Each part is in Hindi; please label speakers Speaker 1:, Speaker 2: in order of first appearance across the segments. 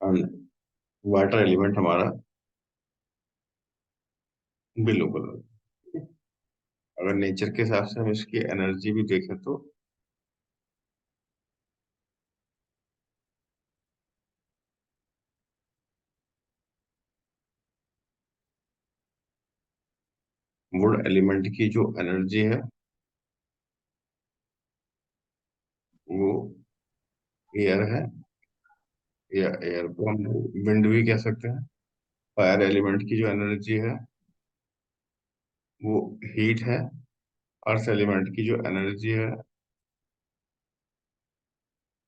Speaker 1: वाटर एलिमेंट हमारा ब्लू कलर। अगर नेचर के हिसाब से हम इसकी एनर्जी भी देखें तो वुड एलिमेंट की जो एनर्जी है वो एयर है, या एयर को हम विंड भी कह सकते हैं। फायर एलिमेंट की जो एनर्जी है वो हीट है। अर्थ एलिमेंट की जो एनर्जी है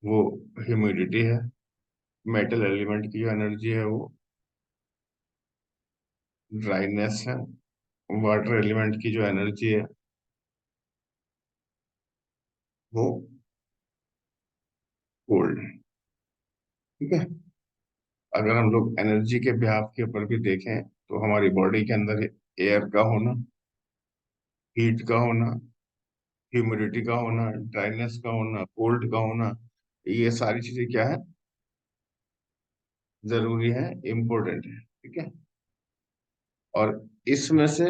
Speaker 1: वो ह्यूमिडिटी है। मेटल एलिमेंट की जो एनर्जी है वो ड्राइनेस है। वाटर एलिमेंट की जो एनर्जी है वो कोल्ड है। ठीक है। अगर हम लोग एनर्जी के ब्याह के ऊपर भी देखें तो हमारी बॉडी के अंदर एयर का होना, हीट का होना, ह्यूमिडिटी का होना, ड्राइनेस का होना, कोल्ड का होना, ये सारी चीजें क्या है, जरूरी है, इम्पोर्टेंट है। ठीक है। और इसमें से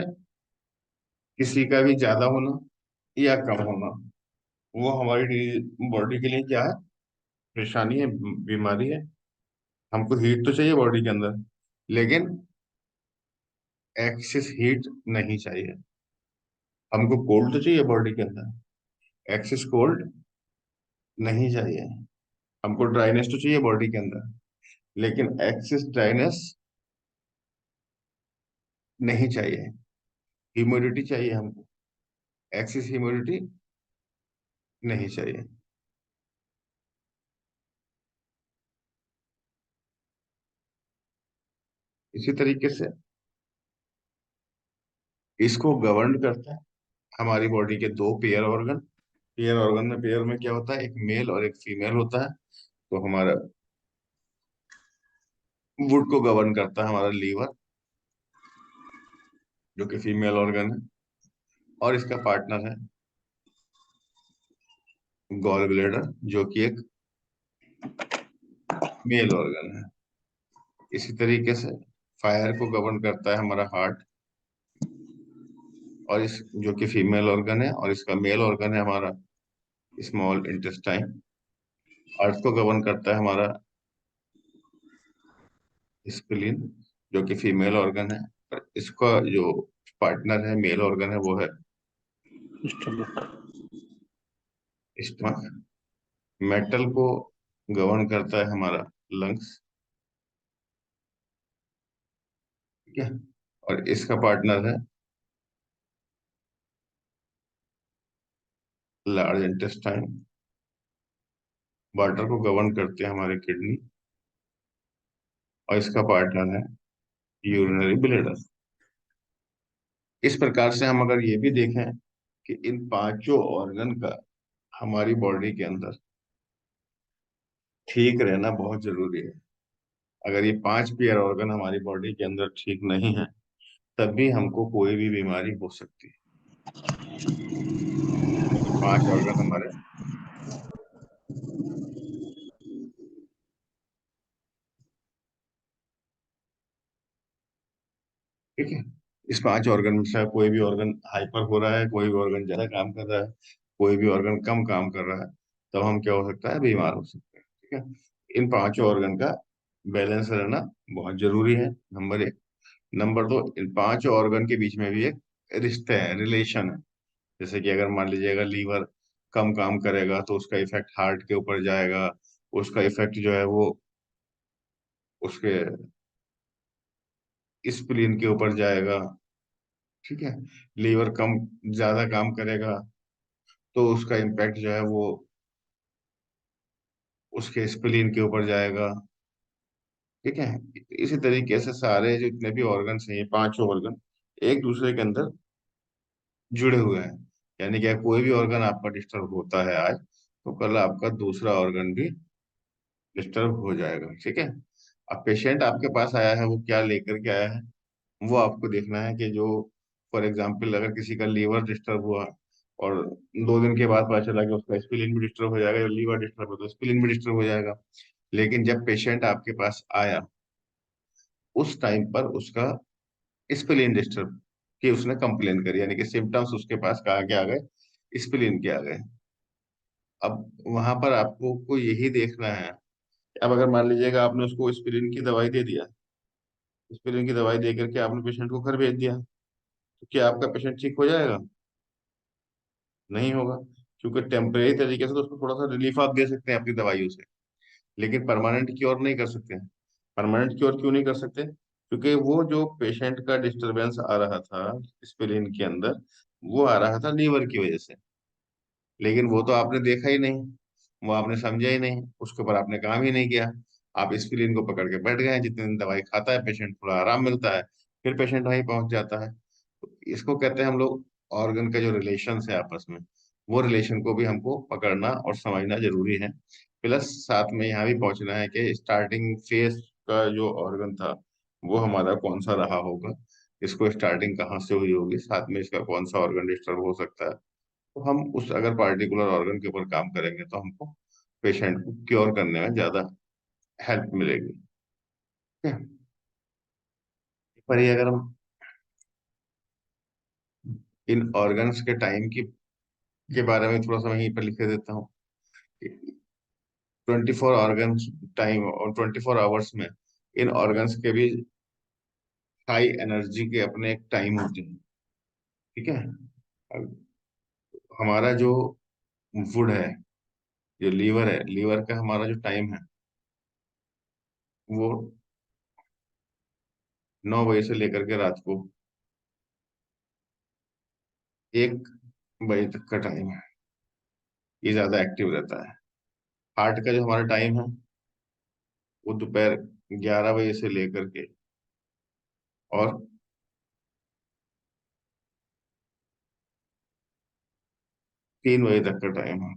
Speaker 1: किसी का भी ज्यादा होना या कम होना वो हमारी बॉडी के लिए क्या है, परेशानी है, बीमारी है। हमको हीट तो चाहिए बॉडी के अंदर, लेकिन एक्सेस हीट नहीं चाहिए। हमको कोल्ड तो चाहिए बॉडी के अंदर, एक्सेस कोल्ड नहीं चाहिए। हमको ड्राइनेस तो चाहिए बॉडी के अंदर, लेकिन एक्सेस ड्राइनेस नहीं चाहिए। ह्यूमिडिटी चाहिए हमको, एक्सेस ह्यूमिडिटी नहीं चाहिए। इसी तरीके से इसको गवर्न करता है हमारी बॉडी के दो पेयर ऑर्गन। पेयर ऑर्गन में, पेयर में क्या होता है, एक मेल और एक फीमेल होता है। तो हमारा वुड को गवर्न करता है हमारा लीवर, जो कि फीमेल ऑर्गन है, और इसका पार्टनर है गॉल ब्लेडर, जो कि एक मेल ऑर्गन है। इसी तरीके से फायर को गवर्न करता है हमारा हार्ट, और इस जो कि फीमेल ऑर्गन है, और इसका मेल ऑर्गन है हमारा स्मॉल इंटेस्टाइन। अर्थ को गवर्न करता है हमारा स्प्लीन, जो कि फीमेल ऑर्गन है। और इसका जो पार्टनर है, मेल ऑर्गन है, वो है
Speaker 2: स्टमक।
Speaker 1: स्टमक। मेटल को गवर्न करता है हमारा लंग्स। ठीक है। और इसका पार्टनर है लार्ज इंटेस्टाइन। वाटर को गवर्न करते हैं हमारे किडनी, और इसका पार्टनर है यूरिनरी ब्लेडर। इस प्रकार से हम अगर ये भी देखें कि इन पांचों ऑर्गन का हमारी बॉडी के अंदर ठीक रहना बहुत जरूरी है। अगर ये पांच पेयर ऑर्गन हमारी बॉडी के अंदर ठीक नहीं है, तब भी हमको कोई भी बीमारी हो सकती है। क्योंकि पांच ऑर्गन हमारे, ठीक है, इस पांच ऑर्गन में से कोई भी ऑर्गन हाइपर हो रहा है, कोई भी ऑर्गन ज्यादा काम कर रहा है, कोई भी ऑर्गन कम काम कर रहा है, तब हम क्या हो सकता है, बीमार हो सकते हैं। ठीक है। इन पांचों ऑर्गन का बैलेंस रहना बहुत जरूरी है, नंबर एक। नंबर दो, इन पांचों ऑर्गन के बीच में भी एक रिश्ते हैं, रिलेशन है। जैसे कि अगर मान लीजिए अगर लीवर कम काम करेगा तो उसका इफेक्ट हार्ट के ऊपर जाएगा, उसका इफेक्ट जो है वो उसके स्प्लीन के ऊपर जाएगा। ठीक है। लीवर कम ज्यादा काम करेगा तो उसका इम्पैक्ट जो है वो उसके स्प्लीन के ऊपर जाएगा। ठीक है। इसी तरीके से सारे जितने भी ऑर्गन्स हैं, ये पांचों ऑर्गन एक दूसरे के अंदर जुड़े हुए हैं। यानी कि कोई भी ऑर्गन आपका डिस्टर्ब होता है आज, तो कल आपका दूसरा ऑर्गन भी डिस्टर्ब हो जाएगा। ठीक है। अब पेशेंट आपके पास आया है, वो क्या लेकर के आया है, वो आपको देखना है कि जो, फॉर एग्जाम्पल अगर किसी का लीवर डिस्टर्ब हुआ और 2 दिन के बाद पता चला कि उसका स्प्लीन भी डिस्टर्ब हो जाएगा, या लीवर डिस्टर्ब हो तो स्प्लीन भी डिस्टर्ब हो जाएगा। लेकिन जब पेशेंट आपके पास आया, उस टाइम पर उसका स्प्लीन डिस्टर्ब की उसने कंप्लेन करी, यानी कि सिम्टम्स उसके पास कहाँ के आ गए, स्प्लीन के आ गए। अब वहां पर आपको को यही देखना है। अब अगर मान लीजिएगा आपने उसको स्प्लीन की दवाई दे दिया, स्प्लीन की दवाई दे करके आपने पेशेंट को घर भेज दिया, तो क्या आपका पेशेंट ठीक हो जाएगा? नहीं होगा। क्योंकि टेम्परेरी तरीके से तो उसको थोड़ा सा रिलीफ आप दे सकते हैं अपनी दवाइयों से, लेकिन परमानेंट क्योर नहीं कर सकते। परमानेंट क्योर क्यों नहीं कर सकते? क्योंकि वो जो पेशेंट का डिस्टरबेंस आ रहा था स्प्लीन के अंदर, वो आ रहा था लीवर की वजह से। लेकिन वो तो आपने देखा ही नहीं, वो आपने समझा ही नहीं, उसके ऊपर आपने काम ही नहीं किया। आप एस्पिरिन को पकड़ के बैठ गए। जितने दिन दवाई खाता है पेशेंट, थोड़ा आराम मिलता है, फिर पेशेंट वहीं पहुंच जाता है। तो इसको कहते हैं हम लोग ऑर्गन का जो रिलेशन है आपस में, वो रिलेशन को भी हमको पकड़ना और समझना जरूरी है। प्लस साथ में यहाँ भी पहुंचना है कि स्टार्टिंग फेज का जो ऑर्गन था, वो हमारा कौन सा रहा होगा, इसको स्टार्टिंग कहाँ से हुई होगी, साथ में इसका कौन सा ऑर्गन डिस्टर्ब हो सकता है। तो हम उस अगर पार्टिकुलर ऑर्गन के ऊपर काम करेंगे तो हमको पेशेंट को क्योर करने में ज्यादा हेल्प मिलेगी। ठीक है? पर ये अगर हम इन ऑर्गन्स के टाइम की के बारे में थोड़ा सा मैं यहीं पर लिख देता हूँ। 24 ऑर्गन टाइम और 24 आवर्स में इन ऑर्गन्स के भी हाई एनर्जी के अपने एक टाइम होते हैं। ठीक है? अब हमारा जो वुड है, जो लीवर है, लीवर का हमारा जो टाइम है, वो 9 बजे से लेकर के रात को 1 बजे तक का टाइम है। ये ज्यादा एक्टिव रहता है। हार्ट का जो हमारा टाइम है, वो दोपहर 11 बजे से लेकर के और 3 बजे तक का टाइम है।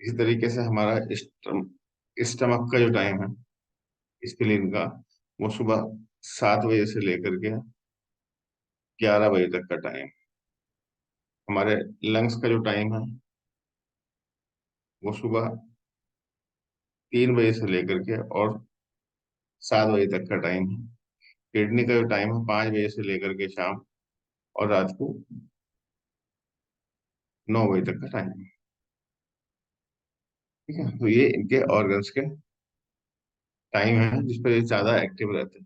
Speaker 1: इसी तरीके से हमारा स्टमक का जो टाइम है, स्प्लीन का, वो सुबह 7 बजे से लेकर के 11 बजे तक का टाइम। हमारे लंग्स का जो टाइम है, वो सुबह 3 बजे से लेकर के और 7 बजे तक का टाइम है। किडनी का जो टाइम है, 5 बजे से लेकर के शाम और रात को 9 बजे तक का टाइम है। ठीक है? तो ये इनके ऑर्गन्स के टाइम है जिस पर ये ज्यादा एक्टिव रहते हैं।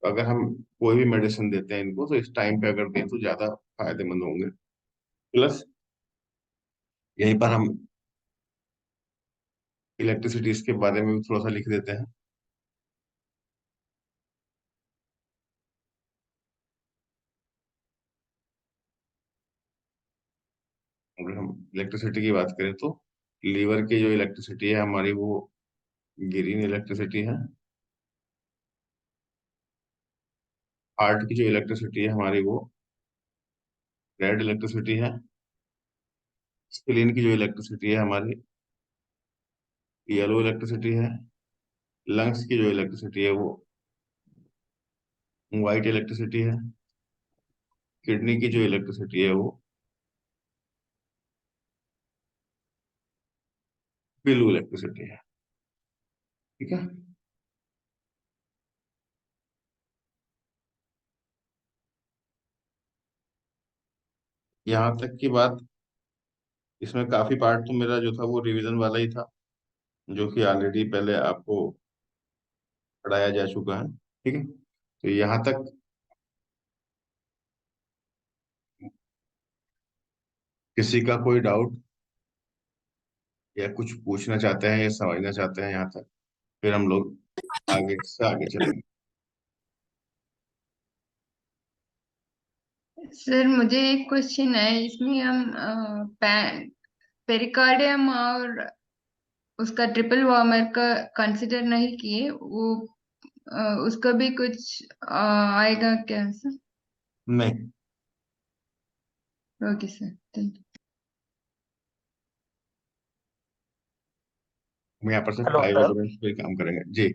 Speaker 1: तो अगर हम कोई भी मेडिसिन देते हैं इनको, तो इस टाइम पे अगर दें तो ज्यादा फायदेमंद होंगे। प्लस यहीं पर हम इलेक्ट्रिसिटीज के बारे में भी थोड़ा सा लिख देते हैं। अगर हम इलेक्ट्रिसिटी की बात करें तो लीवर की जो इलेक्ट्रिसिटी है हमारी, वो ग्रीन इलेक्ट्रिसिटी है। हार्ट की जो इलेक्ट्रिसिटी है हमारी, वो रेड इलेक्ट्रिसिटी है। स्प्लीन की जो इलेक्ट्रिसिटी है हमारी, येलो इलेक्ट्रिसिटी है। लंग्स की जो इलेक्ट्रिसिटी है, वो व्हाइट इलेक्ट्रिसिटी है। किडनी की जो इलेक्ट्रिसिटी है, वो ब्लू इलेक्ट्रिसिटी है। ठीक है? यहाँ तक की बात, इसमें काफी पार्ट तो मेरा जो था वो रिवीजन वाला ही था, जो कि ऑलरेडी पहले आपको पढ़ाया जा चुका है। ठीक है? तो यहाँ तक किसी का कोई डाउट या कुछ पूछना चाहते हैं या समझना चाहते हैं यहाँ तक, फिर हम लोग आगे से आगे चलेंगे।
Speaker 3: सर मुझे एक क्वेश्चन है, इसमें हम पेरिकार्डियम और उसका ट्रिपल वार्मर का कंसिडर नहीं किए, वो उसका भी कुछ आएगा क्या सर?
Speaker 1: नहीं,
Speaker 3: ओके सर, थैंक
Speaker 1: हम यहाँ पर सिर्फ
Speaker 2: हेलो
Speaker 1: लाइव
Speaker 2: सर।
Speaker 1: एलिमेंट्स पे काम करेंगे जी।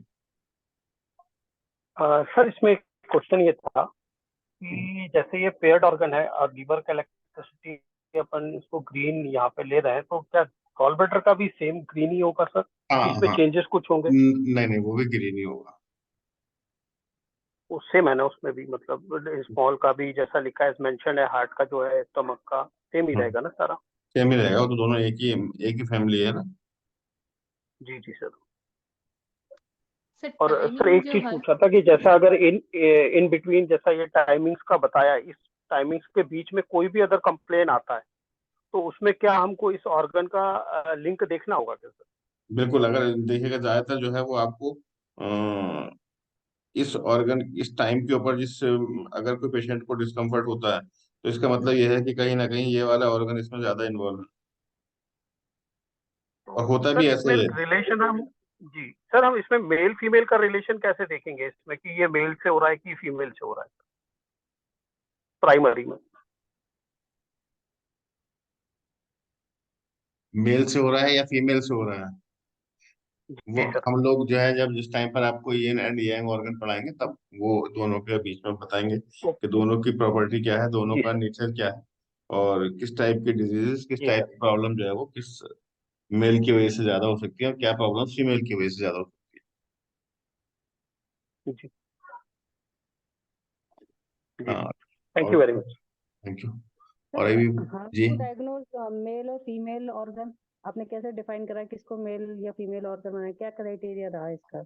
Speaker 2: सर इसमें एक क्वेश्चन ये था कि जैसे ये पेयर्ड ऑर्गन है और लीवर का इलेक्ट्रिसिटी अपन इसको ग्रीन यहाँ पे ले रहे हैं, तो क्या गॉल ब्लैडर का भी सेम ग्रीन ही होगा सर?
Speaker 1: हाँ
Speaker 2: इसमें
Speaker 1: हाँ।
Speaker 2: चेंजेस कुछ होंगे?
Speaker 1: नहीं नहीं, वो भी ग्रीन ही होगा।
Speaker 2: वो सेम है ना उसमें भी, मतलब स्मॉल का भी जैसा लिखा है मेंशन है, हार्ट का जो है, स्टमक का सेम ही
Speaker 1: हाँ,
Speaker 2: रहेगा ना सारा?
Speaker 1: सेम ही रहेगा, वो तो दोनों एक ही फैमिली है ना।
Speaker 2: जी जी सर।
Speaker 4: सर
Speaker 2: और सर
Speaker 4: टाइमिंग
Speaker 2: एक
Speaker 4: जो
Speaker 2: चीज
Speaker 4: है।
Speaker 2: पूछा था कि जैसा अगर इन इन बिटवीन जैसा ये टाइमिंग्स का बताया, इस टाइमिंग्स के बीच में कोई भी अगर कंप्लेन आता है तो उसमें क्या हमको इस ऑर्गन का लिंक देखना होगा क्या सर?
Speaker 1: बिल्कुल, अगर देखिएगा ज्यादातर जो है वो आपको अ, इस ऑर्गन इस टाइम के ऊपर जिस अगर कोई पेशेंट को डिस्कम्फर्ट होता है तो इसका मतलब यह है कि कहीं ना कहीं ये वाला ऑर्गन इसमें ज्यादा इन्वॉल्व है। और
Speaker 2: तो
Speaker 1: होता भी
Speaker 2: सर
Speaker 1: ऐसे
Speaker 2: इसमें
Speaker 1: ही है।
Speaker 2: रिलेशन हम, जी सर, हम इसमें मेल फीमेल का रिलेशन कैसे देखेंगे इसमें, कि ये मेल से हो रहा है कि फीमेल से हो रहा है प्राइमरी में?
Speaker 1: मेल से हो रहा है या फीमेल से हो रहा है, वो
Speaker 2: जी सर।
Speaker 1: हम लोग जो है जब जिस टाइम पर आपको यिन एंड यांग ऑर्गन पढ़ाएंगे तब वो दोनों के बीच में बताएंगे कि दोनों की प्रॉपर्टी क्या है, दोनों
Speaker 2: जी
Speaker 1: का
Speaker 2: सर।
Speaker 1: नेचर क्या है, और किस टाइप की डिजीजेस, किस
Speaker 2: जी
Speaker 1: टाइप
Speaker 2: सर।
Speaker 1: की प्रॉब्लम जो है वो किस मेल की वजह से ज्यादा हो सकती है और क्या प्रॉब्लम फीमेल की वजह से ज्यादा हो सकती
Speaker 2: जी
Speaker 1: है।
Speaker 2: जी
Speaker 1: हाँ।
Speaker 2: सर। थैंक
Speaker 1: और
Speaker 2: you very much.
Speaker 1: Thank you. और
Speaker 5: सर,
Speaker 1: अभी
Speaker 5: हाउ
Speaker 1: जी,
Speaker 5: टू डायग्नोज मेल और फीमेल ऑर्गन? आपने कैसे डिफाइन करा किसको मेल या फीमेल ऑर्गन है? क्या क्राइटेरिया रहा इसका?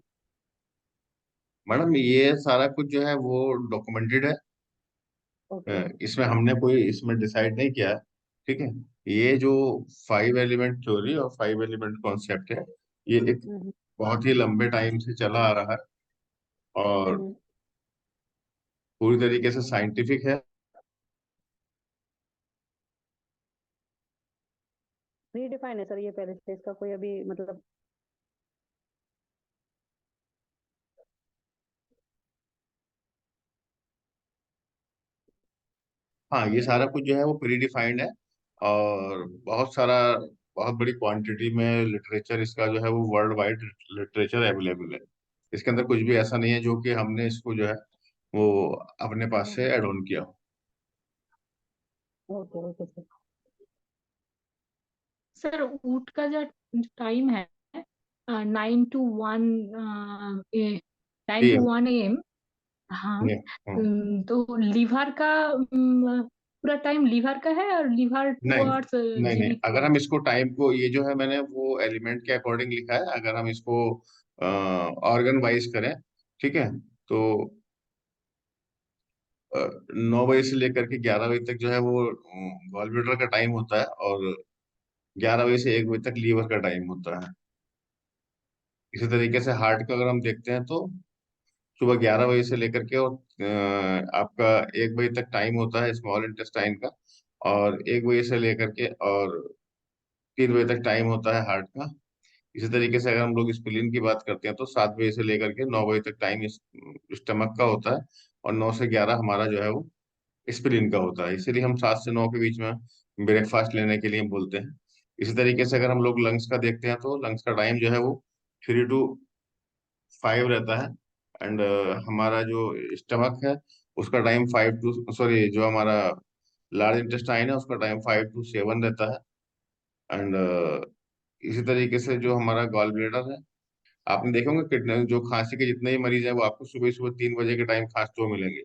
Speaker 1: मैडम ये सारा कुछ जो है वो डॉक्यूमेंटेड है।
Speaker 5: ओके।
Speaker 1: इसमें हमने कोई इसमें डिसाइड नहीं किया है। ठीक है। ये जो 5 एलिमेंट थ्योरी और 5 एलिमेंट कॉन्सेप्ट है, ये एक
Speaker 5: हम्म।
Speaker 1: बहुत ही लंबे टाइम से चला आ रहा है और
Speaker 5: हम्म।
Speaker 1: पूरी तरीके से साइंटिफिक है।
Speaker 5: रीडिफाइन है सर ये पहले से, इसका कोई अभी मतलब?
Speaker 1: हाँ, ये सारा कुछ जो है वो प्री डिफाइंड है और बहुत बड़ी क्वांटिटी में लिटरेचर इसका जो है वो वर्ल्ड वाइड लिटरेचर अवेलेबल है। इसके अंदर कुछ भी ऐसा नहीं है जो कि हमने इसको जो है वो अपने पास से ऐड ऑन किया हो।
Speaker 5: Okay okay sir.
Speaker 4: सर ऊट का जो टाइम है 9 to 1, 9 to 1 AM। हाँ।
Speaker 1: ये, हाँ,
Speaker 4: तो लीवर का पूरा टाइम लीवर का है, और लीवर
Speaker 1: नहीं
Speaker 4: टुवर्ड्स
Speaker 1: नहीं नहीं,
Speaker 4: जीबीटी
Speaker 1: अगर
Speaker 4: है?
Speaker 1: हम इसको टाइम को ये जो है मैंने वो एलिमेंट के अकॉर्डिंग लिखा है, अगर हम इसको ऑर्गन वाइज करें, ठीक है, तो 9 बजे से लेकर के 11 बजे तक जो है वो गॉल ब्लैडर का टाइम होता है और 11 बजे से 1 बजे तक लीवर का टाइम होता है। इसी तरीके से हार्ट का अगर हम देखते हैं तो सुबह 11 बजे से लेकर के और आपका 1 बजे तक टाइम होता है स्मॉल इंटेस्टाइन का, और 1 बजे से लेकर के और 3 बजे तक टाइम होता है हार्ट का। इसी तरीके से अगर हम लोग स्प्लीन की बात करते हैं तो 7 बजे से लेकर के 9 बजे तक टाइम स्टमक का होता है, और 9 से 11 हमारा जो है वो स्प्लीन का होता है। इसीलिए हम 7 से 9 के बीच में ब्रेकफास्ट लेने के लिए बोलते हैं। इसी तरीके से अगर हम लोग लंग्स का देखते हैं तो लंग्स का टाइम जो है वो 3 to 5 रहता है। एंड हमारा जो स्टमक है उसका टाइम 5 टू, जो हमारा लार्ज इंटेस्टाइन है उसका टाइम 5 to 7 रहता है। एंड इसी तरीके से जो हमारा गॉल ब्लेडर है, आपने देखा होगा कितने जो खांसी के जितने ही मरीज है वो आपको सुबह सुबह 3 बजे के टाइम खांसते हुए मिलेंगे,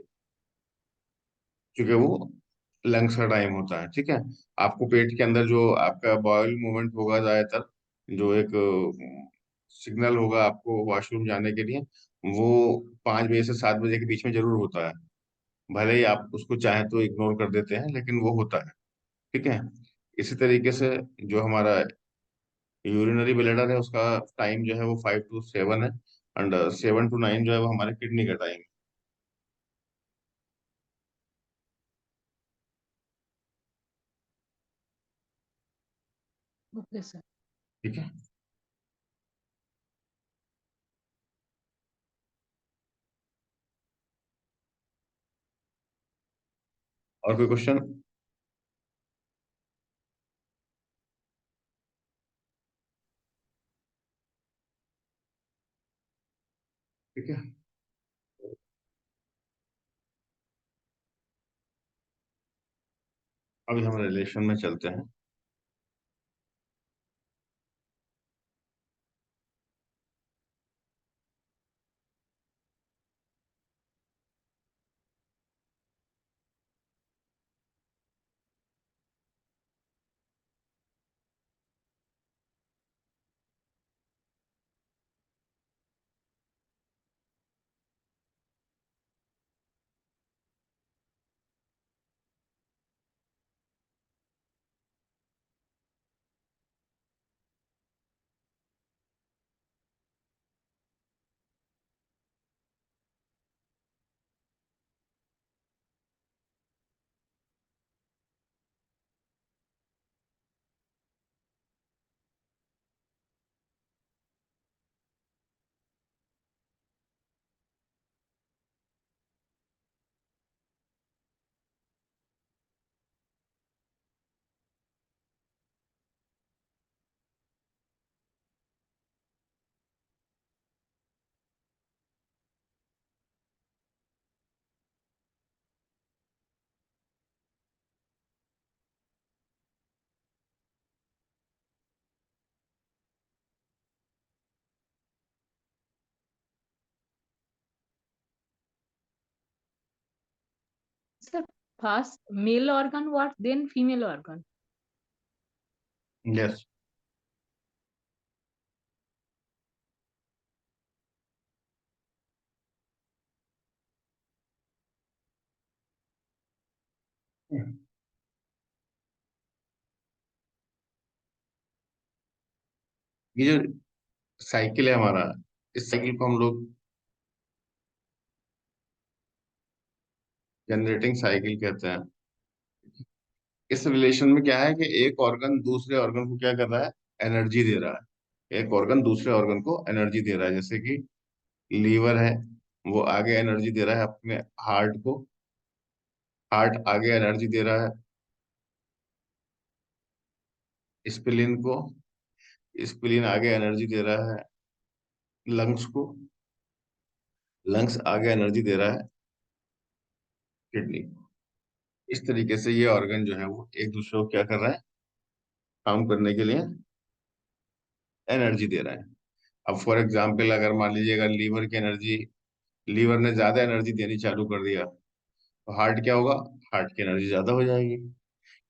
Speaker 1: क्योंकि वो लंग्स का टाइम होता है। ठीक है। आपको पेट के अंदर जो आपका बॉयल मूवमेंट होगा ज्यादातर, जो एक सिग्नल होगा आपको वॉशरूम जाने के लिए, वो 5 बजे से 7 बजे के बीच में जरूर होता है। भले ही आप उसको चाहे तो इग्नोर कर देते हैं लेकिन वो होता है। ठीक है। इसी तरीके से जो हमारा यूरिनरी ब्लैडर है उसका टाइम जो है वो 5 to 7 है, एंड 7 to 9 जो है वो हमारे किडनी का टाइम है।
Speaker 4: Okay sir.
Speaker 1: ठीक है। और कोई क्वेश्चन? ठीक है। अभी हम रिलेशन में चलते हैं।
Speaker 4: first male organ, what then female organ?
Speaker 1: Yes. ये जो साइकिल है हमारा, इस साइकिल को हम लोग जनरेटिंग साइकिल कहते हैं। इस रिलेशन में क्या है कि एक ऑर्गन दूसरे ऑर्गन को क्या कर रहा है, एनर्जी दे रहा है। एक ऑर्गन दूसरे ऑर्गन को एनर्जी दे रहा है, जैसे कि लीवर है, वो आगे एनर्जी दे रहा है अपने हार्ट को, हार्ट आगे एनर्जी दे रहा है स्प्लीन को, स्प्लीन आगे एनर्जी दे रहा है लंग्स को, लंग्स आगे एनर्जी दे रहा है किडनी को। इस तरीके से ये ऑर्गन जो है वो एक दूसरे को क्या कर रहा है, काम करने के लिए एनर्जी दे रहा है। अब फॉर एग्जाम्पल अगर मान लीजिएगा लीवर की एनर्जी, लीवर ने ज्यादा एनर्जी देनी चालू कर दिया, तो हार्ट क्या होगा, हार्ट की एनर्जी ज्यादा हो जाएगी।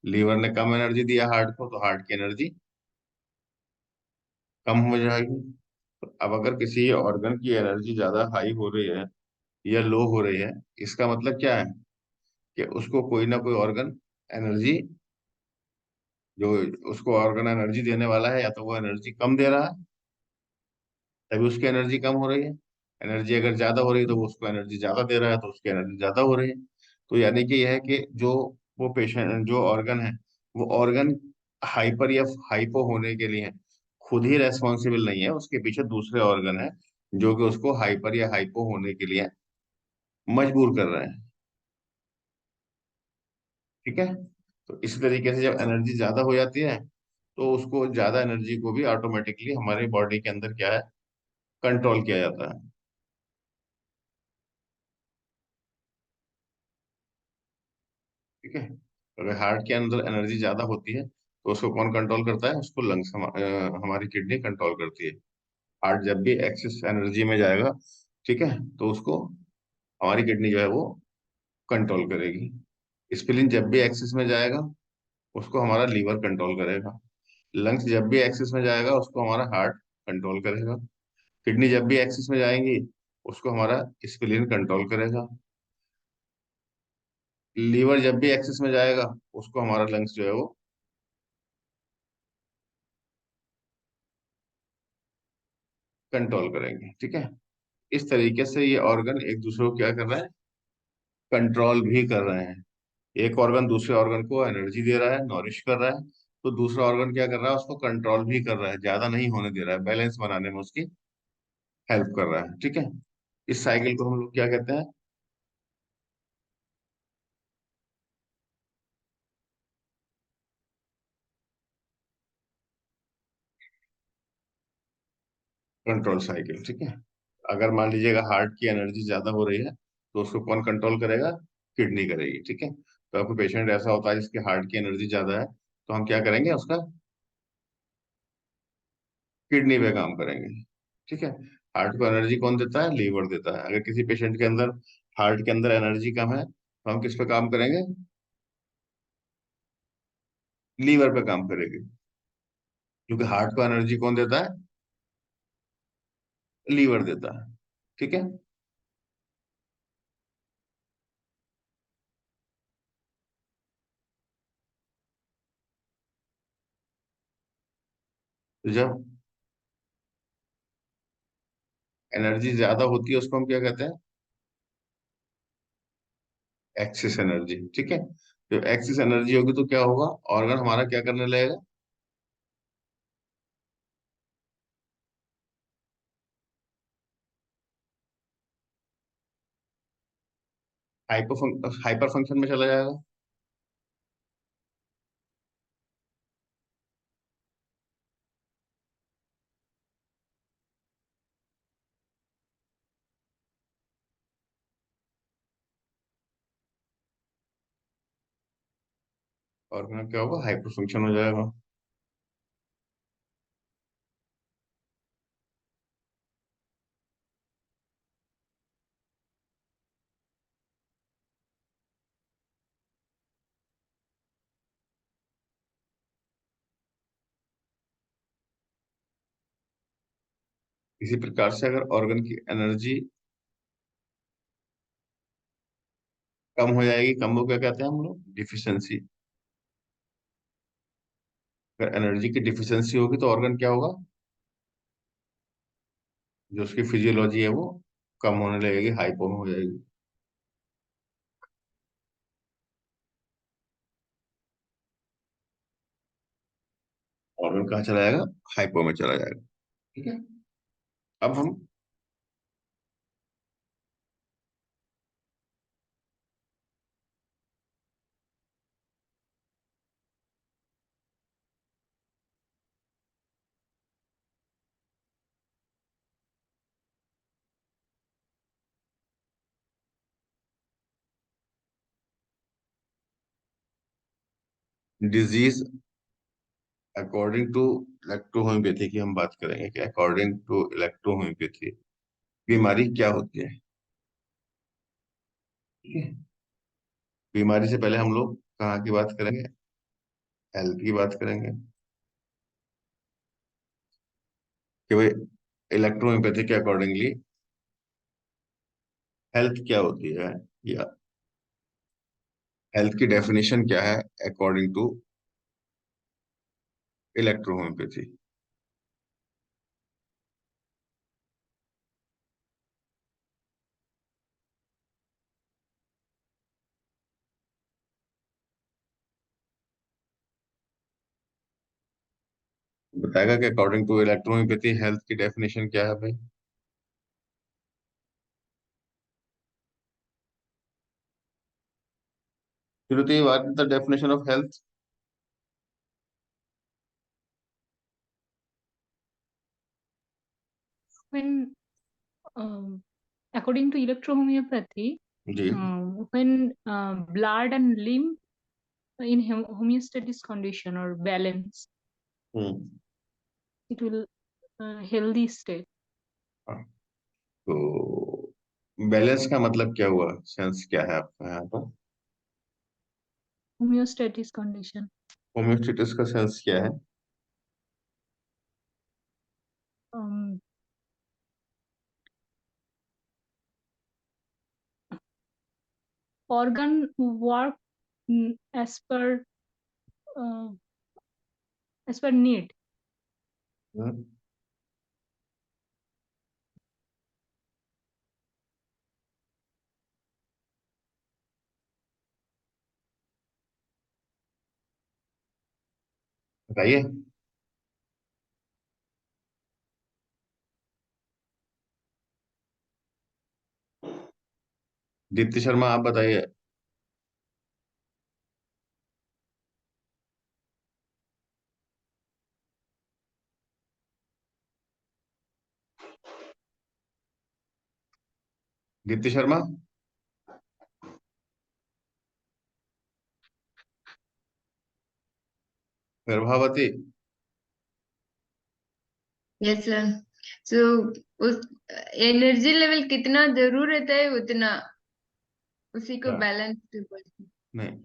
Speaker 1: लीवर ने कम एनर्जी दिया हार्ट को, तो हार्ट की एनर्जी कम हो जाएगी। तो अब अगर किसी ऑर्गन की एनर्जी ज्यादा हाई हो रही है या लो हो रही है, इसका मतलब क्या है कि उसको कोई ना कोई ऑर्गन एनर्जी, जो उसको ऑर्गन एनर्जी देने वाला है, या तो वो एनर्जी कम दे रहा है तभी उसकी एनर्जी कम हो रही है। एनर्जी अगर ज्यादा हो रही है तो वो उसको एनर्जी ज्यादा दे रहा है तो उसकी एनर्जी ज्यादा हो रही है। तो यानी कि यह है कि जो वो पेशेंट जो ऑर्गन है, वो ऑर्गन हाइपर या हाइपो होने के लिए खुद ही रेस्पॉन्सिबल नहीं है, उसके पीछे दूसरे ऑर्गन है जो कि उसको हाइपर या हाइपो होने के लिए मजबूर कर रहे हैं। ठीक है। तो इस तरीके से जब एनर्जी ज्यादा हो जाती है, तो उसको ज्यादा एनर्जी को भी ऑटोमेटिकली हमारे बॉडी के अंदर क्या है, कंट्रोल किया जाता है। ठीक है। अगर हार्ट के अंदर एनर्जी ज्यादा होती है तो उसको कौन कंट्रोल करता है, उसको लंग्स हमारी किडनी कंट्रोल करती है। हार्ट जब भी एक्सेस एनर्जी में जाएगा, ठीक है, तो उसको हमारी किडनी जो है वो कंट्रोल करेगी। स्प्लीन जब भी एक्सेस में जाएगा, उसको हमारा लीवर कंट्रोल करेगा। लंग्स जब भी एक्सेस में जाएगा, उसको हमारा हार्ट कंट्रोल करेगा। किडनी जब भी एक्सेस में जाएंगी, उसको हमारा स्प्लीन कंट्रोल करेगा। लीवर जब भी एक्सेस में जाएगा, उसको हमारा लंग्स जो है वो कंट्रोल करेंगे। ठीक है। इस तरीके से ये ऑर्गन एक दूसरे को क्या कर रहा है, कंट्रोल भी कर रहे हैं। एक ऑर्गन दूसरे ऑर्गन को एनर्जी दे रहा है, नॉरिश कर रहा है, तो दूसरा ऑर्गन क्या कर रहा है, उसको कंट्रोल भी कर रहा है, ज्यादा नहीं होने दे रहा है, बैलेंस बनाने में उसकी हेल्प कर रहा है। ठीक है। इस साइकिल को हम लोग क्या कहते हैं, कंट्रोल साइकिल। ठीक है। अगर मान लीजिएगा हार्ट की एनर्जी ज्यादा हो रही है, तो उसको कौन कंट्रोल करेगा, किडनी करेगी। ठीक है। तो आपको पेशेंट ऐसा होता है जिसके हार्ट की एनर्जी ज्यादा है, तो हम क्या करेंगे, उसका किडनी पे काम करेंगे। ठीक है। हार्ट को एनर्जी कौन देता है, लीवर देता है। अगर किसी पेशेंट के अंदर हार्ट के अंदर एनर्जी कम है, तो हम किस पे काम करेंगे, लीवर पे काम करेंगे। क्योंकि हार्ट को एनर्जी कौन देता है, लीवर देता है। ठीक है। तो जब एनर्जी ज्यादा होती है, उसको हम क्या कहते हैं, एक्सेस एनर्जी। ठीक है। जब एक्सेस एनर्जी होगी तो क्या होगा, ऑर्गन हमारा क्या करने लगेगा, हाइपर फंक्शन में चला जाएगा। ऑर्गन क्या होगा, हाइपर फंक्शन हो जाएगा। इसी प्रकार से अगर ऑर्गन की एनर्जी कम हो जाएगी, कम हो क्या कहते हैं हम लोग, डिफिशियंसी। अगर एनर्जी की डिफिशियंसी होगी तो ऑर्गन क्या होगा, जो उसकी फिजियोलॉजी है वो कम होने लगेगी, हाइपो में हो जाएगी। ऑर्गन कहाँ चला जाएगा, हाइपो में चला जाएगा। ठीक है, अब हम डिजीज अकॉर्डिंग टू इलेक्ट्रोहोम्योपैथी की हम बात करेंगे कि अकॉर्डिंग टू इलेक्ट्रोहोम्योपैथी बीमारी क्या होती है। ठीक है, बीमारी से पहले हम लोग कहाँ की बात करेंगे, हेल्थ की बात करेंगे कि भाई इलेक्ट्रोहोम्योपैथी के अकॉर्डिंगली हेल्थ क्या होती है, या हेल्थ की डेफिनेशन क्या है अकॉर्डिंग टू इलेक्ट्रोहोम्योपैथी। बताएगा कि अकॉर्डिंग टू इलेक्ट्रोहोम्योपैथी हेल्थ की डेफिनेशन क्या है भाई। Shruti, what is the definition of health.
Speaker 4: When according to electrohomeopathy,
Speaker 1: जी।
Speaker 4: when blood and lymph in homeostasis condition or balance,
Speaker 1: hmm.
Speaker 4: it will healthy state.
Speaker 1: हाँ, तो बैलेंस का मतलब क्या हुआ, सेंस क्या है आपका यहाँ पर।
Speaker 4: Homeostasis condition.
Speaker 1: होम्योस्टेसिस का सेंस क्या है।
Speaker 4: Um, organ work as per uh, need.
Speaker 1: हम्म, बताइए। दीप्ति शर्मा, आप बताइए। दीप्ति शर्मा, गर्भावती।
Speaker 3: Yes sir. सो उस एनर्जी लेवल कितना जरूरत है उतना उसी को
Speaker 1: हाँ,
Speaker 3: बैलेंस बोलते हैं।
Speaker 1: नहीं,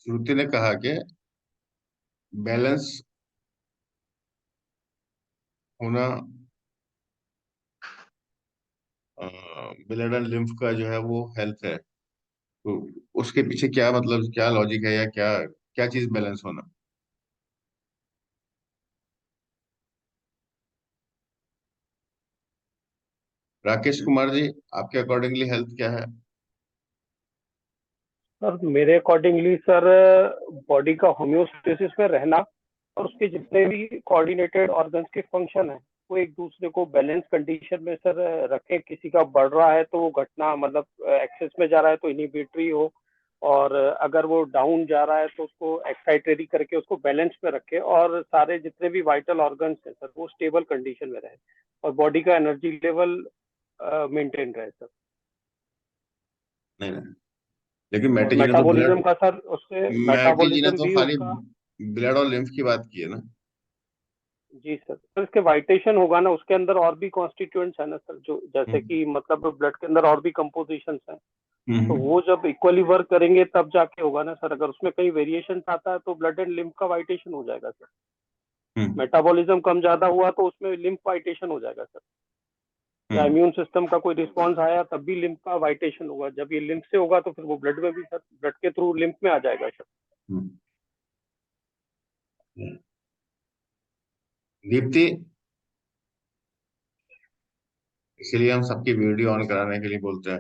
Speaker 1: श्रुति ने कहा कि बैलेंस होना ब्लड एंड लिम्फ का जो है वो हेल्थ है। तो उसके पीछे क्या मतलब, क्या लॉजिक है, या क्या क्या चीज बैलेंस होना। राकेश कुमार जी, आपके अकॉर्डिंगली हेल्थ क्या है।
Speaker 2: सर मेरे अकॉर्डिंगली सर बॉडी का होम्योस्टेसिस में रहना और उसके जितने भी कोऑर्डिनेटेड ऑर्गन्स के फंक्शन है वो एक दूसरे को बैलेंस कंडीशन में सर रखे। किसी का बढ़ रहा है तो वो घटना मतलब एक्सेस में जा रहा है तो इनहिबिटरी हो, और अगर वो डाउन जा रहा है तो उसको एक्साइटरी करके उसको बैलेंस में रखे, और सारे जितने भी वाइटल ऑर्गन्स हैं सर वो स्टेबल कंडीशन में रहे और बॉडी का एनर्जी लेवल मेंटेन रहे सर।
Speaker 1: नहीं नहीं, लेकिन
Speaker 2: और
Speaker 1: मैटी जी ने तो
Speaker 2: मेटाबॉलिज्म
Speaker 1: ब्लड,
Speaker 2: का सर उससे
Speaker 1: मैटी जी ने
Speaker 2: मेटाबॉलिज्म
Speaker 1: तो
Speaker 2: भी
Speaker 1: खाली
Speaker 2: उसका।
Speaker 1: ब्लड और लिम्फ की बात की है ना।
Speaker 2: जी सर, तो इसके वाइटेशन होगा ना, उसके अंदर और भी कॉन्स्टिट्यूएंट्स है ना सर, जो जैसे
Speaker 1: हम्म
Speaker 2: कि मतलब ब्लड के अंदर और भी कंपोजिशंस हैं, तो
Speaker 1: हम्म
Speaker 2: वो जब इक्वली वर्क करेंगे तब जाके होगा ना सर। अगर उसमें कहीं वेरिएशन आता है तो ब्लड एंड लिम्फ का वाइटेशन हो जाएगा सर। मेटाबॉलिज्म कम ज्यादा हुआ तो उसमें लिम्फ वाइटेशन हो जाएगा सर, या इम्यून सिस्टम का कोई रिस्पॉन्स आया तब भी लिम्फ का वाइटेशन होगा। जब ये लिम्फ से होगा तो फिर वो ब्लड में भी सर, ब्लड के थ्रू लिम्फ में आ जाएगा सर।
Speaker 1: दीप्ति, इसीलिए हम सबकी वीडियो ऑन कराने के लिए बोलते हैं।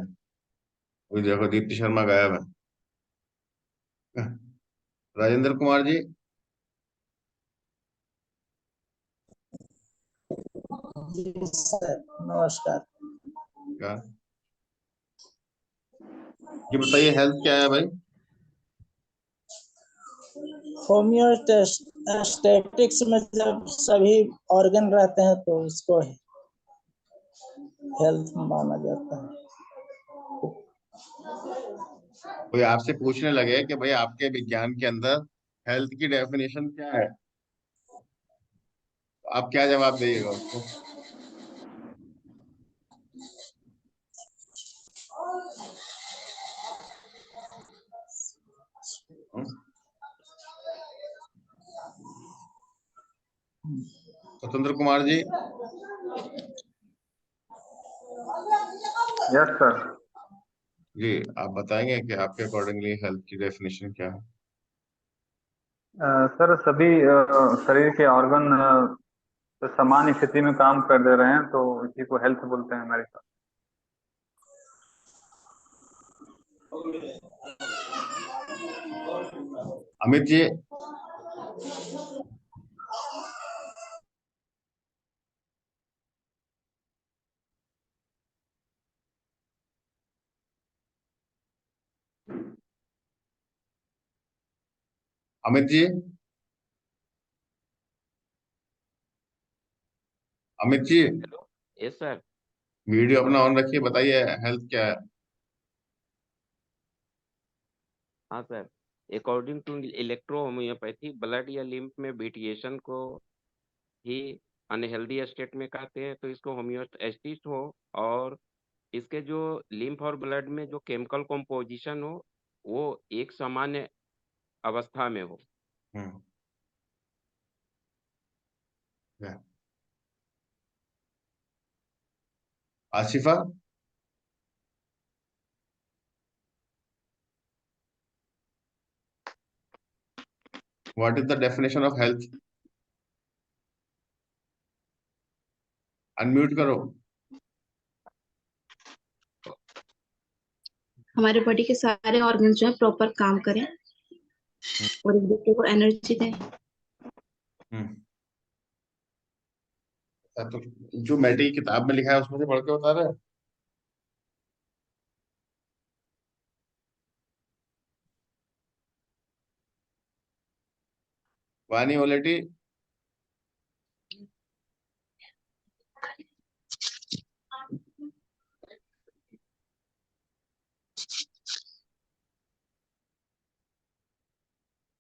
Speaker 1: अभी देखो दीप्ति शर्मा गायब है। राजेंद्र कुमार जी,
Speaker 6: जी सर, नमस्कार।
Speaker 1: क्या ये बताइए, हेल्थ क्या है भाई?
Speaker 6: होम्योस्टैटिक्स में जब सभी ऑर्गन रहते हैं तो उसको हेल्थ माना जाता है।
Speaker 1: कोई आपसे पूछने लगे कि भाई आपके विज्ञान के अंदर हेल्थ की डेफिनेशन क्या है, तो आप क्या जवाब देगा उसको? स्वतंत्र कुमार जी।
Speaker 7: Yes sir.
Speaker 1: जी, आप बताएंगे कि आपके अकॉर्डिंगली हेल्थ की डेफिनेशन क्या है?
Speaker 7: सर सभी शरीर के ऑर्गन सामान्य स्थिति में काम कर दे रहे हैं तो इसी को हेल्थ बोलते हैं हमारे साथ।
Speaker 1: Amit ji. Amit ji. Amit ji,
Speaker 8: hello. Yes sir.
Speaker 1: Video अपना ऑन रखिए, बताइए हेल्थ क्या है?
Speaker 8: हाँ sir, according to electro homeopathy blood या लिम्फ में वेरिएशन को ही अनहेल्दी स्टेट में कहते हैं, तो इसको होम्योस्टैसिस हो और इसके जो लिम्फ और ब्लड में जो केमिकल कंपोजिशन हो वो एक सामान्य अवस्था में हो।
Speaker 1: हम्म। क्या? Asifa. What is the definition of health? Unmute करो।
Speaker 9: हमारे बॉडी के सारे ऑर्गन जो है प्रॉपर काम करें और एक दूसरे को एनर्जी दें।
Speaker 1: हम्म। तो जो मैटी की किताब में लिखा है उसमें से पढ़ के बता रहे हैं? वानी ओलेटी।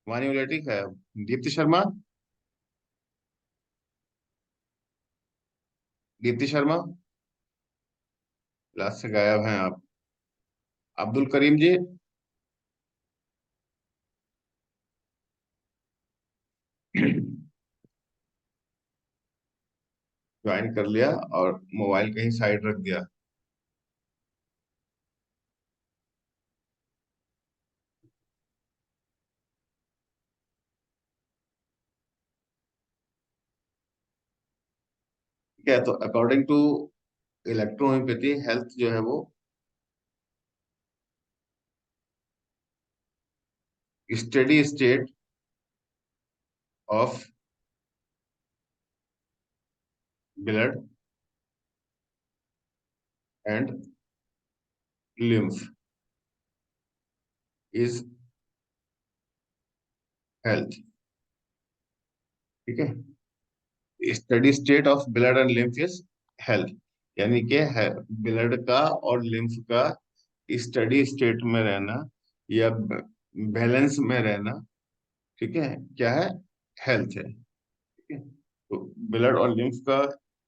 Speaker 1: वानी ओलेटी है। दीप्ति शर्मा। दीप्ति शर्मा, क्लास से गायब हैं आप। अब्दुल करीम जी। ज्वाइन कर लिया और मोबाइल कहीं साइड रख दिया। ठीक है, तो अकॉर्डिंग टू इलेक्ट्रोहोम्योपैथी हेल्थ जो है वो steady state of blood and lymph is health. ठीक है, steady state of blood and lymph is health, यानी कि ब्लड का और लिम्फ का स्टडी स्टेट में रहना या बैलेंस में रहना, ठीक है, क्या है? हेल्थ है। ठीक है, तो ब्लड और लिम्फ का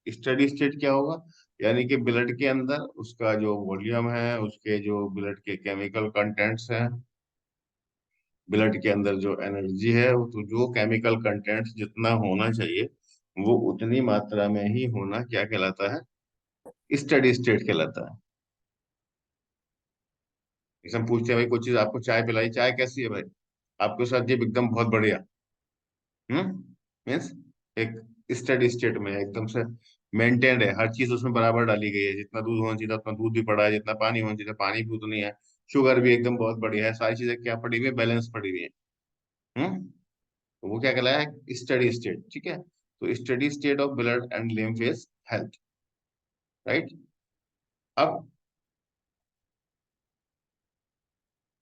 Speaker 1: स्टडी स्टेट क्या होगा? यानी कि ब्लड के अंदर उसका जो वॉल्यूम है, उसके जो ब्लड के केमिकल कंटेंट्स हैं, ब्लड के अंदर जो एनर्जी है वो, तो जो केमिकल कंटेंट जितना होना चाहिए वो उतनी मात्रा में ही होना क्या कहलाता है? स्टडी स्टेट कहलाता है। जैसे हम पूछते हैं भाई, कोई चीज आपको चाय पिलाई, चाय कैसी है भाई? आपके साथ ये एकदम बहुत बढ़िया। मीन्स एक स्टडी स्टेट में है, एकदम से मेंटेन्ड है, हर चीज उसमें बराबर डाली गई है, जितना दूध होना चाहिए उतना दूध भी पड़ा है, जितना पानी होना चाहिए पानी भी उतनी है, शुगर भी एकदम बहुत बढ़िया है, सारी चीजें क्या पड़ी हुई है? बैलेंस पड़ी हुई है। तो वो क्या कहलाया है? Steady state. ठीक है, तो steady state of blood and lymph is health, right. अब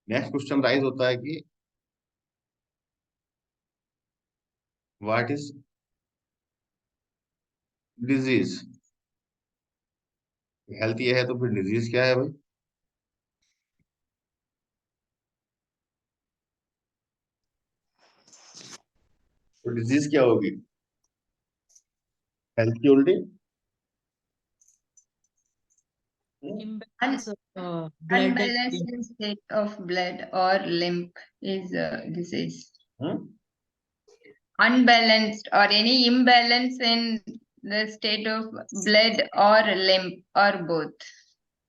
Speaker 1: नेक्स्ट क्वेश्चन राइज होता है कि व्हाट इज डिजीज? हेल्थ ये है तो फिर डिजीज क्या है भाई? तो डिजीज क्या होगी? हेल्थ की उल्टी?
Speaker 4: imbalance of blood
Speaker 3: Unbalanced state of blood or lymph is disease.
Speaker 1: Hmm
Speaker 3: Unbalanced or any imbalance in the state of blood or lymph or both.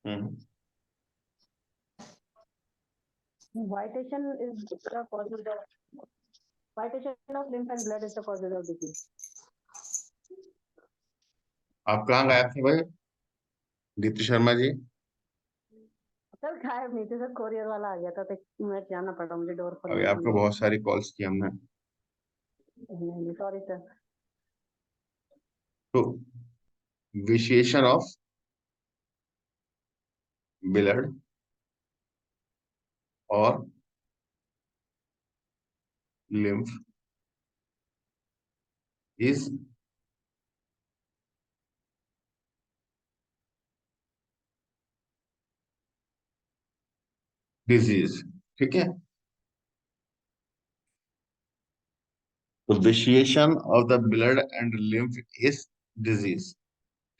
Speaker 1: Hmm
Speaker 5: Whitation is the cause of the whitation of lymph and blood is the cause of disease.
Speaker 1: आप कहाँ गायब थे भाई, दीप्ति शर्मा जी?
Speaker 5: सर गायब नहीं थे सर, कोरियर वाला आ गया था तो मैं जाना पड़ा मुझे डोर
Speaker 1: अभी
Speaker 5: खोलने
Speaker 1: आपको बहुत सारी कॉल्स की हमने।
Speaker 5: नहीं सॉरी सर।
Speaker 1: तो विशेषण ऑफ ब्लड और लिम्फ इज डिजीज। ठीक है, तो विशेषण of the blood and lymph is disease.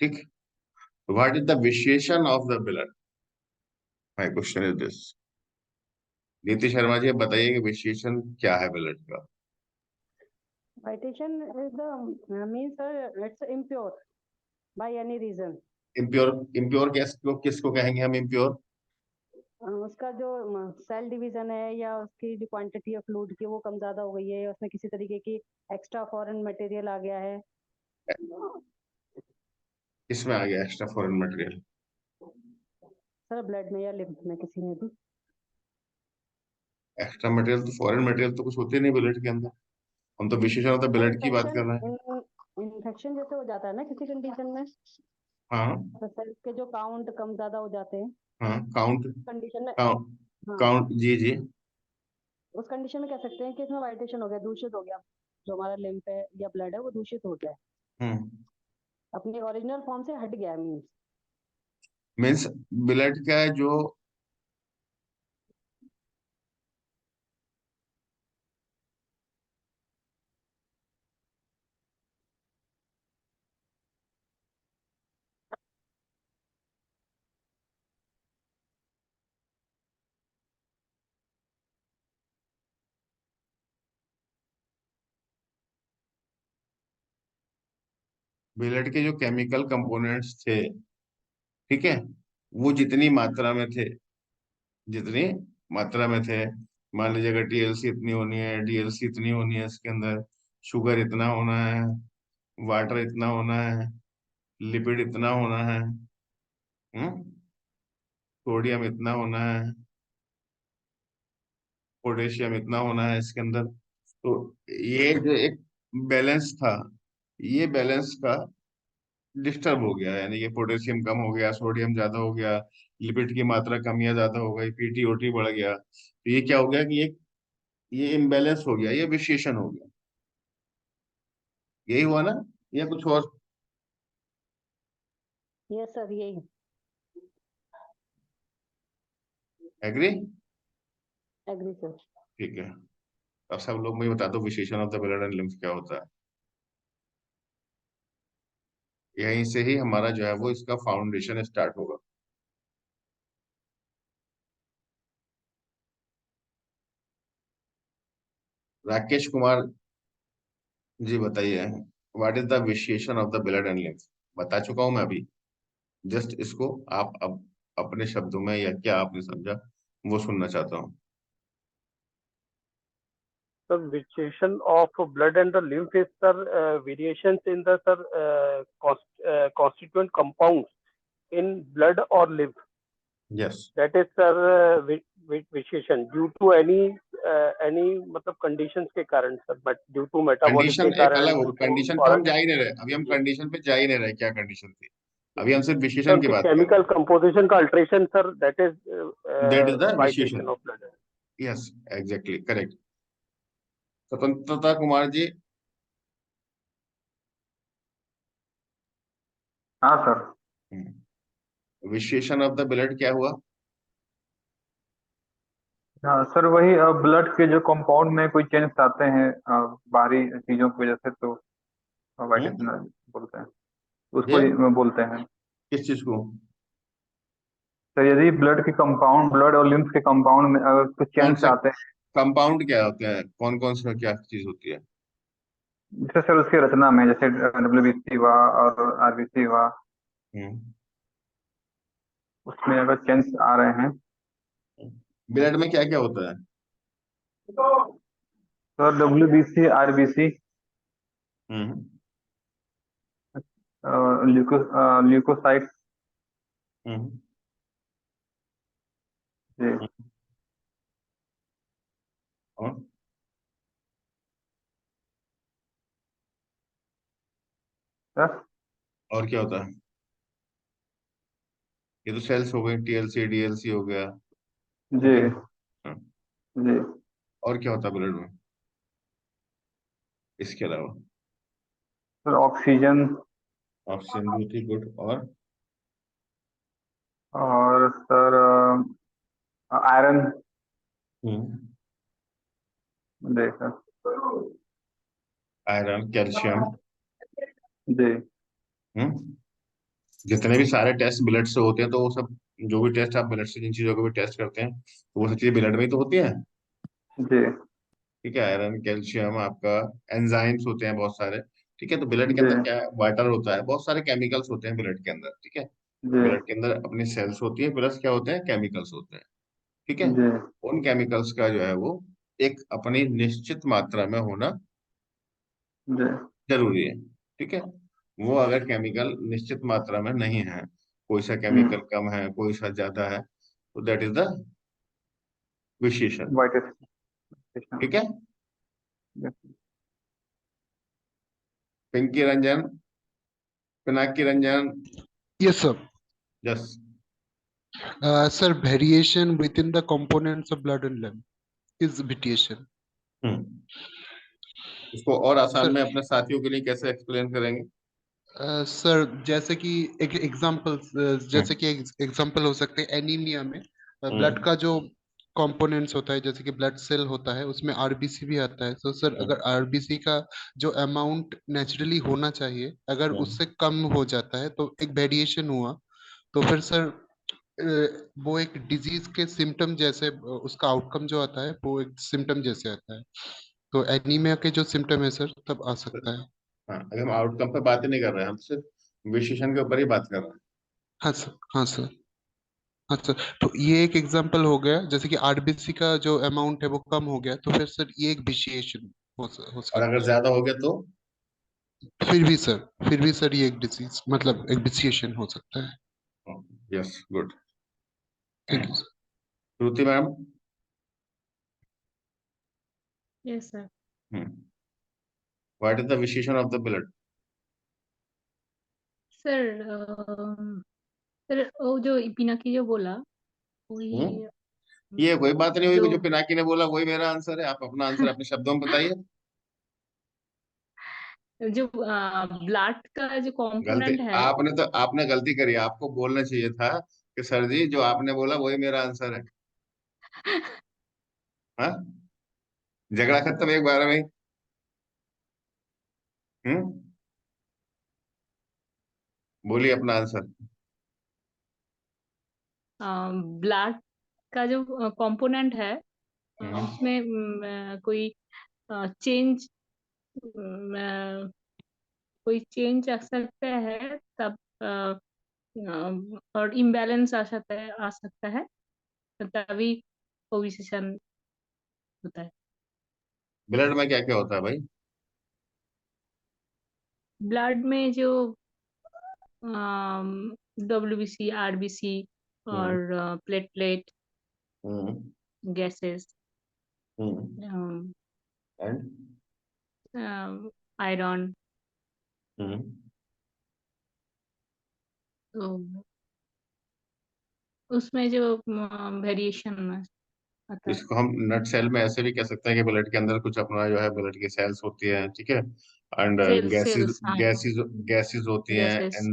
Speaker 1: ठीक, व्हाट इज द विशेषण of the blood? My question is this. नीति शर्मा जी, आप बताइए कि विशेषण क्या है ब्लड का?
Speaker 5: Whitation is the means it's impure by any reason.
Speaker 1: Impure? Impure किसको कहेंगे हम इम्प्योर?
Speaker 5: उसका जो सेल डिवीजन है या उसकी जो क्वांटिटी ऑफ फ्लूइड की वो कम ज्यादा हो गई है या उसमें किसी तरीके की एक्स्ट्रा फॉरेन मटेरियल आ गया है।
Speaker 1: इसमें आ गया extra foreign material?
Speaker 5: Sir blood में या लिम्फ में किसी में भी।
Speaker 1: एक्स्ट्रा मटेरियल तो, फॉरेन मटेरियल तो कुछ होते नहीं ब्लड के अंदर, हम तो विशेषण ऑफ द ब्लड की बात कर रहे हैं।
Speaker 5: इन्फेक्शन जैसे हो जाता है ना किसी कंडीशन में,
Speaker 1: हाँ
Speaker 5: तो सेल्स के जो काउंट कम ज्यादा हो जाते हैं
Speaker 1: हाँ, काउंट
Speaker 5: कंडीशन में।
Speaker 1: काउंट
Speaker 5: हाँ,
Speaker 1: काउंट, जी जी।
Speaker 5: उस कंडीशन में कह सकते हैं कि इसमें वाइटेशन हो गया, दूषित हो गया, जो हमारा लिम्फ है या ब्लड है वो दूषित हो गया है,
Speaker 1: हम्म
Speaker 5: अपनी ओरिजिनल फॉर्म से हट गया है मीन्स।
Speaker 1: मीन्स ब्लड का जो ब्लड के जो केमिकल कंपोनेंट्स थे, ठीक है, वो जितनी मात्रा में थे, जितनी मात्रा में थे, मान लीजिए अगर टीएलसी इतनी होनी है, डीएलसी इतनी होनी है, इसके अंदर शुगर इतना होना है, वाटर इतना होना है, लिपिड इतना होना है, सोडियम इतना होना है, पोटेशियम इतना होना है इसके अंदर। तो ये जो एक बैलेंस था, ये बैलेंस का डिस्टर्ब हो गया, यानी कि पोटेशियम कम हो गया, सोडियम ज्यादा हो गया, लिपिड की मात्रा कम या ज्यादा हो गई, पीटीओटी बढ़ गया, तो ये क्या हो गया कि ये इम्बैलेंस हो गया, ये विशेषण हो गया। यही हुआ ना, या कुछ और?
Speaker 5: यस सर यही।
Speaker 1: एग्री?
Speaker 5: Agree sir.
Speaker 1: ठीक है, अब सब लोग मुझे बता दो विशेषण of the blood and lymph क्या होता है। यहीं से ही हमारा जो है वो इसका फाउंडेशन स्टार्ट होगा। राकेश कुमार जी बताइए, व्हाट इज द विशेषण of the blood and lymph? बता चुका हूं मैं अभी, जस्ट इसको आप अब अपने शब्दों में या क्या आपने समझा वो सुनना चाहता हूँ।
Speaker 2: Sir, variation of blood and the lymph is, sir, variations in the, sir, constituent compounds in blood or lymph.
Speaker 1: Yes,
Speaker 2: That is, sir, variation due to any मतलब conditions के कारण, sir, but due to metabolic
Speaker 1: condition
Speaker 2: के
Speaker 1: एक
Speaker 2: कारण,
Speaker 1: अलग हो,
Speaker 2: due to
Speaker 1: कंडीशन पे हम जा ही नहीं रहे, अभी हम
Speaker 2: जी
Speaker 1: कंडीशन पे जा ही नहीं रहे, क्या कंडीशन थी, अभी हम सिर्फ
Speaker 2: सर
Speaker 1: विशेषण की
Speaker 2: उसके
Speaker 1: बात कर
Speaker 2: केमिकल कंपोजिशन का अल्ट्रेशन, सर, दैट इज
Speaker 1: रहे हैं। दैट इज द
Speaker 2: वाइटेशन
Speaker 1: विशेषण।
Speaker 2: Of blood.
Speaker 1: Yes, exactly correct. स्वतंत्रता कुमार जी।
Speaker 7: हाँ सर।
Speaker 1: विशेषण ऑफ द ब्लड क्या हुआ?
Speaker 7: हाँ सर, वही ब्लड के जो कंपाउंड में कोई चेंज आते हैं बाहरी चीजों की वजह से, तो वाइटिस बोलते हैं, उसको
Speaker 1: ये
Speaker 7: ही बोलते हैं।
Speaker 1: किस चीज को?
Speaker 7: तो यदि ब्लड के कंपाउंड, ब्लड और लिम्फ के कंपाउंड में अगर कुछ
Speaker 1: कौन
Speaker 7: चेंज
Speaker 1: सा
Speaker 7: आते हैं,
Speaker 1: कंपाउंड क्या होते हैं, कौन कौन सा क्या चीज होती है?
Speaker 7: जैसे सर उसकी रचना में, जैसे डब्ल्यूबीसी हुआ और आरबीसी हुआ,
Speaker 1: हम्म।
Speaker 7: उसमें अगर चेंज आ रहे हैं।
Speaker 1: ब्लड में क्या क्या होता है?
Speaker 7: सर डब्ल्यूबीसी, आरबीसी,
Speaker 1: हम्म।
Speaker 7: ल्यूकोसाइट
Speaker 1: हम्म।
Speaker 7: जी।
Speaker 1: और
Speaker 7: सर
Speaker 1: और क्या होता है? ये तो सेल्स हो गई, टीएलसी डीएलसी हो गया,
Speaker 7: जी।
Speaker 1: ठीक है। हाँ,
Speaker 7: जी।
Speaker 1: और क्या होता है ब्लड में इसके अलावा?
Speaker 7: सर ऑक्सीजन,
Speaker 1: ऑक्सीजन भी थी, गुड।
Speaker 7: और सर आयरन।
Speaker 1: हम्म
Speaker 7: जी सर।
Speaker 1: Iron, calcium.
Speaker 7: जी।
Speaker 1: हम्म जितने भी सारे टेस्ट ब्लड से होते हैं, तो वो सब, जो भी टेस्ट आप ब्लड से जिन चीजों को भी टेस्ट करते हैं, तो वो सब चीजें ब्लड में ही तो होती है।
Speaker 7: जी।
Speaker 1: ठीक है, आयरन कैल्शियम आपका, एंजाइम्स होते हैं बहुत सारे। ठीक है, तो ब्लड के
Speaker 7: जी।
Speaker 1: अंदर क्या वाटर होता है, बहुत सारे केमिकल्स होते हैं ब्लड के अंदर। ठीक है,
Speaker 7: जी।
Speaker 1: ब्लड के अंदर अपनी सेल्स होती है, प्लस क्या होते हैं, केमिकल्स होते हैं। ठीक है,
Speaker 7: जी।
Speaker 1: उन केमिकल्स का जो है वो एक अपनी निश्चित मात्रा में होना
Speaker 7: जी।
Speaker 1: जरूरी है। ठीक है, वो अगर केमिकल निश्चित मात्रा में नहीं है, कोई सा
Speaker 7: हम्म।
Speaker 1: केमिकल कम है, कोई सा ज्यादा है, तो दैट इज द विशेषण।
Speaker 7: वाइट
Speaker 1: ठीक है, Pinki Ranjan, Pinaki Ranjan.
Speaker 10: Yes, sir.
Speaker 1: Yes.
Speaker 10: Sir, variation within the components of blood and lymph is variation.
Speaker 1: हम्म इसको और आसान
Speaker 10: Sir,
Speaker 1: में अपने साथियों के लिए कैसे एक्सप्लेन करेंगे?
Speaker 10: सर जैसे कि एक एग्जांपल, जैसे
Speaker 1: हम्म
Speaker 10: कि एग्जांपल हो सकते हैं एनीमिया में ब्लड
Speaker 1: हम्म
Speaker 10: का जो कंपोनेंट्स होता है, जैसे कि ब्लड सेल होता है, उसमें आरबीसी भी आता है। तो सर
Speaker 1: हम्म
Speaker 10: अगर आरबीसी का जो अमाउंट नेचुरली होना चाहिए, अगर
Speaker 1: हम्म
Speaker 10: उससे कम हो जाता है तो एक वेरिएशन हुआ। तो फिर सर वो एक डिजीज के सिम्टम जैसे उसका आउटकम जो आता है वो एक सिम्टम जैसे आता है। तो एनीमिया के जो सिम्टम है सर तब आ सकता है।
Speaker 1: हाँ, अगर हम आउटकम पे बात ही नहीं कर रहे हैं, हम सिर्फ विशेषण के ऊपर ही बात कर रहे हैं।
Speaker 10: हाँ सर, हाँ सर, हाँ सर। तो ये एक एग्जांपल हो गया, जैसे कि आरबीसी का जो अमाउंट है वो कम हो गया, तो फिर सर ये एक विशेषण हो
Speaker 1: और अगर
Speaker 10: सकता है।
Speaker 1: ज्यादा हो गया तो?
Speaker 10: फिर भी सर, फिर भी सर ये एक डिजीज मतलब एक विशेषण हो सकता है।
Speaker 1: Yes, good.
Speaker 10: Thank you sir.
Speaker 1: Shruti ma'am.
Speaker 4: Yes sir.
Speaker 1: What is the विशेषण of the blood?
Speaker 4: Sir sir वो जो पिनाकी जो बोला वही
Speaker 1: ये कोई बात नहीं हुई,
Speaker 4: जो
Speaker 1: जो पिनाकी ने बोला वही मेरा आंसर है, आप अपना आंसर अपने शब्दों में बताइए।
Speaker 4: जो ब्लड का जो
Speaker 1: गलती
Speaker 4: कंपोनेंट है।
Speaker 1: आपने गलती करी, आपको बोलना चाहिए था कि सर जी जो आपने बोला वही मेरा आंसर है। हाँ, झगड़ा खत्म एक बार में। हम्म बोलिए अपना आंसर।
Speaker 4: ब्लड का जो कंपोनेंट है
Speaker 1: हम्म
Speaker 4: उसमें कोई चेंज कोई चेंज आ सकता है तब और इम्बैलेंस आ सकता है तभी ओविसेशन होता है।
Speaker 1: ब्लड में क्या क्या होता है भाई?
Speaker 4: ब्लड में जो WBC, RBC
Speaker 1: हम्म
Speaker 4: और platelet,
Speaker 1: hmm
Speaker 4: gases,
Speaker 1: and
Speaker 4: iron,
Speaker 1: hmm
Speaker 4: तो उसमें जो वेरिएशन आता है।
Speaker 1: इसको हम नट सेल में ऐसे भी कह सकते हैं कि ब्लड के अंदर कुछ अपना जो है ब्लड की सेल्स होती है, ठीक है। एंड गैसेस
Speaker 4: सेल्स, हाँ,
Speaker 1: गैसेस गैसेस होती हैं,
Speaker 4: गैसेस,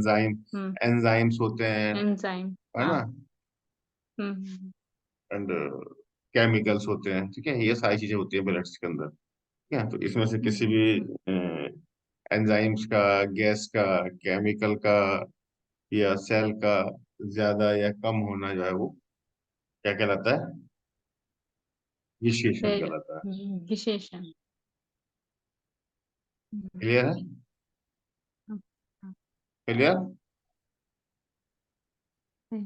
Speaker 1: एंजाइम्स होते हैं,
Speaker 4: एंजाइम,
Speaker 1: है
Speaker 4: हाँ,
Speaker 1: ना,
Speaker 4: हम्म,
Speaker 1: एंड केमिकल्स होते हैं, ठीक है। ये सारी चीजें होती है ब्लड के अंदर, ठीक है। तो इसमें से किसी भी एंजाइम्स का, गैस का, केमिकल का या सेल का ज्यादा या कम होना जो है वो क्या कहलाता है? विशेषण कहलाता है।
Speaker 4: विशेषण, हम्म,
Speaker 1: क्लियर है?
Speaker 4: हाँ, हाँ,
Speaker 1: क्लियर।
Speaker 4: है।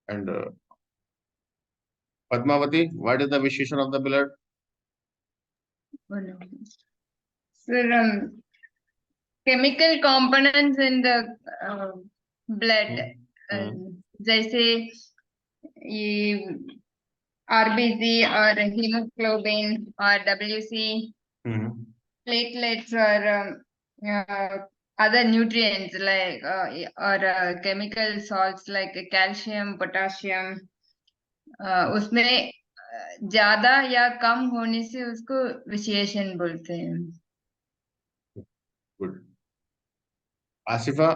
Speaker 1: And Padmavati, what is the vision of the blood?
Speaker 3: Sir, chemical components in the blood, uh, जैसे ये RBC और hemoglobin और WC, platelets or other nutrients like or chemical salts like calcium, potassium, उसमें ज्यादा या कम होने से उसको विशेषण बोलते हैं।
Speaker 1: Good. Asifa,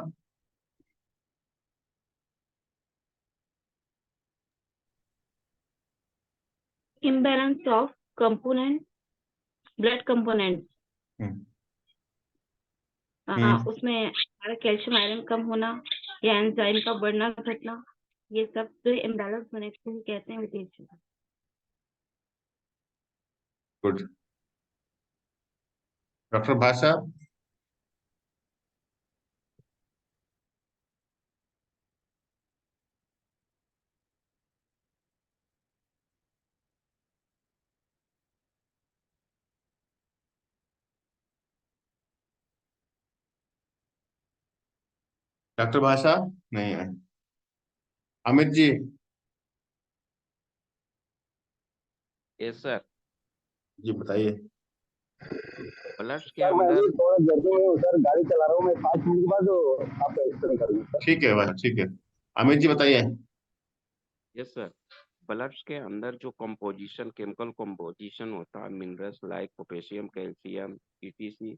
Speaker 9: imbalance of component blood components, उसमें हमारा कैल्शियम आयरन कम होना या एंजाइम का बढ़ना घटना, ये सब तो इम्बैलेंस होने को ही कहते हैं विशेषण।
Speaker 1: गुड। डॉक्टर भाषा, डॉक्टर भाषा नहीं है। Amit ji,
Speaker 8: yes sir.
Speaker 1: जी बताइए।
Speaker 8: ब्लड के
Speaker 2: सर मैं
Speaker 8: अंदर
Speaker 2: अभी थोड़ा जल्दी में हूँ सर, गाड़ी चला रहा हूँ मैं, 5 मिनट के बाद आपको एक्सप्लेन करूँगा सर।
Speaker 1: ठीक है भाई, ठीक है। अमित जी बताइए।
Speaker 8: यस सर, ब्लड के अंदर जो कंपोजिशन, केमिकल कंपोजिशन होता है, minerals like potassium, calcium, ETC,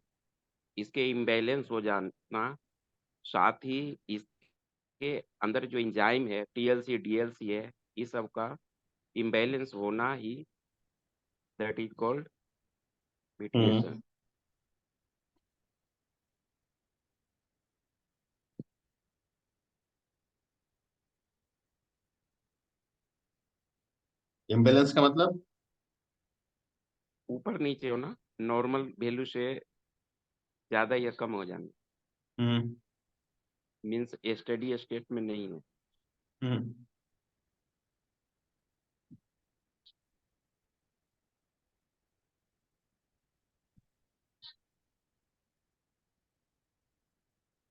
Speaker 8: इसके इम्बैलेंस हो जाना, साथ ही इसके अंदर जो एंजाइम है TLC, DLC है, इस सब का इम्बैलेंस होना ही that is called variation.
Speaker 1: Imbalance का मतलब?
Speaker 8: ऊपर नीचे होना, नॉर्मल वैल्यू से ज्यादा या कम हो जाना, मीन्स स्टडी स्टेट में नहीं है।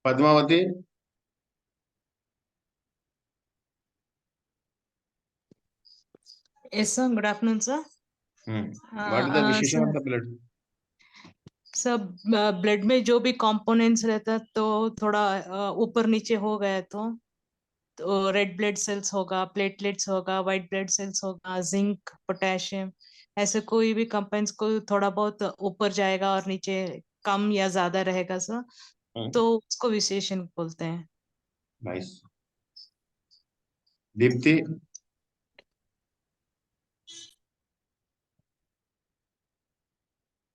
Speaker 1: Padmavati,
Speaker 11: Yes, sir. Good afternoon, sir.
Speaker 1: What is the विशेषण ऑफ द ब्लड?
Speaker 11: सब ब्लड में जो भी कंपोनेंट्स रहता है तो थोड़ा ऊपर नीचे हो गया तो रेड ब्लड सेल्स होगा, प्लेटलेट्स होगा, व्हाइट ब्लड सेल्स होगा, जिंक, पोटेशियम, ऐसे कोई भी कंपोनेंट्स को थोड़ा बहुत ऊपर जाएगा और नीचे कम या ज्यादा रहेगा सर, तो उसको विशेषण बोलते हैं।
Speaker 1: Nice. Dipti,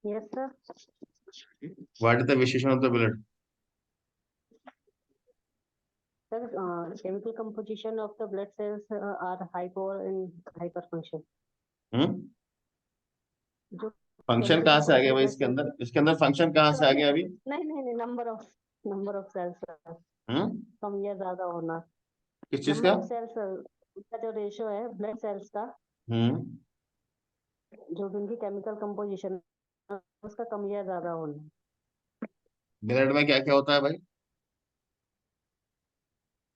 Speaker 5: yes sir.
Speaker 1: What is the विशेषण of the blood?
Speaker 5: Sir, chemical composition of the blood cells are hypo and hyperfunction. जो
Speaker 1: फंक्शन कहाँ से आ गया भाई इसके अंदर फंक्शन कहाँ से आ गया अभी?
Speaker 5: नहीं, नंबर ऑफ सेल्स कम या ज्यादा होना।
Speaker 1: किस चीज का?
Speaker 5: नंबर ऑफ सेल्स का जो रेशियो है ब्लड सेल्स का, जो उनकी केमिकल कंपोजिशन उसका कम या ज्यादा होना।
Speaker 1: ब्लड में क्या क्या होता है भाई?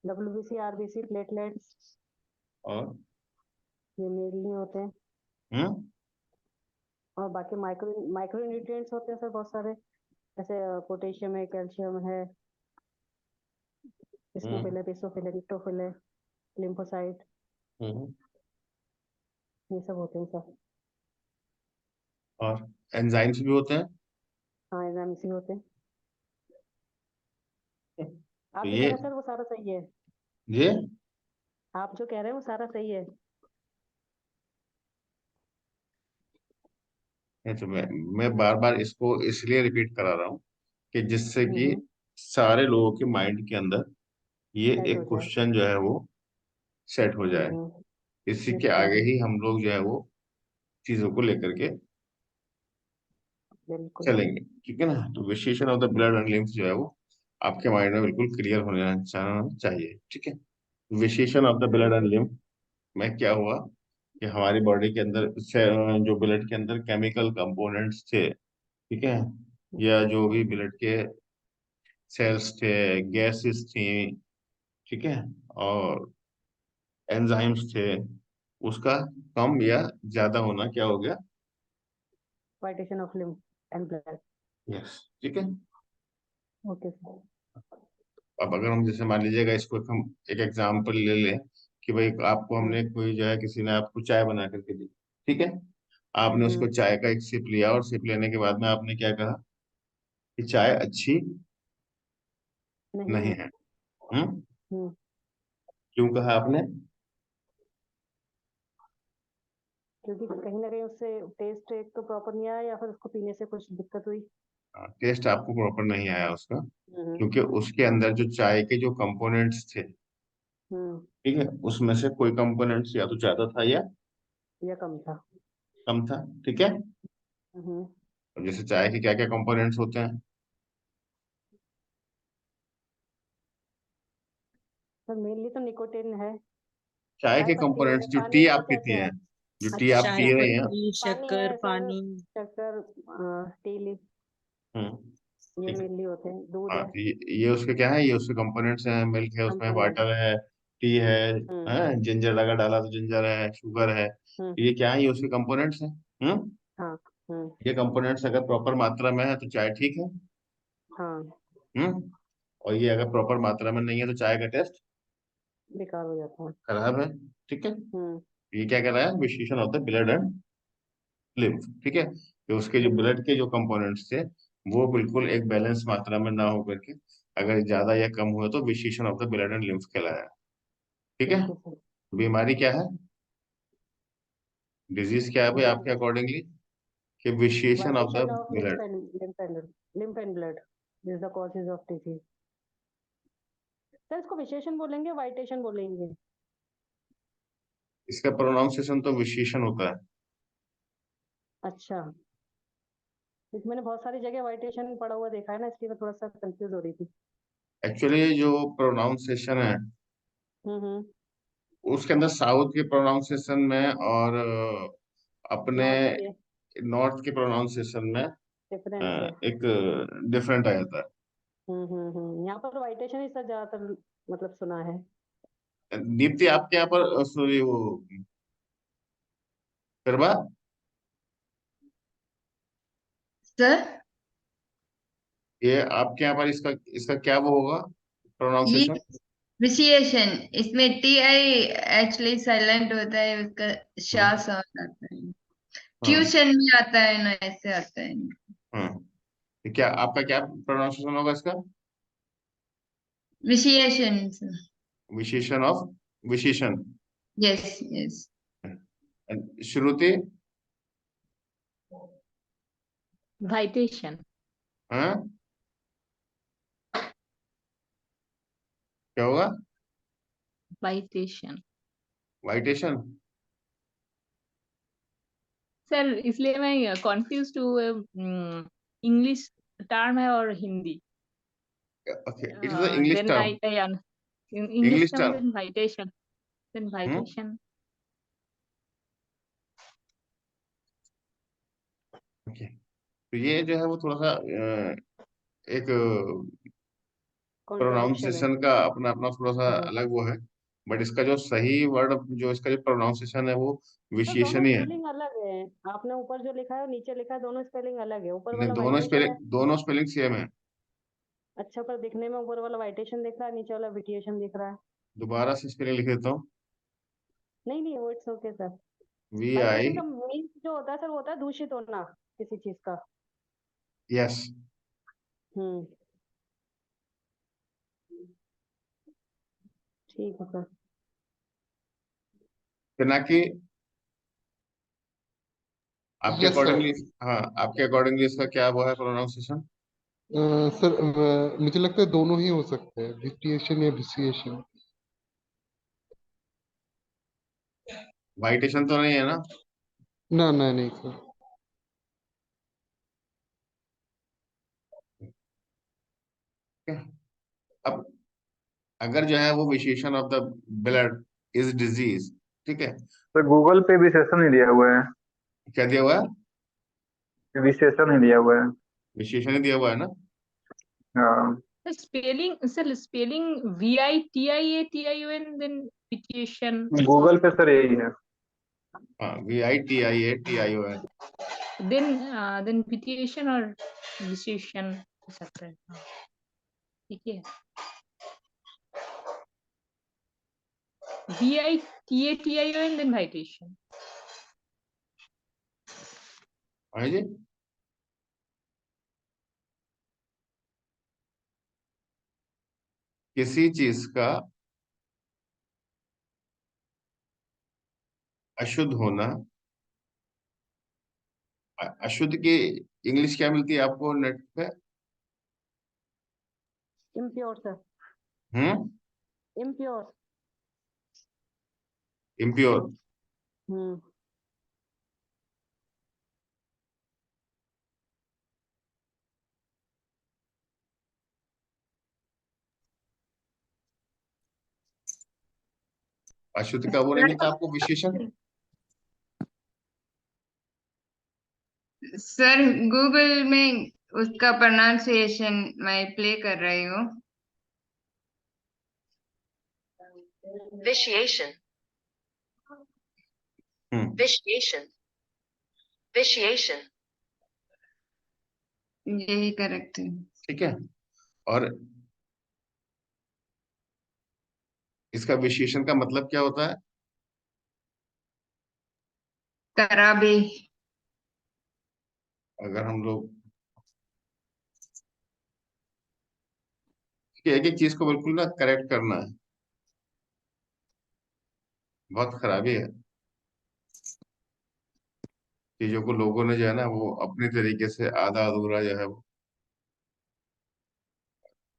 Speaker 5: WBC, RBC, प्लेटलेट्स
Speaker 1: और
Speaker 5: ये मेनली होते हैं। और बाकी माइक्रो न्यूट्रिएंट्स होते हैं सर बहुत सारे, जैसे पोटेशियम है, कैल्शियम है, इस्नोफिल है, बेसोफिल है, न्यूट्रोफिल है, लिम्फोसाइट, ये सब होते हैं सर।
Speaker 1: और एंजाइम्स भी होते हैं?
Speaker 5: हाँ, एंजाइम्स भी होते हैं। आप
Speaker 1: तो
Speaker 5: जो कह रहे हैं सर वो सारा सही है।
Speaker 1: ये
Speaker 5: आप जो कह रहे हैं वो सारा सही है।
Speaker 1: तो मैं बार बार इसको इसलिए रिपीट करा रहा हूँ कि जिससे कि सारे लोगों के माइंड के अंदर ये
Speaker 5: सेट
Speaker 1: एक
Speaker 5: हो जाए।
Speaker 1: क्वेश्चन जो है वो सेट हो जाए। इसी के आगे ही हम लोग जो है वो चीजों को लेकर के
Speaker 5: बिल्कुल
Speaker 1: चलेंगे, ठीक है ना? तो विशेषण of the blood and lymph जो है वो आपके माइंड में बिल्कुल क्लियर होने चाहिए, ठीक है? विशेषण of the blood and lymph में क्या हुआ कि हमारी बॉडी के अंदर जो ब्लड के अंदर केमिकल कंपोनेंट्स थे, ठीक है, या जो भी ब्लड के सेल्स थे, गैसेस थी, ठीक है, और एंजाइम्स थे, उसका कम या ज्यादा होना क्या हो गया?
Speaker 5: Vitiation of lymph and blood.
Speaker 1: Yes, ठीक है।
Speaker 5: Okay sir.
Speaker 1: अब अगर हम जैसे मान लीजिएगा इसको हम एक एग्जांपल ले लें कि भाई आपको हमने कोई जो है किसी ने आपको चाय बना करके दी, ठीक है, आपने उसको चाय का एक सिप लिया और सिप लेने के बाद में आपने क्या कहा कि चाय अच्छी नहीं है। क्यों कहा आपने?
Speaker 5: क्योंकि कहीं ना कहीं उससे टेस्ट एक तो प्रॉपर नहीं आया या फिर उसको पीने से कुछ दिक्कत हुई।
Speaker 1: टेस्ट आपको प्रॉपर नहीं आया उसका, क्योंकि उसके अंदर जो चाय के जो कंपोनेंट्स थे, ठीक है, उसमें से कोई कंपोनेंट्स या तो ज्यादा था या
Speaker 5: कम था।
Speaker 1: कम था, ठीक है। अब जैसे चाय के क्या क्या कंपोनेंट्स होते हैं?
Speaker 5: सर मेनली तो निकोटिन है।
Speaker 1: चाय के
Speaker 5: पत्ती
Speaker 1: कंपोनेंट्स
Speaker 5: है,
Speaker 1: जो
Speaker 5: पानी
Speaker 1: टी
Speaker 5: है,
Speaker 1: आप पीती
Speaker 5: कैसे है?
Speaker 1: हैं, जो टी आप
Speaker 11: चाय
Speaker 1: पी रही हैं,
Speaker 11: पत्ती, शक्कर,
Speaker 5: है सर,
Speaker 11: पानी।
Speaker 5: शक्कर, टी लीफ, ये
Speaker 1: ठीक है।
Speaker 5: मेनली होते हैं। दूध
Speaker 1: हाँ,
Speaker 5: है।
Speaker 1: तो ये उसके क्या है, ये उसके कंपोनेंट्स हैं। मिल्क है, उसमें
Speaker 5: कंपोनेंट।
Speaker 1: वाटर है, टी है, जिंजर अगर डाला तो जिंजर है, शुगर है, ये क्या है, ये उसके कंपोनेंट्स हैं।
Speaker 5: हाँ।
Speaker 1: ये कंपोनेंट्स अगर प्रॉपर मात्रा में है तो चाय ठीक है।
Speaker 5: हाँ,
Speaker 1: और ये अगर प्रॉपर मात्रा में नहीं है तो चाय का टेस्ट
Speaker 5: बेकार हो जाता है।
Speaker 1: खराब है, ठीक है। ये क्या कर रहा है? विशेषण होता है ब्लड एंड लिम्फ, ठीक है। तो उसके जो ब्लड के जो कंपोनेंट्स थे वो बिल्कुल एक बैलेंस मात्रा में ना होकर के अगर ज्यादा या कम हुए तो विशेषण of the blood and lymph कहलाया, ठीक है। बीमारी क्या है, डिजीज क्या है भाई आपके अकॉर्डिंगली? कि विशेषण of the
Speaker 5: vitiation of
Speaker 1: blood.
Speaker 5: Lymph and blood is the causes of disease. Sir इसको विशेषण बोलेंगे, वाइटेशन बोलेंगे?
Speaker 1: इसका प्रोनाउंसिएशन तो विशेषण होता है।
Speaker 5: अच्छा, क्योंकि मैंने बहुत सारी जगह वाइटेशन पढ़ा हुआ देखा है ना, इसलिए मैं थोड़ा सा कंफ्यूज हो रही थी।
Speaker 1: एक्चुअली जो प्रोनाउंसिएशन है उसके अंदर साउथ के प्रोनाउंसिएशन में और अपने नॉर्थ के प्रोनाउंसिएशन में
Speaker 5: डिफरेंस है।
Speaker 1: एक डिफरेंट आ जाता है।
Speaker 5: यहाँ पर वाइटेशन ही सर ज्यादातर मतलब सुना है।
Speaker 1: दीप्ति आपके यहाँ पर सॉरी वो करवा
Speaker 3: सर
Speaker 1: ये आपके यहाँ पर इसका इसका क्या वो होगा
Speaker 3: ये
Speaker 1: प्रोनाउंसिएशन?
Speaker 3: विशिएशन, इसमें टी आई एक्चुअली साइलेंट होता है, उसका शा साउंड आता है। ट्यूशन में आता है ना, ऐसे आता है।
Speaker 1: तो क्या आपका क्या प्रोनाउंसिएशन होगा इसका?
Speaker 3: विशिएशन।
Speaker 1: विशेषण ऑफ विशेषण।
Speaker 3: Yes yes.
Speaker 1: श्रुति?
Speaker 4: वाइटेशन।
Speaker 1: हाँ, क्या होगा?
Speaker 4: वाइटेशन।
Speaker 1: वाइटेशन?
Speaker 4: सर इसलिए मैं कंफ्यूज हूँ, इंग्लिश टर्म है और Hindi.
Speaker 1: Okay, it is English
Speaker 4: then
Speaker 1: term.
Speaker 4: I in English
Speaker 1: English
Speaker 4: term
Speaker 1: term.
Speaker 4: then vitation.
Speaker 1: Okay, तो ये जो है वो थोड़ा सा एक
Speaker 5: कॉन्ट्राडिक्शन है।
Speaker 1: प्रोनाउंसिएशन का अपना अपना थोड़ा सा अलग वो है, बट इसका जो सही वर्ड, जो इसका जो प्रोनाउंसिएशन है वो
Speaker 5: तो
Speaker 1: विशेषण
Speaker 5: दोनों
Speaker 1: ही है।
Speaker 5: स्पेलिंग अलग है। आपने ऊपर जो लिखा है और नीचे लिखा है, दोनों स्पेलिंग अलग है। ऊपर
Speaker 1: नहीं,
Speaker 5: वाला वाइटेशन है।
Speaker 1: दोनों स्पेलिंग सेम है।
Speaker 5: अच्छा, पर दिखने में ऊपर वाला वाइटेशन दिख रहा है, नीचे वाला विटिएशन दिख रहा है।
Speaker 1: दोबारा से स्पेलिंग लिख देता हूँ।
Speaker 5: नहीं नहीं, वो इट्स ओके सर।
Speaker 1: वी आई,
Speaker 5: वाइटेशन का मीन जो होता है सर, वो होता है दूषित होना किसी चीज का।
Speaker 1: यस।
Speaker 5: हम्म, ठीक है सर।
Speaker 1: ना कि आपके
Speaker 10: यस सर।
Speaker 1: अकॉर्डिंगली, हाँ आपके अकॉर्डिंगली इसका क्या वो है प्रोनाउंसिएशन?
Speaker 10: सर मुझे लगता है दोनों ही हो सकते हैं, विटिएशन या विसिएशन।
Speaker 1: वाइटेशन तो नहीं है ना?
Speaker 10: ना ना नहीं सर।
Speaker 1: ठीक है? अब अगर जो है वो विशेषण of the blood is disease, ठीक है,
Speaker 7: तो गूगल पे विशेषण ही दिया हुआ है,
Speaker 1: क्या दिया हुआ है?
Speaker 7: विशेषण ही दिया हुआ है।
Speaker 1: विशेषण ही दिया हुआ है ना?
Speaker 7: हाँ,
Speaker 4: Spelling, sir, spelling VITIATION then vitation.
Speaker 7: Google पे सर यही है।
Speaker 1: हाँ, VITIATION।
Speaker 4: Then vitation or vitation हो सकता है। हाँ, ठीक है। VITATION then vitation.
Speaker 1: हाँ जी, किसी चीज का अशुद्ध होना, अशुद्ध की इंग्लिश क्या मिलती है आपको नेट पे?
Speaker 5: Impure sir.
Speaker 1: Hmm,
Speaker 5: impure.
Speaker 1: Impure.
Speaker 5: Hmm,
Speaker 1: अशुद्ध का वो नहीं मिलता आपको विशेषण?
Speaker 3: सर गूगल में उसका प्रोनाउंसिएशन मैं प्ले कर रही हूँ।
Speaker 12: Vitiation,
Speaker 1: हम्म,
Speaker 12: vitiation, vitiation.
Speaker 3: यही करेक्ट है।
Speaker 1: ठीक है। और इसका विशेषण का मतलब क्या होता है?
Speaker 3: खराबी।
Speaker 1: अगर हम लोग एक एक चीज को बिल्कुल ना करेक्ट करना है, बहुत खराबी है। चीजों को लोगों ने जो है ना वो अपने तरीके से आधा अधूरा जो है वो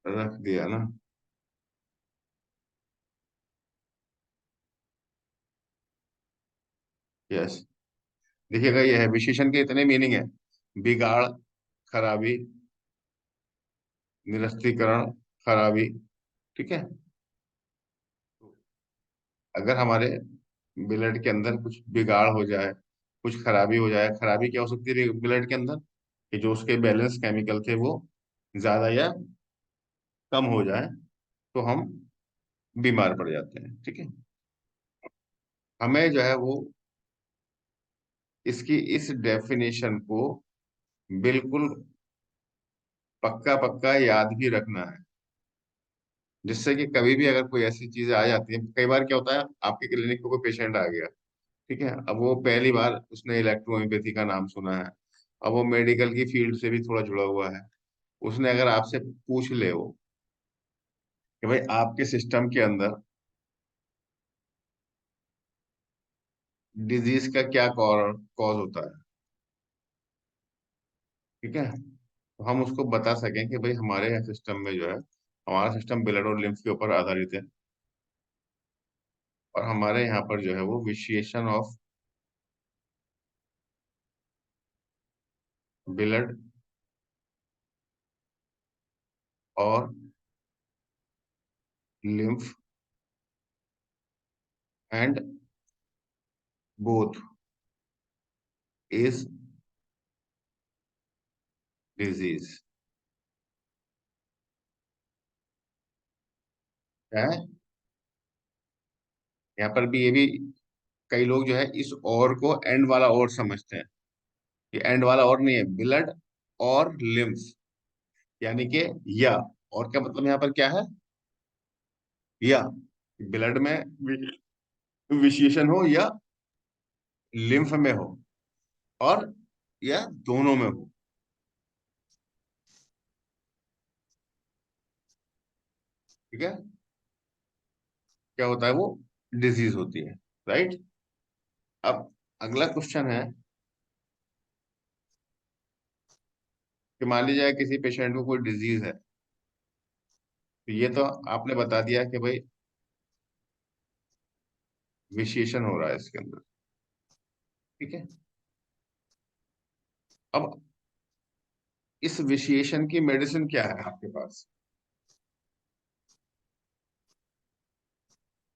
Speaker 1: रख दिया ना। यस, देखिएगा ये है, विशेषण के इतने मीनिंग है: बिगाड़, खराबी, निरस्तीकरण, खराबी। ठीक है, अगर हमारे ब्लड के अंदर कुछ बिगाड़ हो जाए, कुछ खराबी हो जाए, खराबी क्या हो सकती है ब्लड के अंदर? कि जो उसके बैलेंस केमिकल थे वो ज्यादा या कम हो जाए तो हम बीमार पड़ जाते हैं। ठीक है, हमें जो है वो इसकी इस डेफिनेशन को बिल्कुल पक्का पक्का याद भी रखना है, जिससे कि कभी भी अगर कोई ऐसी चीजें आ जाती है, कई बार क्या होता है आपके क्लिनिक पे कोई पेशेंट आ गया, ठीक है, अब वो पहली बार उसने इलेक्ट्रोहोम्योपैथी का नाम सुना है, अब वो मेडिकल की फील्ड से भी थोड़ा जुड़ा हुआ है, उसने अगर आपसे पूछ ले वो कि भाई आपके सिस्टम के अंदर डिजीज का क्या कॉज होता है, ठीक है, तो हम उसको बता सकें कि भाई हमारे सिस्टम में जो है, हमारा सिस्टम ब्लड और लिम्फ के ऊपर आधारित है, और हमारे यहाँ पर जो है वो विशिएशन ऑफ ब्लड और lymph and both is disease है। यहाँ पर भी ये भी कई लोग जो है इस और को एंड वाला और समझते हैं। ये एंड वाला और नहीं है, ब्लड और लिम्फ, यानी कि या, और क्या मतलब यहाँ पर क्या है, या ब्लड में विशिएशन हो या लिम्फ में हो और या दोनों में हो। ठीक है, क्या होता है वो डिजीज होती है, राइट। अब अगला क्वेश्चन है कि मान लीजिए किसी पेशेंट को कोई डिजीज है, तो ये तो आपने बता दिया कि भाई विशिएशन हो रहा है इसके अंदर, ठीक है। अब इस विशिएशन की मेडिसिन क्या है आपके पास?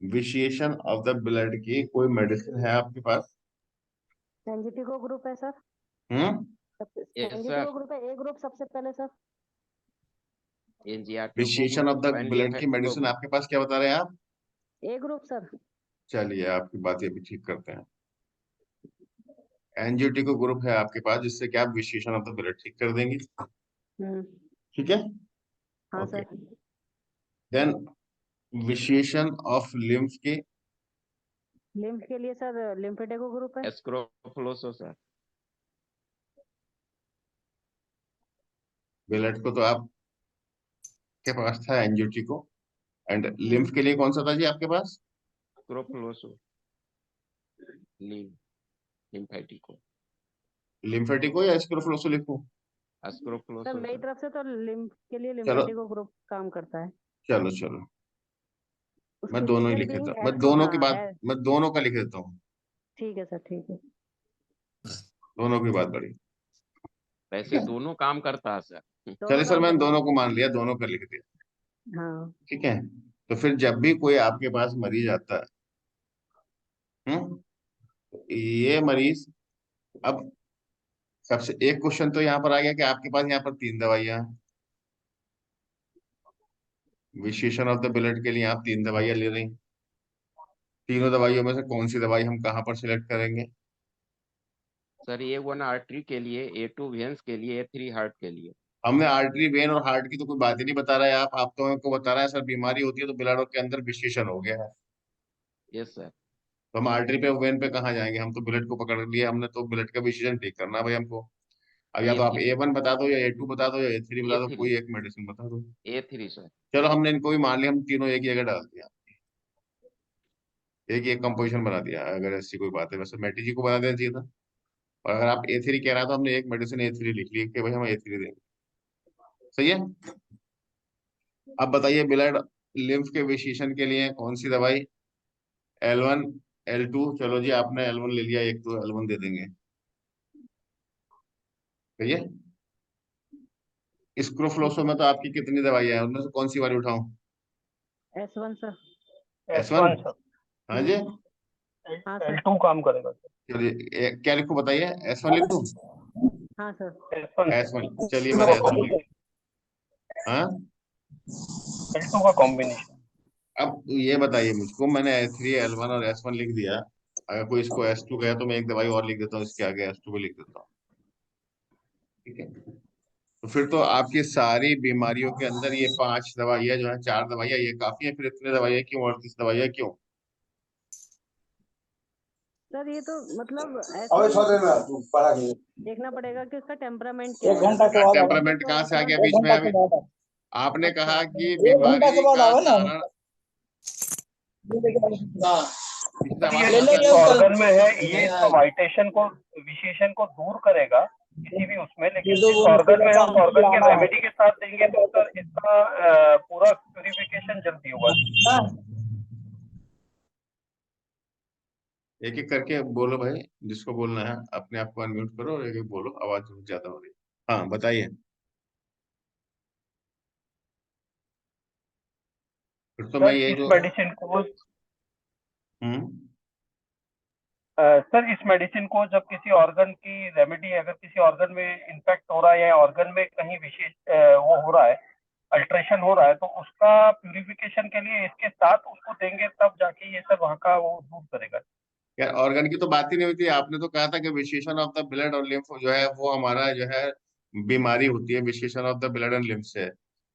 Speaker 1: विशिएशन ऑफ द ब्लड की कोई मेडिसिन है आपके पास?
Speaker 5: एनजीटी ग्रुप है sir.
Speaker 8: Yes,
Speaker 5: NGT
Speaker 8: sir.
Speaker 5: Group है, ए ग्रुप सबसे पहले sir.
Speaker 8: NGRT
Speaker 1: vitiation of the
Speaker 8: and
Speaker 1: blood की मेडिसिन आपके पास क्या बता रहे हैं आप?
Speaker 5: A group sir.
Speaker 1: चलिए आपकी बात ये भी ठीक करते हैं। एनजीटी को ग्रुप है आपके पास जिससे कि आप विशिएशन ऑफ द ब्लड ठीक कर देंगे, ठीक है।
Speaker 5: हाँ
Speaker 1: okay,
Speaker 5: sir.
Speaker 1: Then vitiation of lymph की
Speaker 5: लिम्फ के लिए सर लिम्फेडेको ग्रुप है।
Speaker 8: एस्क्रोफ्लोसो सर।
Speaker 1: ब्लड को तो आप के पास था एनजीटी को, एंड लिम्फ के लिए कौन सा था जी आपके पास?
Speaker 8: एस्क्रोफ्लोसो लिम्फेटिको।
Speaker 1: लिम्फेटिको या एस्क्रोफ्लोसो लिखूं?
Speaker 5: सर
Speaker 8: एस्क्रोफ्लोसो
Speaker 5: मेरी तरफ से तो लिम्फ के लिए
Speaker 1: चलो
Speaker 5: लिम्फेडेको ग्रुप काम करता है।
Speaker 1: चलो चलो, मैं
Speaker 5: उसकी
Speaker 1: दोनों ही
Speaker 5: रीजन
Speaker 1: लिख देता
Speaker 5: बीइंग
Speaker 1: हूँ, मैं दोनों की बात,
Speaker 5: है।
Speaker 1: मैं दोनों का लिख देता हूँ,
Speaker 5: ठीक है सर, ठीक है।
Speaker 1: दोनों की बात बड़ी।
Speaker 8: वैसे दोनों काम करता है सर।
Speaker 1: चलिए सर, मैंने दोनों को मान लिया, दोनों का लिख दिया,
Speaker 5: हाँ।
Speaker 1: ठीक है। तो फिर जब भी कोई आपके पास मरीज आता है, ये मरीज, अब सबसे एक क्वेश्चन तो यहाँ पर आ गया कि आपके पास यहाँ पर 3 दवाइयां हैं। विशिएशन ऑफ द ब्लड के लिए आप 3 दवाइयां ले रही हैं। तीनों दवाइयों में से कौन सी दवाई हम कहाँ पर सिलेक्ट करेंगे?
Speaker 8: सर A1 आर्टरी के लिए, A2 वेन्स के लिए, A3 हार्ट के लिए।
Speaker 1: हमने आर्टरी, वेन और हार्ट की तो कोई बात ही नहीं बता रहा है आप तो हमको बता रहा है सर बीमारी होती है तो ब्लड के अंदर विशिएशन हो गया है।
Speaker 8: Yes sir.
Speaker 1: तो हम आर्टरी पे वेन पे कहाँ जाएंगे? हम तो ब्लड को पकड़ लिया हमने, तो ब्लड का विशिएशन ठीक करना है भाई हमको। अब या तो आप A1 बता दो या A2 बता दो या A3 बता दो, कोई एक मेडिसिन बता दो।
Speaker 8: A3 sir.
Speaker 1: चलो हमने इनको भी मान लिया, हम तीनों एक ही जगह डाल दिया, एक ही एक कंपोजिशन बना दिया। अगर ऐसी कोई बात है, वैसे मेटी जी को बना देना चाहिए था, और अगर आप A3 कह रहा है तो हमने एक मेडिसिन A3 लिख ली कि भाई हम A3 देंगे, सही है। अब बताइए ब्लड लिम्फ के विशिएशन के लिए कौन सी दवाई? L1 L2, चलो जी आपने L1 ले लिया, एक तो L1 दे देंगे, सही है। स्क्रोफ्लोसो में तो आपकी कितनी दवाइयां हैं, उनमें से कौन सी वाली उठाऊं?
Speaker 5: S1 sir.
Speaker 1: S1
Speaker 2: sir.
Speaker 1: हाँ जी,
Speaker 5: हाँ सर।
Speaker 2: L2 काम करेगा सर।
Speaker 1: चलिए क्या लिखूं बताइए, S1 लिख दूं?
Speaker 5: हाँ सर।
Speaker 1: S1, चलिए मैंने S1 लिख दिया। हाँ,
Speaker 2: L2 का कॉम्बिनेशन।
Speaker 1: अब ये बताइए मुझको, मैंने S3 L1 और S1 लिख दिया, अगर कोई इसको S2 कहे तो मैं एक दवाई और लिख देता हूँ इसके आगे, S2 भी लिख देता हूँ, ठीक है। तो फिर तो आपकी सारी बीमारियों के अंदर ये 5 दवाइयां जो है, 4 दवाइयां ये काफी है, फिर इतने दवाइयां क्यों, 38 दवाइयां क्यों?
Speaker 5: सर ये तो मतलब ऐसे देखना पड़ेगा कि उसका टेम्परामेंट क्या है।
Speaker 1: टेम्परामेंट कहाँ से आ गया बीच में? अभी आपने कहा कि
Speaker 6: एक घंटा
Speaker 1: बीमारी
Speaker 6: के बाद
Speaker 1: का
Speaker 6: आओ ना।
Speaker 1: कारण
Speaker 2: जिस ऑर्गन में है ये इसका वाइटेशन को, विशेषण को दूर करेगा किसी भी उसमें, लेकिन जिस ऑर्गन में है उस ऑर्गन के रेमेडी के साथ देंगे तो सर इसका पूरा प्यूरिफिकेशन जल्दी होगा।
Speaker 1: एक एक करके बोलो भाई, जिसको बोलना है अपने आप को अनम्यूट करो और एक एक बोलो, आवाज ज्यादा हो रही है। हाँ बताइए। फिर तो मैं
Speaker 2: सर
Speaker 1: यही
Speaker 2: इस
Speaker 1: जो
Speaker 2: मेडिसिन को सर इस मेडिसिन को जब किसी ऑर्गन की रेमेडी, अगर किसी ऑर्गन में इन्फेक्ट हो रहा है या ऑर्गन में कहीं विशेष वो हो रहा है, अल्ट्रेशन हो रहा है, तो उसका प्यूरिफिकेशन के लिए इसके साथ उसको देंगे, तब जाके ये सब वहाँ का वो दूर करेगा।
Speaker 1: यार ऑर्गन की तो बात ही नहीं हुई थी। आपने तो कहा था कि विशेषण ऑफ द ब्लड और लिम्फ जो है वो हमारा जो है बीमारी होती है, विशेषण of the blood and lymph से।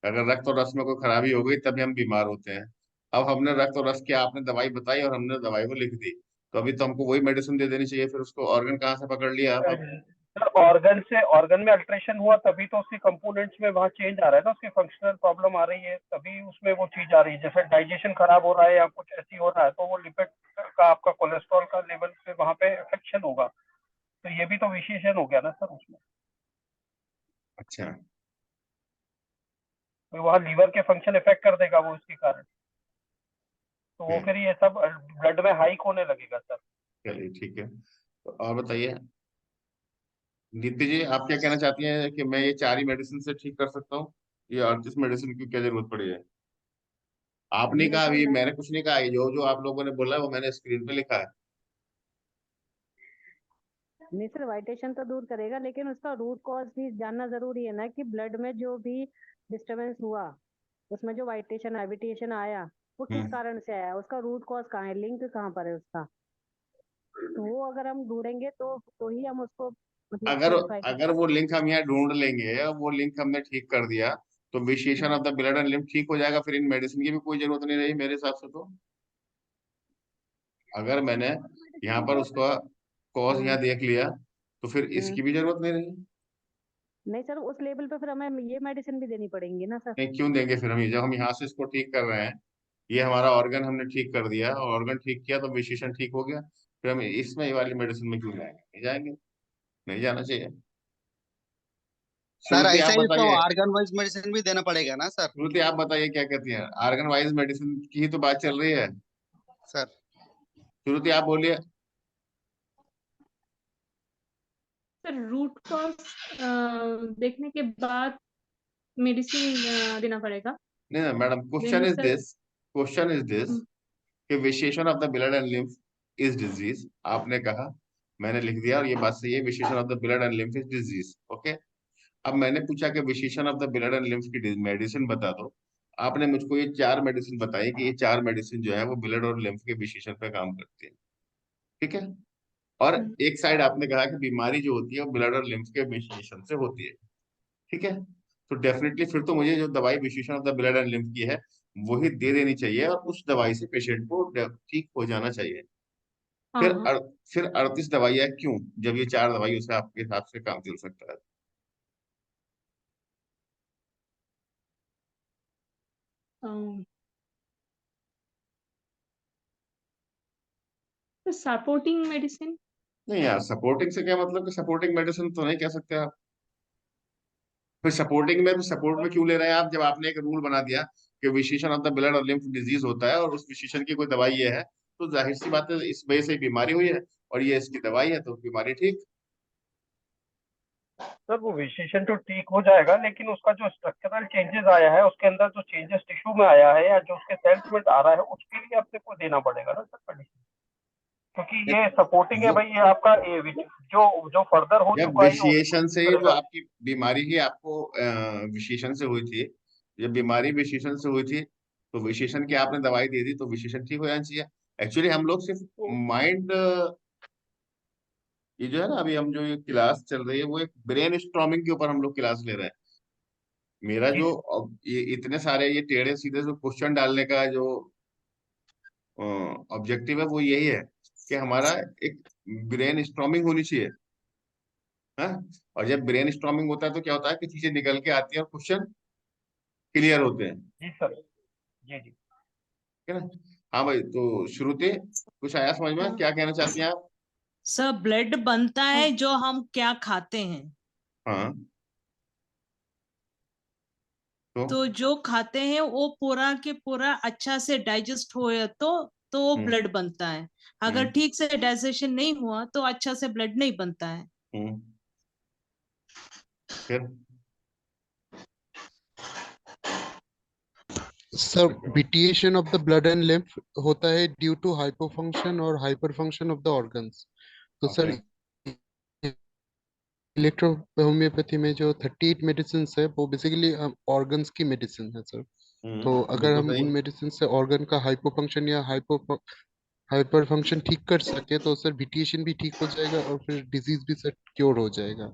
Speaker 1: अगर रक्त और रस में कोई खराबी हो गई तभी हम बीमार होते हैं। अब हमने रक्त और रस की आपने दवाई बताई और हमने दवाई को लिख दी, तो अभी तो हमको वही मेडिसिन दे देनी चाहिए। फिर उसको ऑर्गन कहाँ से पकड़ लिया आप अब?
Speaker 2: सर ऑर्गन में अल्ट्रेशन हुआ तभी तो उसके कंपोनेंट्स में वहाँ चेंज आ रहा है ना, उसकी फंक्शनल प्रॉब्लम आ रही है, तभी उसमें वो चीज आ रही है। जैसे डाइजेशन खराब हो रहा है या कुछ ऐसी हो रहा है, तो वो लिपिड का, आपका कोलेस्ट्रॉल का लेवल पे वहाँ पे इफेक्शन होगा। तो ये भी तो विशेषण हो गया ना सर उसमें।
Speaker 1: अच्छा।
Speaker 2: तो वहाँ लीवर के फंक्शन इफेक्ट कर देगा वो इसके कारण, तो वो फिर ये सब ब्लड में हाइक होने लगेगा सर।
Speaker 1: चलिए ठीक है, तो और बताइए दीप्ति जी, आप क्या कहना चाहती हैं कि मैं ये 4 ही मेडिसिन से ठीक कर सकता हूँ, ये 38 मेडिसिन की क्या जरूरत पड़ी है? आपने
Speaker 5: नहीं
Speaker 1: कहा,
Speaker 5: सर,
Speaker 1: अभी
Speaker 5: मैं
Speaker 1: मैंने कुछ नहीं कहा। ये जो जो आप लोगों ने बोला है वो मैंने स्क्रीन पे लिखा है।
Speaker 5: नहीं सर, वाइटेशन तो दूर करेगा, लेकिन उसका रूट कॉज भी जानना जरूरी है ना, कि ब्लड में जो भी डिस्टरबेंस हुआ, उसमें जो वाइटेशन हाइबिटेशन आया, वो किस कारण से आया, उसका रूट कॉज कहाँ है, लिंक कहाँ पर है उसका। तो वो अगर हम ढूंढेंगे तो ही हम उसको मतलब
Speaker 1: अगर
Speaker 5: क्लेरिफाई कर
Speaker 1: अगर वो
Speaker 5: सकते
Speaker 1: लिंक हम यहाँ ढूंढ लेंगे, वो लिंक हमने ठीक कर दिया, तो विशेषण of the blood and lymph ठीक हो जाएगा। फिर इन मेडिसिन की भी कोई जरूरत नहीं रही मेरे हिसाब से। तो अगर मैंने यहाँ पर उसका कॉज यहाँ देख लिया तो फिर
Speaker 5: हैं।
Speaker 1: इसकी भी जरूरत नहीं रही।
Speaker 5: नहीं सर, उस लेवल पे फिर हमें ये मेडिसिन भी देनी पड़ेंगी ना सर।
Speaker 1: नहीं, क्यों देंगे फिर हम? जब हम यहाँ से इसको ठीक कर रहे हैं, ये हमारा ऑर्गन हमने ठीक कर दिया, और ऑर्गन ठीक किया तो विशेषण ठीक हो गया, फिर हम इसमें ये वाली मेडिसिन में क्यों जाएंगे? नहीं जाएंगे, नहीं जाना चाहिए।
Speaker 13: सर
Speaker 1: श्रुति
Speaker 13: ऐसा
Speaker 1: आप
Speaker 13: ही तो
Speaker 1: बताइए।
Speaker 13: ऑर्गन वाइज मेडिसिन भी देना पड़ेगा ना सर।
Speaker 1: श्रुति आप बताइए क्या कहती हैं? ऑर्गन वाइज मेडिसिन की ही तो बात चल रही है।
Speaker 13: सर
Speaker 1: श्रुति आप बोलिए।
Speaker 4: सर रूट कॉज देखने के बाद मेडिसिन देना पड़ेगा।
Speaker 1: नहीं ना madam,
Speaker 4: then sir
Speaker 1: question is this कि विशेषण of the blood and lymph is disease, आपने कहा, मैंने लिख दिया और ये बात सही है, विशेषण of the blood and lymph is disease. Okay. अब मैंने पूछा कि विशेषण of the blood and lymph की मेडिसिन बता दो। आपने मुझको ये 4 मेडिसिन बताई कि ये 4 मेडिसिन जो है वो ब्लड और लिम्फ के विशेषण पे काम करती है। ठीक है। और एक साइड आपने कहा कि बीमारी जो होती है वो ब्लड और लिम्फ के विशेषण से होती है। ठीक है। तो डेफिनेटली फिर तो मुझे जो दवाई विशेषण of the blood and lymph की है वही दे देनी चाहिए, और उस दवाई से पेशेंट को ठीक हो जाना चाहिए। फिर
Speaker 4: हाँ
Speaker 1: फिर 38 दवाइयाँ क्यों, जब ये 4 दवाइयों से आपके हिसाब से काम चल सकता है?
Speaker 4: Supporting medicine.
Speaker 1: नहीं यार, सपोर्टिंग से क्या मतलब? कि सपोर्टिंग मेडिसिन तो नहीं कह सकते आप। फिर सपोर्टिंग में, सपोर्ट में क्यों ले रहे हैं आप, जब आपने एक रूल बना दिया कि विशेषण ऑफ द ब्लड और लिम्फ डिजीज होता है और उस विशेषण की कोई दवाई ये है, तो जाहिर सी बात है इस वजह से ही बीमारी हुई है और ये इसकी दवाई है, तो बीमारी ठीक।
Speaker 2: सर वो विशेषण तो ठीक हो जाएगा, लेकिन उसका जो स्ट्रक्चरल चेंजेस आया है, उसके अंदर जो चेंजेस टिश्यू में आया है या जो उसके सेल्स में आ रहा है, उसके लिए अपने को देना पड़ेगा ना सर मेडिसिन, क्योंकि ये सपोर्टिंग है
Speaker 1: जो
Speaker 2: भाई, ये आपका जो फर्दर हो
Speaker 1: जब
Speaker 2: चुका है उसको
Speaker 1: विशेषण
Speaker 2: ठीक
Speaker 1: से जो
Speaker 2: करेगा।
Speaker 1: आपकी बीमारी ही आपको विशेषण से हुई थी, जब बीमारी विशेषण से हुई थी तो विशेषण की आपने दवाई दे दी तो विशेषण ठीक हो जाना चाहिए। एक्चुअली हम लोग सिर्फ माइंड, ये जो है ना, अभी हम जो ये क्लास चल रही है वो एक ब्रेन स्ट्रॉमिंग के ऊपर हम लोग क्लास ले रहे हैं। मेरा जो ये इतने सारे ये टेढ़े सीधे जो क्वेश्चन डालने का जो ऑब्जेक्टिव है वो यही है कि हमारा एक ब्रेन स्ट्रॉमिंग होनी चाहिए। हाँ। और जब ब्रेन स्ट्रॉमिंग होता है तो क्या होता है कि चीजें निकल के आती हैं और क्वेश्चन क्लियर होते हैं।
Speaker 2: जी सर, जी जी।
Speaker 1: ठीक है ना? हाँ भाई, तो श्रुति कुछ आया समझ में, क्या कहना चाहती हैं आप?
Speaker 11: सब ब्लड बनता है जो हम क्या खाते हैं।
Speaker 1: हाँ।
Speaker 11: तो जो खाते हैं वो पूरा के पूरा अच्छा से डाइजेस्ट हो तो तो वो ब्लड बनता है। अगर
Speaker 1: हम्म।
Speaker 11: ठीक से डाइजेशन नहीं हुआ तो अच्छा से ब्लड नहीं बनता है।
Speaker 1: फिर
Speaker 10: sir vitiation of the blood and lymph होता है ड्यू टू हाइपोफंक्शन और hyper function of the organs. तो सर इलेक्ट्रो होम्योपैथी में जो 38 मेडिसिन है वो बेसिकली ऑर्गन्स की मेडिसिन है सर। तो अगर
Speaker 1: बिल्कुल
Speaker 10: हम
Speaker 1: सही।
Speaker 10: उन मेडिसिन से ऑर्गन का हाइपोफंक्शन या हाइपर फंक्शन ठीक कर सके तो सर विटिएशन भी ठीक हो जाएगा और फिर डिजीज भी सर क्योर हो जाएगा।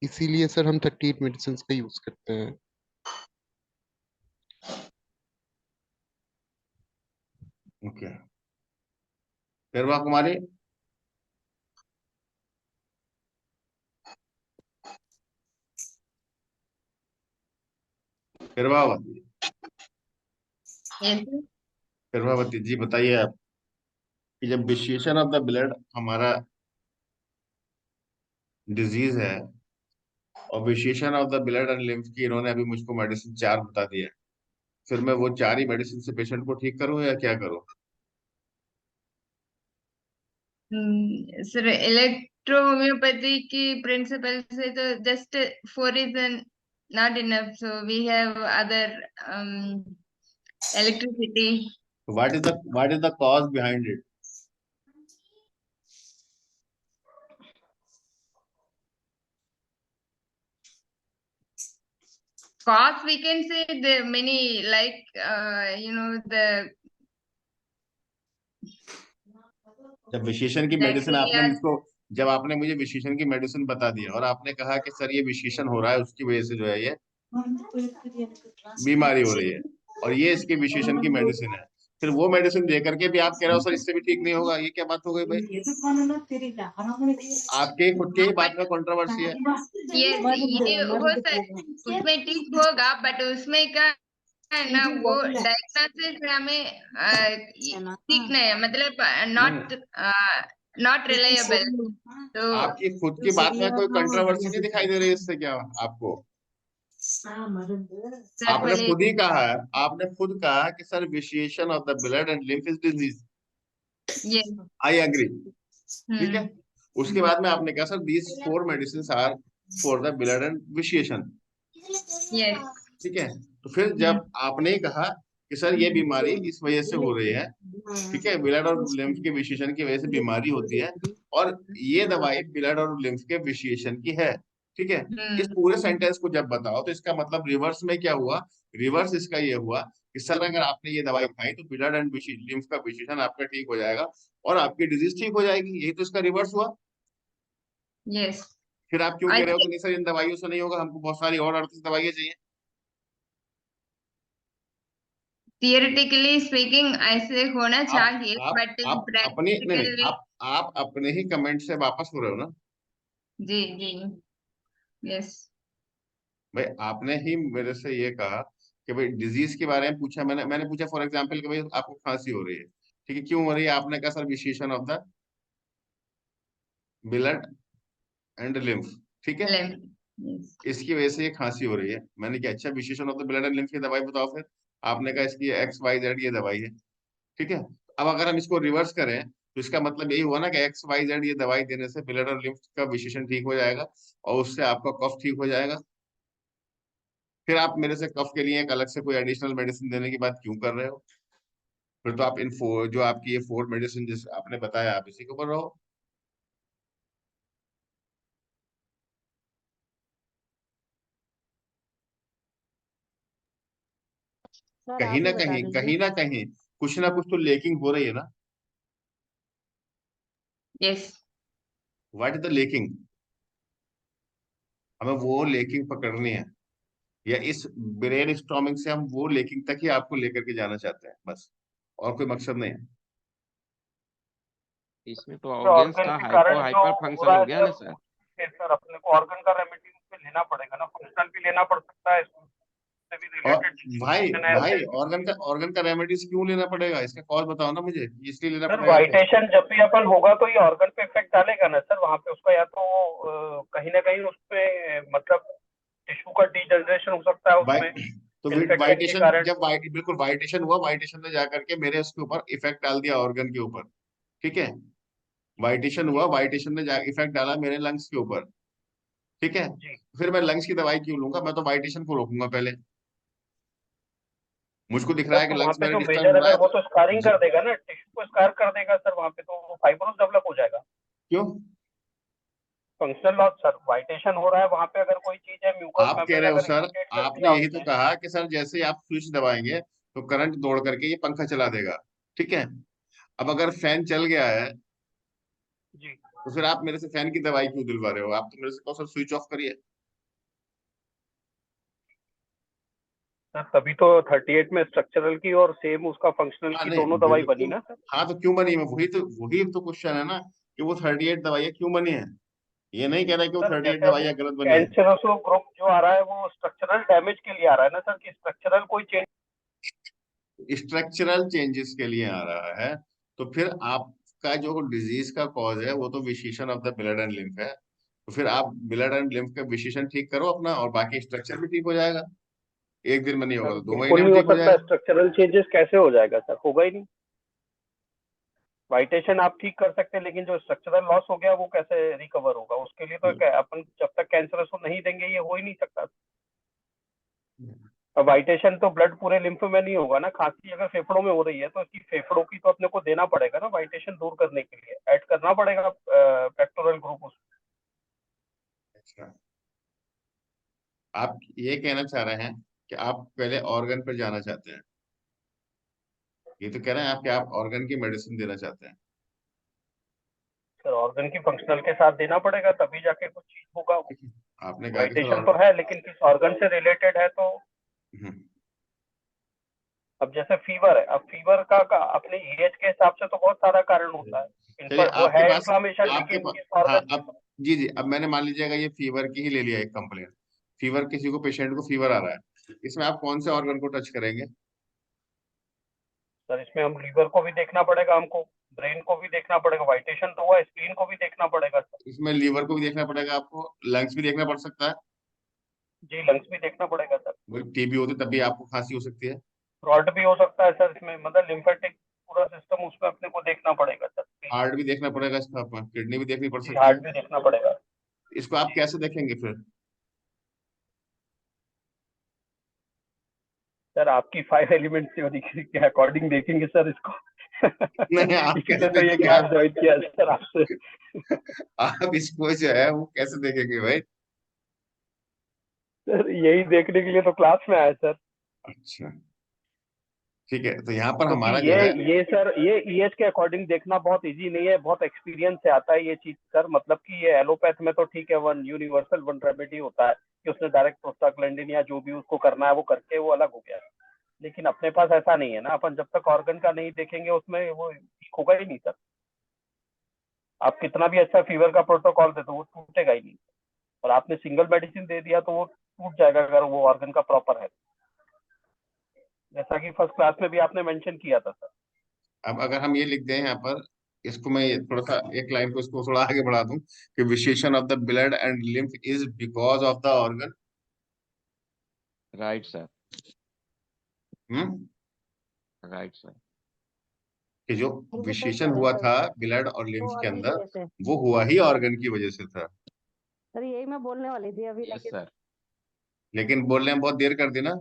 Speaker 10: इसीलिए सर हम 38 मेडिसिन का यूज करते हैं।
Speaker 1: ओके, फिर वह कुमारी। फिरवावती,
Speaker 3: Yes.
Speaker 1: फिरवावती जी बताइए आप कि जब विशिएशन ऑफ द ब्लड हमारा डिजीज है और vitiation of the blood and lymph की इन्होंने अभी मुझको मेडिसिन 4 बता दिया है, फिर मैं वो 4 ही मेडिसिन से पेशेंट को ठीक करूं या क्या करूं?
Speaker 3: सर इलेक्ट्रो होम्योपैथी की प्रिंसिपल से तो just 4 is not enough, so we have other electricity.
Speaker 1: What is the cause behind it?
Speaker 3: Cause we can say the many, like the
Speaker 1: जब विशेषण की मेडिसिन आपने
Speaker 3: bacteria.
Speaker 1: मुझको जब आपने मुझे विशेषण की मेडिसिन बता दिया और आपने कहा कि सर ये विशेषण हो रहा है उसकी वजह से जो है ये बीमारी हो रही है और ये इसके विशेषण की मेडिसिन है, फिर वो मेडिसिन दे करके भी आप कह रहे हो सर इससे भी ठीक नहीं होगा, ये क्या बात हो गई भाई? आपके खुद के ही बात में कंट्रोवर्सी है।
Speaker 3: Yes, ये हो उसमें ठीक होगा, बट उसमें क्या है ना, वो डायग्नोसिस हमें ठीक नहीं है, मतलब नॉट रिलायबल। तो
Speaker 1: आपकी खुद की बात में कोई कंट्रोवर्सी नहीं दिखाई दे रही है इससे क्या आपको? आपने खुद ही कहा है, आपने खुद कहा कि sir vitiation of the blood and lymph is disease. I agree, ठीक है। उसके बाद में आपने कहा sir these 4 medicine are for the blood and vitiation, ठीक है। तो फिर जब आपने कहा कि सर ये बीमारी इस वजह से हो रही है, ठीक है, ब्लड और लिम्फ के विशेषण की वजह से बीमारी होती है और ये दवाई ब्लड और लिम्फ के विशेषण की है, ठीक है। इस पूरे सेंटेंस को जब बताओ तो इसका मतलब रिवर्स में क्या हुआ? रिवर्स इसका ये हुआ कि सर अगर आपने ये दवाई खाई तो ब्लड एंड लिम्फ का विशेषण आपका ठीक हो जाएगा और आपकी डिजीज ठीक हो जाएगी, यही तो इसका रिवर्स हुआ।
Speaker 3: यस।
Speaker 1: फिर आप क्यों कह रहे हो कि नहीं सर इन दवाइयों से नहीं होगा, हमको बहुत सारी और अर्थ दवाइयां चाहिए?
Speaker 3: थियोरेटिकली स्पीकिंग ऐसे होना चाहिए, बट
Speaker 1: आप अपने नहीं, आप अपने ही कमेंट से वापस हो रहे हो ना?
Speaker 3: जी जी, यस।
Speaker 1: भाई आपने ही मेरे से ये कहा कि भाई डिजीज के बारे में पूछा, मैंने पूछा फॉर एग्जांपल कि भाई आपको खांसी हो रही है, ठीक है, क्यों हो रही है? आपने कहा सर विशेषण of the blood and lymph, ठीक है, इसकी वजह से ये खांसी हो रही है। मैंने कहा अच्छा विशेषण of the blood and lymph की दवाई बताओ, फिर आपने कहा इसकी XYZ ये दवाई है, ठीक है। अब अगर हम इसको रिवर्स करें तो इसका मतलब यही हुआ ना कि XYZ ये दवाई देने से ब्लड और लिम्फ का विशेषण ठीक हो जाएगा और उससे आपका कफ ठीक हो जाएगा। फिर आप मेरे से कफ के लिए एक अलग से कोई एडिशनल मेडिसिन देने की बात क्यों कर रहे हो? फिर तो आप इन 4 जो आपकी ये 4 मेडिसिन जिस आपने बताया आप इसी के ऊपर रहो।
Speaker 5: सर
Speaker 1: कहीं
Speaker 5: आप
Speaker 1: ना
Speaker 5: ही बता
Speaker 1: कहीं कुछ ना कुछ तो लेकिंग हो रही है ना?
Speaker 3: Yes.
Speaker 1: What is the lacking? हमें वो लेकिंग पकड़नी है या इस ब्रेन स्टॉर्मिंग से हम वो लेकिंग तक ही आपको लेकर के जाना चाहते हैं, बस, और कोई मकसद नहीं है।
Speaker 8: इसमें तो ऑर्गन्स का हाइपर फंक्शन हो गया ना सर।
Speaker 2: सर अपने को ऑर्गन का रेमेडी पे लेना पड़ेगा ना, फंक्शनल भी लेना पड़ सकता है इसमें भी
Speaker 1: और
Speaker 2: रिलेटेड।
Speaker 1: भाई ऑर्गन का रेमेडीज क्यों लेना पड़ेगा? इसका कॉज बताओ ना मुझे, इसलिए लेना
Speaker 2: सर
Speaker 1: पड़ेगा।
Speaker 2: वाइटेशन जब भी अपन होगा तो ये ऑर्गन पे इफेक्ट डालेगा ना सर, वहाँ पे उसका या तो कहीं ना कहीं उस पे मतलब टिश्यू का डीजनरेशन हो सकता है उसमें।
Speaker 1: तो
Speaker 2: इन्फेक्शन के
Speaker 1: वाइटेशन
Speaker 2: कारण
Speaker 1: जब बिल्कुल वाइटेशन हुआ, वाइटेशन ने जाकर के मेरे उसके ऊपर इफेक्ट डाल दिया ऑर्गन के ऊपर, ठीक है। वाइटेशन हुआ, वाइटेशन ने इफेक्ट डाला मेरे लंग्स के ऊपर, ठीक है।
Speaker 2: जी
Speaker 1: फिर मैं लंग्स की दवाई क्यों लूंगा? मैं तो वाइटेशन को रोकूंगा पहले। मुझको दिख रहा
Speaker 2: सर,
Speaker 1: है कि
Speaker 2: तो वहाँ
Speaker 1: लंग्स
Speaker 2: पे
Speaker 1: मेरे
Speaker 2: तो
Speaker 1: डिस्टर्ब
Speaker 2: मेजर
Speaker 1: हो रहा
Speaker 2: अगर
Speaker 1: है
Speaker 2: वो तो स्कारिंग
Speaker 1: जी,
Speaker 2: कर देगा ना, टिश्यू को स्कार कर देगा सर, वहाँ पे तो फाइब्रोस डेवलप हो जाएगा।
Speaker 1: क्यों?
Speaker 2: फंक्शनल लॉस सर, वाइटेशन हो रहा है वहाँ पे, अगर कोई चीज है म्यूकस
Speaker 1: आप कह
Speaker 2: मेम्ब्रेन
Speaker 1: रहे हो
Speaker 2: अगर
Speaker 1: सर,
Speaker 2: इरिटेट कर
Speaker 1: आपने
Speaker 2: दिया
Speaker 1: यही तो
Speaker 2: उसने।
Speaker 1: कहा कि सर जैसे ही आप स्विच दबाएंगे तो करंट दौड़ करके ये पंखा चला देगा, ठीक है। अब अगर फैन चल गया है
Speaker 2: जी
Speaker 1: तो फिर आप मेरे से फैन की दवाई क्यों दिलवा रहे हो? आप तो मेरे से कहो सर स्विच ऑफ करिए।
Speaker 2: सर, तभी तो 38 में स्ट्रक्चरल की और सेम उसका फंक्शनल
Speaker 1: हाँ
Speaker 2: की
Speaker 1: नहीं
Speaker 2: दोनों दवाई बनी
Speaker 1: बिल्कुल।
Speaker 2: ना सर।
Speaker 1: हाँ तो क्यों बनी है? वही तो क्वेश्चन है ना, कि वो 38 दवाइयाँ क्यों बनी है। ये नहीं कह रहा कि वो
Speaker 2: सर
Speaker 1: 38
Speaker 2: जैसे अब
Speaker 1: दवाइयाँ गलत बनी है।
Speaker 2: कैंसरोसो ग्रुप जो आ रहा है वो स्ट्रक्चरल डैमेज के लिए आ रहा है ना सर, कि स्ट्रक्चरल कोई चेंज।
Speaker 1: स्ट्रक्चरल चेंजेस के लिए आ रहा है, तो फिर आपका जो डिजीज का कॉज है वो तो विशेषण of the blood and lymph है। तो फिर आप ब्लड एंड लिम्फ का विशेषण ठीक करो अपना, और बाकी स्ट्रक्चर भी ठीक हो जाएगा। एक दिन में नहीं होगा
Speaker 2: सर
Speaker 1: तो 2 महीने
Speaker 2: बिल्कुल
Speaker 1: में
Speaker 2: नहीं हो
Speaker 1: ठीक हो
Speaker 2: सकता,
Speaker 1: जाएगा।
Speaker 2: स्ट्रक्चरल चेंजेस कैसे हो जाएगा सर, होगा ही नहीं। वाइटेशन आप ठीक कर सकते हैं, लेकिन जो स्ट्रक्चरल लॉस हो गया वो कैसे रिकवर होगा? उसके लिए तो अपन जब तक कैंसरस नहीं देंगे ये हो ही नहीं सकता। अब वाइटेशन तो ब्लड पूरे लिम्फ में नहीं होगा ना, खांसी अगर फेफड़ों में हो रही है तो इसकी फेफड़ों की तो अपने को देना पड़ेगा ना, वाइटेशन दूर करने के लिए ऐड करना पड़ेगा पेक्टोरल ग्रुप उसमें।
Speaker 1: अच्छा, आप ये कहना चाह रहे हैं कि आप पहले ऑर्गन पर जाना चाहते हैं? ये तो कह रहे हैं आप कि आप ऑर्गन की मेडिसिन देना चाहते हैं।
Speaker 2: सर ऑर्गन की फंक्शनल के साथ देना पड़ेगा तभी जाके कुछ चीज होगा।
Speaker 1: आपने कहा कि सर
Speaker 2: वाइटेशन तो है लेकिन किस ऑर्गन से रिलेटेड है तो।
Speaker 1: हम्म,
Speaker 2: अब जैसे फीवर है, अब फीवर का अपने एज के हिसाब से तो बहुत सारा कारण होता है।
Speaker 1: चलिए
Speaker 2: वो
Speaker 1: आपके
Speaker 2: है
Speaker 1: पास
Speaker 2: इन्फ्लामेशन,
Speaker 1: आपके
Speaker 2: लेकिन
Speaker 1: पास
Speaker 2: किस
Speaker 1: हाँ
Speaker 2: ऑर्गन।
Speaker 1: अब जी जी, अब मैंने मान लीजिएगा ये फीवर की ही ले लिया एक कंप्लेंट। फीवर, किसी को पेशेंट को फीवर आ रहा है, इसमें आप कौन से ऑर्गन को टच करेंगे?
Speaker 2: सर इसमें हम लीवर को भी देखना पड़ेगा, हमको ब्रेन को भी देखना पड़ेगा, वाइटेशन तो हुआ, स्क्रीन को भी देखना पड़ेगा सर।
Speaker 1: इसमें लीवर को भी देखना पड़ेगा आपको, लंग्स भी देखना पड़ सकता है।
Speaker 2: जी लंग्स भी देखना पड़ेगा सर।
Speaker 1: टीबी होती तब भी आपको खांसी हो सकती है।
Speaker 2: ब्रॉड भी हो सकता है सर इसमें, मतलब लिम्फेटिक पूरा सिस्टम उसमें अपने को देखना पड़ेगा सर।
Speaker 1: हार्ट भी देखना पड़ेगा इसका, किडनी भी देखनी पड़
Speaker 2: जी
Speaker 1: सकती है।
Speaker 2: हार्ट भी देखना पड़ेगा।
Speaker 1: इसको आप कैसे देखेंगे फिर?
Speaker 2: सर आपकी 5 एलिमेंट थ्योरी के अकॉर्डिंग देखेंगे सर इसको।
Speaker 1: नहीं, आप कैसे
Speaker 2: इसीलिए तो ये
Speaker 1: देखेंगे?
Speaker 2: क्लास ज्वाइन किया सर आपसे।
Speaker 1: आप इसको जो है वो कैसे देखेंगे भाई?
Speaker 2: सर यही देखने के लिए तो क्लास में आया सर।
Speaker 1: अच्छा, ठीक है, तो यहाँ पर
Speaker 2: क्योंकि
Speaker 1: हमारा जो है
Speaker 2: ये सर ये ईएच के अकॉर्डिंग देखना बहुत इजी नहीं है, बहुत एक्सपीरियंस से आता है ये चीज सर। मतलब कि ये एलोपैथ में तो ठीक है, वन यूनिवर्सल वन रेमेडी होता है कि उसने डायरेक्ट प्रोस्टाग्लैंडिन या जो भी उसको करना है वो करके वो अलग हो गया। लेकिन अपने पास ऐसा नहीं है ना, अपन जब तक ऑर्गन का नहीं देखेंगे उसमें वो ठीक होगा ही नहीं सर। आप कितना भी अच्छा फीवर का प्रोटोकॉल दे दो वो टूटेगा ही नहीं, और आपने सिंगल मेडिसिन दे दिया तो वो टूट जाएगा अगर वो ऑर्गन का प्रॉपर है, जैसा कि फर्स्ट क्लास में भी आपने मेंशन किया था सर।
Speaker 1: अब अगर हम ये लिख दें यहाँ पर, इसको मैं थोड़ा सा एक लाइन को इसको थोड़ा आगे बढ़ा दूं कि विशेषण of the blood and lymph is because of the organ.
Speaker 8: Right sir,
Speaker 1: hmm,
Speaker 8: right sir.
Speaker 1: कि जो
Speaker 5: ये सही
Speaker 1: विशेषण
Speaker 5: कह रहे
Speaker 1: हुआ
Speaker 5: हैं
Speaker 1: था
Speaker 5: सर,
Speaker 1: ब्लड और
Speaker 5: वो
Speaker 1: लिम्फ के
Speaker 5: ऑर्गन की
Speaker 1: अंदर,
Speaker 5: वजह से।
Speaker 1: वो हुआ ही ऑर्गन की वजह से था।
Speaker 5: सर यही मैं बोलने वाली थी अभी,
Speaker 8: यस
Speaker 5: लेकिन
Speaker 8: सर।
Speaker 1: लेकिन बोलने में बहुत देर कर दी ना।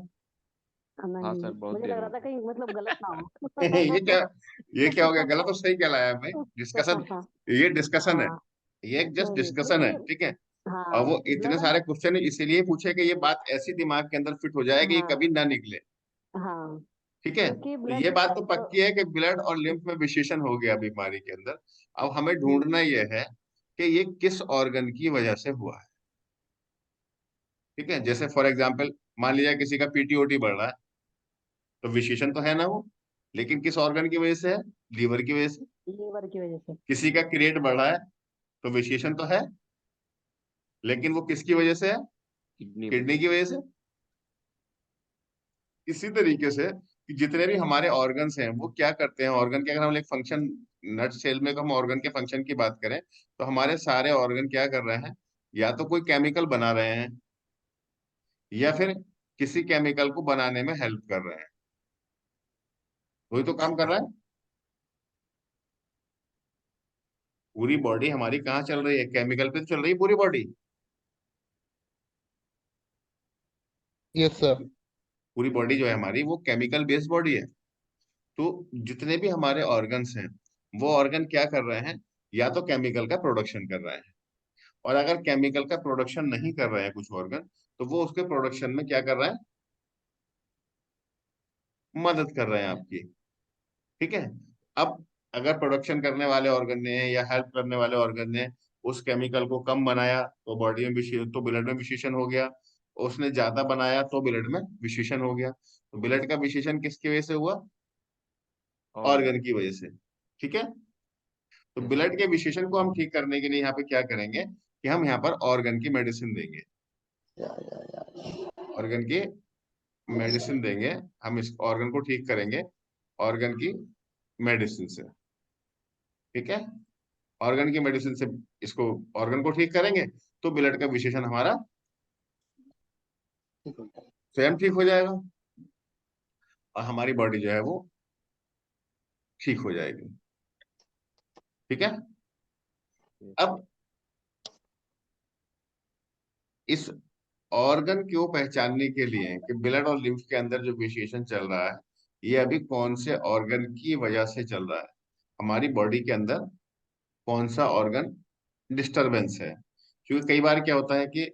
Speaker 8: हाँ
Speaker 5: नहीं,
Speaker 8: सर, बहुत
Speaker 5: मुझे
Speaker 8: देर
Speaker 5: लग रहा
Speaker 8: हो
Speaker 5: था
Speaker 8: गई।
Speaker 5: कहीं मतलब गलत ना
Speaker 1: ये क्या,
Speaker 5: हो।
Speaker 1: ये क्या हो गया? गलत और सही क्या लाया है भाई? डिस्कशन, ये डिस्कशन है,
Speaker 5: हाँ
Speaker 1: ये एक जस्ट
Speaker 5: नहीं नहीं सर,
Speaker 1: डिस्कशन है,
Speaker 5: ये
Speaker 1: ठीक है। और
Speaker 5: हाँ
Speaker 1: वो इतने
Speaker 5: ब्लड
Speaker 1: सारे क्वेश्चन इसीलिए पूछे कि ये बात ऐसी दिमाग के अंदर फिट हो जाए कि ये
Speaker 5: हाँ
Speaker 1: कभी ना निकले,
Speaker 5: हाँ,
Speaker 1: ठीक है।
Speaker 5: क्योंकि
Speaker 1: तो
Speaker 5: ब्लड
Speaker 1: ये बात तो पक्की है कि ब्लड और लिम्फ में विशेषण हो गया बीमारी के अंदर। अब हमें ढूंढना ये है कि ये किस ऑर्गन की वजह से हुआ है, ठीक है। जैसे फॉर एग्जाम्पल मान लीजिए किसी का पीटीओटी बढ़ रहा है, तो विशेषण तो है ना वो, लेकिन किस ऑर्गन की वजह से है? लीवर की वजह से।
Speaker 5: लीवर की वजह से।
Speaker 1: किसी का क्रिएट बढ़ रहा है, तो विशेषण तो है, लेकिन वो किसकी वजह से है?
Speaker 8: किडनी में।
Speaker 1: किडनी की वजह से। इसी तरीके से कि जितने भी हमारे ऑर्गन्स हैं वो क्या करते हैं, ऑर्गन के अगर हम एक फंक्शन नट सेल में हम ऑर्गन के फंक्शन की बात करें, तो हमारे सारे ऑर्गन क्या कर रहे हैं? या तो कोई केमिकल बना रहे हैं, या फिर किसी केमिकल को बनाने में हेल्प कर रहे हैं, वही तो काम कर रहा है। पूरी बॉडी हमारी कहाँ चल रही है? केमिकल पे तो चल रही है पूरी बॉडी।
Speaker 10: Yes sir.
Speaker 1: पूरी बॉडी जो है हमारी वो केमिकल बेस्ड बॉडी है। तो जितने भी हमारे ऑर्गन्स हैं, वो ऑर्गन क्या कर रहे हैं? या तो केमिकल का प्रोडक्शन कर रहे हैं, और अगर केमिकल का प्रोडक्शन नहीं कर रहे हैं कुछ ऑर्गन, तो वो उसके प्रोडक्शन में क्या कर रहे हैं? मदद कर रहे हैं आपकी। ठीक है। अब अगर प्रोडक्शन करने वाले ऑर्गन ने या हेल्प करने वाले ऑर्गन ने उस केमिकल को कम बनाया तो बॉडी में तो ब्लड में विशेषण हो गया, उसने ज्यादा बनाया तो ब्लड में विशेषण हो गया। तो ब्लड का विशेषण किसकी वजह से हुआ? ऑर्गन की वजह से। ठीक है। तो ब्लड के विशेषण को हम ठीक करने के लिए यहाँ पे क्या करेंगे कि हम यहाँ पर ऑर्गन की मेडिसिन देंगे। ऑर्गन की मेडिसिन देंगे, हम इस ऑर्गन को ठीक करेंगे ऑर्गन की मेडिसिन से। ठीक है। ऑर्गन की मेडिसिन से इसको ऑर्गन को ठीक करेंगे तो ब्लड का विशेषण हमारा स्वयं ठीक हो जाएगा और हमारी बॉडी जो है वो ठीक हो जाएगी। ठीक है। अब इस ऑर्गन को पहचानने के लिए कि ब्लड और लिम्फ के अंदर जो विशेषण चल रहा है ये अभी कौन से ऑर्गन की वजह से चल रहा है, हमारी बॉडी के अंदर कौन सा ऑर्गन डिस्टरबेंस है। क्योंकि कई बार क्या होता है कि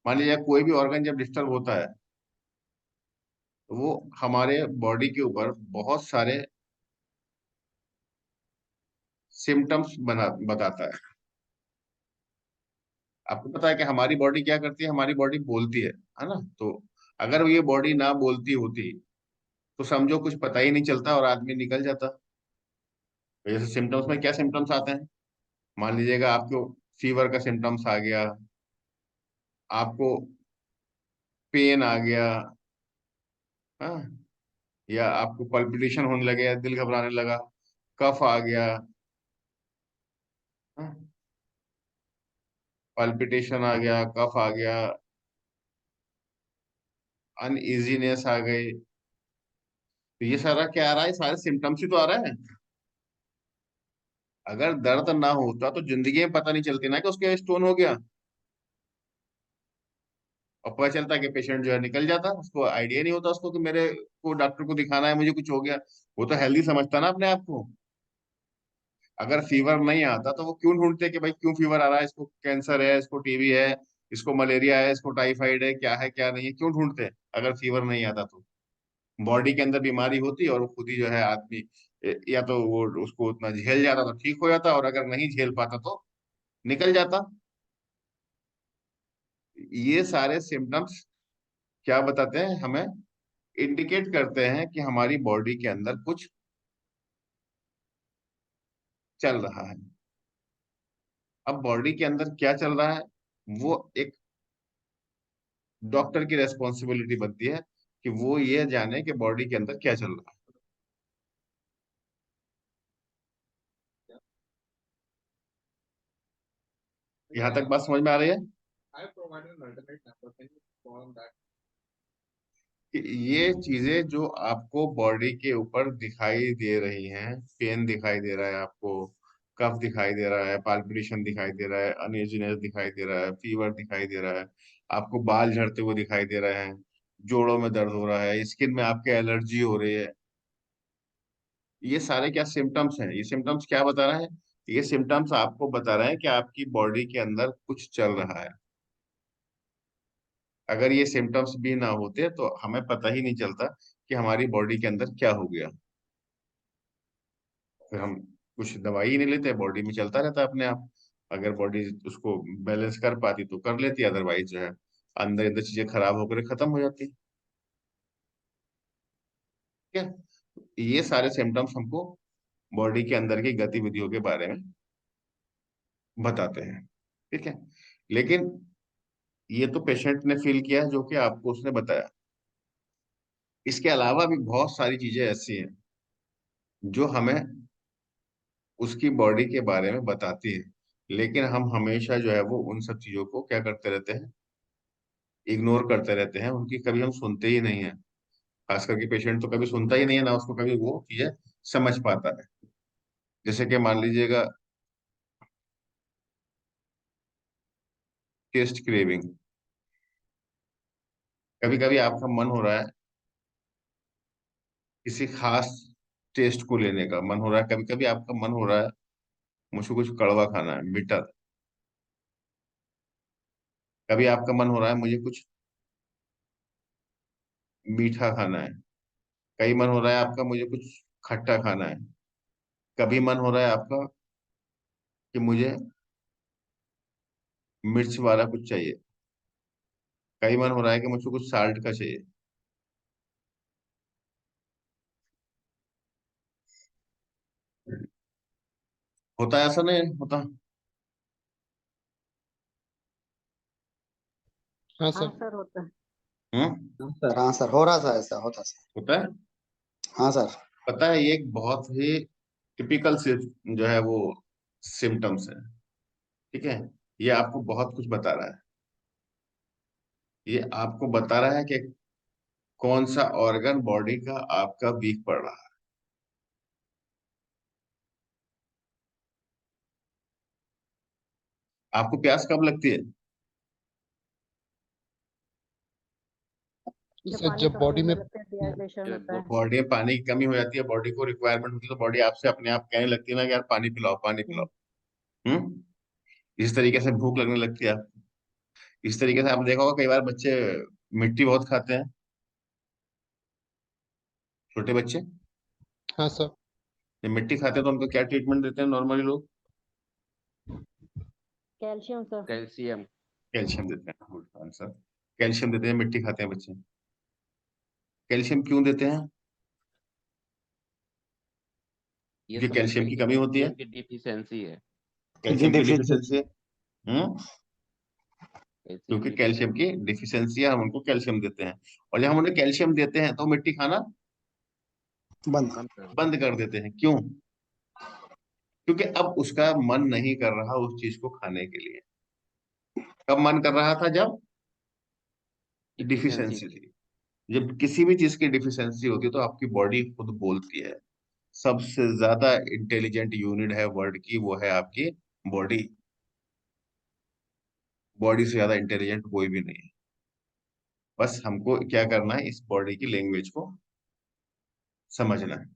Speaker 1: मान लीजिए कोई भी ऑर्गन जब डिस्टर्ब होता है तो वो हमारे बॉडी के ऊपर बहुत सारे सिम्टम्स बताता है। आपको पता है कि हमारी बॉडी क्या करती है? हमारी बॉडी बोलती है ना? तो अगर ये बॉडी ना बोलती होती तो समझो कुछ पता ही नहीं चलता और आदमी निकल जाता। तो जैसे सिम्टम्स में क्या सिम्टम्स आते हैं? मान लीजिएगा आपको फीवर का सिम्टम्स आ गया, आपको पेन आ गया, हाँ, या आपको पल्पिटेशन होने लगे, दिल घबराने लगा, कफ आ गया, हाँ, पल्पिटेशन आ गया, कफ आ गया, अनइजीनेस आ गई, तो ये सारा क्या आ रहा है? सारे सिम्टम्स ही तो आ रहा है। अगर दर्द ना होता तो जिंदगी में पता नहीं चलती ना कि उसके स्टोन हो गया, और पता चलता कि पेशेंट जो है निकल जाता, उसको आइडिया नहीं होता उसको कि मेरे को डॉक्टर को दिखाना है, मुझे कुछ हो गया। वो तो हेल्दी समझता ना अपने आप को। अगर फीवर नहीं आता तो वो क्यों ढूंढते कि भाई क्यों फीवर आ रहा है, इसको कैंसर है, इसको टीबी है, इसको मलेरिया है, इसको टाइफाइड है, क्या है क्या नहीं है, क्यों ढूंढते? अगर फीवर नहीं आता तो बॉडी के अंदर बीमारी होती और वो खुद ही जो है आदमी या तो वो उसको उतना झेल जाता तो ठीक हो जाता, और अगर नहीं झेल पाता तो निकल जाता। ये सारे सिम्टम्स क्या बताते हैं हमें? इंडिकेट करते हैं कि हमारी बॉडी के अंदर कुछ चल रहा है। अब बॉडी के अंदर क्या चल रहा है वो एक डॉक्टर की रेस्पॉन्सिबिलिटी बनती है कि वो ये जाने कि बॉडी के अंदर क्या चल रहा है। यहाँ तक बात समझ में आ रही है कि ये चीजें जो आपको बॉडी के ऊपर दिखाई दे रही हैं, पेन दिखाई दे रहा है आपको, कफ दिखाई दे रहा है, पाल्पिटेशन दिखाई दे रहा है, अनइजीनेस दिखाई दे रहा है, फीवर दिखाई दे रहा है, आपको बाल झड़ते हुए दिखाई दे रहे हैं, जोड़ों में दर्द हो रहा है, स्किन में आपके एलर्जी हो रही है, ये सारे क्या सिम्टम्स हैं? ये सिम्टम्स क्या बता रहे हैं? ये सिम्टम्स आपको बता रहे हैं कि आपकी बॉडी के अंदर कुछ चल रहा है। अगर ये सिम्टम्स भी ना होते तो हमें पता ही नहीं चलता कि हमारी बॉडी के अंदर क्या हो गया। फिर हम कुछ दवाई ही नहीं लेते, बॉडी में चलता रहता अपने आप। अगर बॉडी उसको बैलेंस कर पाती तो कर लेती, अदरवाइज जो है अंदर अंदर चीजें खराब होकर खत्म हो जाती। ठीक है। ये सारे सिम्टम्स हमको बॉडी के अंदर की गतिविधियों के बारे में बताते हैं। ठीक है। लेकिन ये तो पेशेंट ने फील किया जो कि आपको उसने बताया। इसके अलावा भी बहुत सारी चीजें ऐसी हैं जो हमें उसकी बॉडी के बारे में बताती है, लेकिन हम हमेशा जो है वो उन सब चीजों को क्या करते रहते हैं? इग्नोर करते रहते हैं, उनकी कभी हम सुनते ही नहीं है। खास करके पेशेंट तो कभी सुनता ही नहीं है ना, उसको कभी वो चीजें समझ पाता है। जैसे कि मान लीजिएगा टेस्ट क्रेविंग, कभी कभी आपका मन हो रहा है किसी खास टेस्ट को लेने का मन हो रहा है, कभी कभी आपका मन हो रहा है मुझको कुछ कड़वा खाना है, मीठा। कभी आपका मन हो रहा है मुझे कुछ मीठा खाना है, कई मन हो रहा है आपका मुझे कुछ खट्टा खाना है, कभी मन हो रहा है आपका कि मुझे मिर्च वाला कुछ चाहिए, कई मन हो रहा है कि मुझको कुछ साल्ट का चाहिए। होता है ऐसा नहीं होता?
Speaker 10: हाँ
Speaker 5: हाँ
Speaker 10: सर।
Speaker 5: सर होता है।
Speaker 1: हम्म।
Speaker 13: हाँ सर हो रहा था, ऐसा होता सर।
Speaker 1: होता है।
Speaker 13: हाँ सर।
Speaker 1: पता है ये एक बहुत ही टिपिकल से जो है वो सिम्टम्स है। ठीक है, ये आपको बहुत कुछ बता रहा है। ये आपको बता रहा है कि कौन सा ऑर्गन बॉडी का आपका वीक पड़ रहा है। आपको प्यास कब लगती है?
Speaker 5: जब
Speaker 10: सर
Speaker 5: पानी
Speaker 10: जब
Speaker 5: कम
Speaker 10: बॉडी
Speaker 5: होने
Speaker 10: में
Speaker 5: लगता है, डिहाइड्रेशन होता है।
Speaker 1: बॉडी में पानी की कमी हो जाती है, बॉडी को रिक्वायरमेंट होती है, तो बॉडी आपसे अपने आप कहने लगती है ना कि यार पानी पिलाओ, पानी पिलाओ। हम्म। इस तरीके से भूख लगने लगती है आपको। इस तरीके से आप देखा होगा कई बार बच्चे मिट्टी बहुत खाते हैं, छोटे बच्चे
Speaker 10: हाँ सर।
Speaker 1: जब मिट्टी खाते हैं तो उनको क्या ट्रीटमेंट देते हैं नॉर्मली लोग?
Speaker 5: Calcium sir.
Speaker 8: कैल्शियम।
Speaker 1: कैल्शियम देते हैं, गुड आंसर। कैल्शियम देते हैं, मिट्टी खाते हैं बच्चे। कैल्शियम क्यों देते हैं?
Speaker 8: ये
Speaker 1: क्योंकि
Speaker 8: समझते
Speaker 1: कैल्शियम
Speaker 8: हैं
Speaker 1: की
Speaker 8: कि
Speaker 1: कमी होती है।
Speaker 8: कैल्शियम की डिफिशियंसी है।
Speaker 1: कैल्शियम की डिफिशियंसी
Speaker 13: डिफिशिएंसी।
Speaker 1: है। हम्म।
Speaker 8: कैल्शियम
Speaker 1: क्योंकि
Speaker 8: की
Speaker 1: कैल्शियम की डिफिशियंसी है, हम उनको कैल्शियम देते हैं। और जब हम उन्हें कैल्शियम देते हैं तो मिट्टी खाना
Speaker 13: बंद।
Speaker 8: कम कर
Speaker 1: बंद कर देते हैं। क्यों? क्योंकि अब उसका मन नहीं कर रहा उस चीज को खाने के लिए। कब मन कर रहा था? जब
Speaker 8: डिफिशियंसी
Speaker 1: डिफिशियंसी
Speaker 8: थी।
Speaker 1: थी। जब किसी भी चीज की डिफिशियंसी होती है तो आपकी बॉडी खुद बोलती है। सबसे ज्यादा इंटेलिजेंट यूनिट है वर्ल्ड की, वो है आपकी बॉडी। बॉडी से ज्यादा इंटेलिजेंट कोई भी नहीं है। बस हमको क्या करना है, इस बॉडी की लैंग्वेज को समझना है।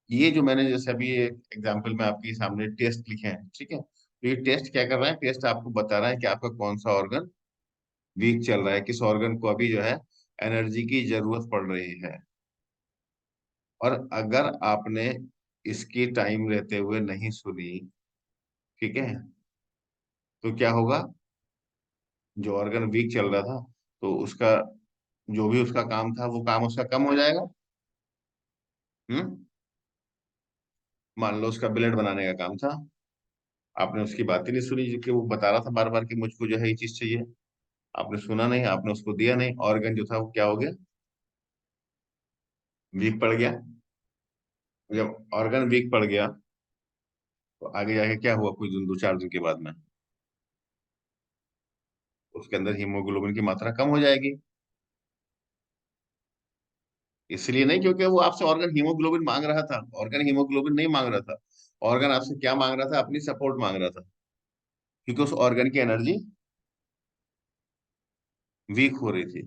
Speaker 1: ये जो मैंने जैसे अभी एग्जांपल में आपके सामने टेस्ट लिखे हैं, ठीक है, तो ये टेस्ट क्या कर रहा है? टेस्ट आपको बता रहा है कि आपका कौन सा ऑर्गन वीक चल रहा है, किस ऑर्गन को अभी जो है एनर्जी की जरूरत पड़ रही है। और अगर आपने इसकी टाइम रहते हुए नहीं सुनी, ठीक है, तो क्या होगा? जो ऑर्गन वीक चल रहा था तो उसका जो भी उसका काम था वो काम उसका कम हो जाएगा। हम्म। मान लो उसका ब्लड बनाने का काम था, आपने उसकी बात ही नहीं सुनी, जो कि वो बता रहा था बार बार कि मुझको जो है ये चीज चाहिए। आपने सुना नहीं, आपने उसको दिया नहीं, ऑर्गन जो था वो क्या हो गया? वीक पड़ गया। जब ऑर्गन वीक पड़ गया तो आगे जाके क्या हुआ? कुछ दिन, 2-4 दिन के बाद में उसके अंदर हीमोग्लोबिन की मात्रा कम हो जाएगी। इसलिए नहीं क्योंकि वो आपसे ऑर्गन हीमोग्लोबिन मांग रहा था, ऑर्गन हीमोग्लोबिन नहीं मांग रहा था। ऑर्गन आपसे क्या मांग रहा था? अपनी सपोर्ट मांग रहा था, क्योंकि उस ऑर्गन की एनर्जी वीक हो रही थी।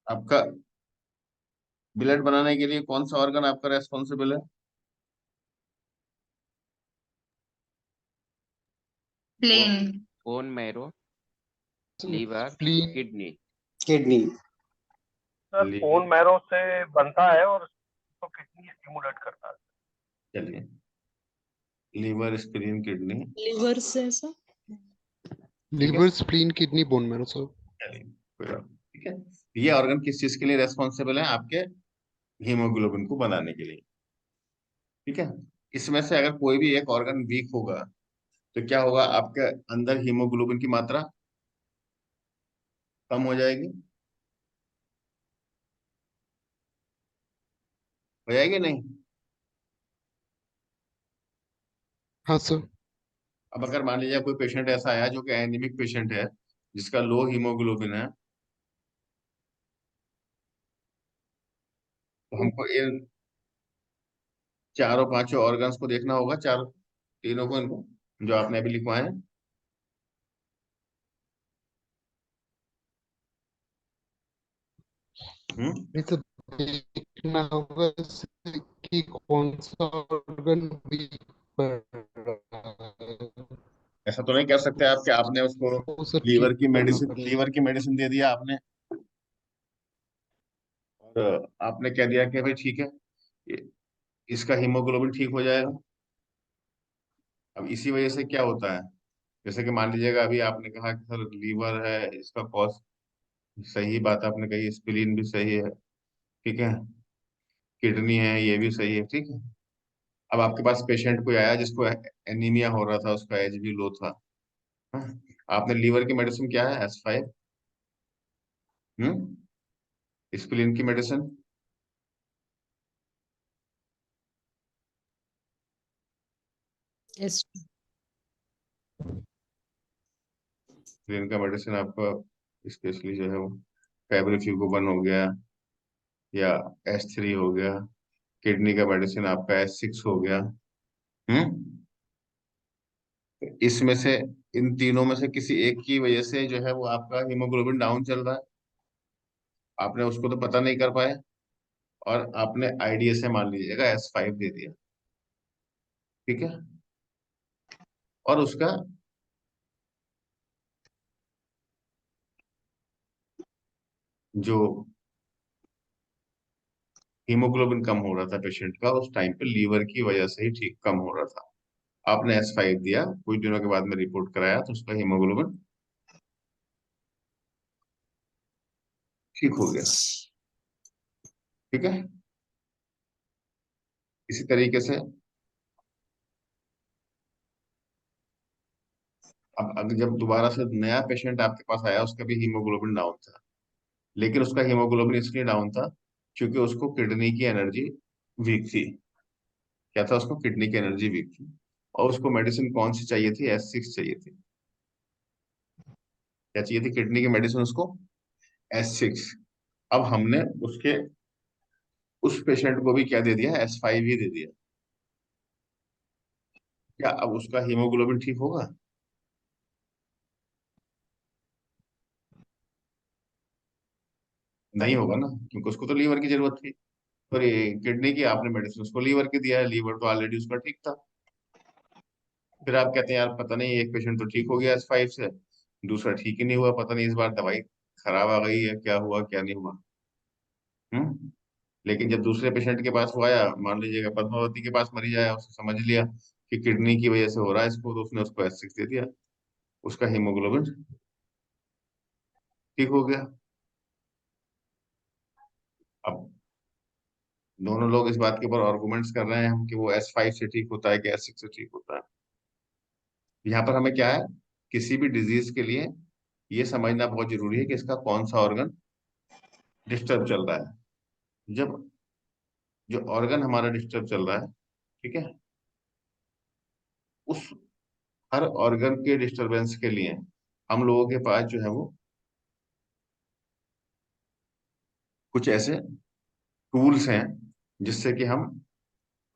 Speaker 1: आपका ब्लड बनाने के लिए कौन सा ऑर्गन आपका रेस्पॉन्सिबल है?
Speaker 3: Spleen.
Speaker 8: Bone marrow, liver,
Speaker 10: spleen.
Speaker 8: Kidney.
Speaker 13: Kidney.
Speaker 2: Sir bone
Speaker 1: liver.
Speaker 2: Marrow से बनता है और तो किडनी स्टिमुलेट करता है।
Speaker 1: चलिए, लीवर, स्प्लीन, किडनी।
Speaker 11: लिवर से सर।
Speaker 1: ठीक है,
Speaker 10: liver, spleen, kidney, bone marrow sir.
Speaker 1: चलिए, कोई बात नहीं, ठीक है। ये ऑर्गन किस चीज के लिए रेस्पॉन्सिबल है? आपके हीमोग्लोबिन को बनाने के लिए। ठीक है। इसमें से अगर कोई भी एक ऑर्गन वीक होगा तो क्या होगा? आपके अंदर हीमोग्लोबिन की मात्रा कम हो जाएगी। हो जाएगी नहीं?
Speaker 10: हाँ सर।
Speaker 1: अब अगर मान लीजिए कोई पेशेंट ऐसा आया जो कि एनीमिक पेशेंट है, जिसका लो हीमोग्लोबिन है, तो हमको इन चारों पांचों ऑर्गन्स को देखना होगा, चारों तीनों को, इनको जो आपने अभी लिखवाए हैं।
Speaker 10: नहीं तो देखना होगा कि कौन सा ऑर्गन वीक पड़ रहा है,
Speaker 1: ऐसा तो नहीं कर सकते आप कि आपने उसको
Speaker 10: वो सब ठीक करना पड़ेगा।
Speaker 1: लीवर की मेडिसिन दे दिया आपने, और आपने कह दिया कि भाई ठीक है, ये- इसका हीमोग्लोबिन ठीक हो जाएगा। अब इसी वजह से क्या होता है, जैसे कि मान लीजिएगा अभी आपने कहा कि सर लीवर है इसका कॉज, सही बात आपने कही, स्प्लीन भी सही है, ठीक है, किडनी है ये भी सही है, ठीक है। अब आपके पास पेशेंट कोई आया जिसको एनीमिया हो रहा था, उसका एच बी लो था, हाँ? आपने लीवर की मेडिसिन क्या है, S5, स्प्लीन की मेडिसिन,
Speaker 11: यस।
Speaker 1: स्प्लीन का मेडिसिन आपका स्पेशली जो है वो फेब्रिफ्यूगोवन हो गया, या S3 हो गया। किडनी का मेडिसिन आपका S6 हो गया। हम्म इसमें से, इन तीनों में से किसी एक की वजह से जो है वो आपका हीमोग्लोबिन डाउन चल रहा है, आपने उसको तो पता नहीं कर पाए, और आपने IDSA मान लीजिएगा S5 दे दिया, ठीक है। और उसका जो हीमोग्लोबिन कम हो रहा था पेशेंट का, उस टाइम पे लीवर की वजह से ही ठीक कम हो रहा था, आपने S5 दिया, कुछ दिनों के बाद में रिपोर्ट कराया तो उसका हीमोग्लोबिन ठीक हो गया, ठीक है। इसी तरीके से अब अगर जब दोबारा से नया पेशेंट आपके पास आया, उसका भी हीमोग्लोबिन डाउन था, लेकिन उसका हीमोग्लोबिन इसलिए डाउन था क्योंकि उसको किडनी की एनर्जी वीक थी। क्या था, उसको किडनी की एनर्जी वीक थी, और उसको मेडिसिन कौन सी चाहिए थी, S6 चाहिए थी। क्या चाहिए थी किडनी की मेडिसिन उसको, S6। अब हमने उसके उस पेशेंट को भी क्या दे दिया, S5 ही दे दिया। क्या अब उसका हीमोग्लोबिन ठीक होगा? नहीं होगा ना, क्योंकि उसको तो लीवर की जरूरत थी, और ये किडनी की आपने मेडिसिन उसको लीवर की दिया है, लीवर तो ऑलरेडी उसका ठीक था। फिर आप कहते हैं यार पता नहीं, एक पेशेंट तो ठीक हो गया S5 से, दूसरा ठीक ही नहीं हुआ, पता नहीं इस बार दवाई खराब आ गई है, क्या हुआ क्या नहीं हुआ। लेकिन जब दूसरे पेशेंट के पास वो आया, मान लीजिएगा पद्मावती के पास मरीज आया, उसने समझ लिया कि किडनी की वजह से हो रहा है इसको, तो उसने उसको S6 दे दिया, उसका हीमोग्लोबिन ठीक हो गया। अब दोनों लोग इस बात के ऊपर आर्गुमेंट्स कर रहे हैं कि वो S5 से ठीक होता है कि S6 से ठीक होता है। यहाँ पर हमें क्या है, किसी भी डिजीज के लिए ये समझना बहुत जरूरी है कि इसका कौन सा ऑर्गन डिस्टर्ब चल रहा है। जब जो ऑर्गन हमारा डिस्टर्ब चल रहा है, ठीक है, उस हर ऑर्गन के डिस्टरबेंस के लिए हम लोगों के पास जो है वो कुछ ऐसे टूल्स हैं जिससे कि हम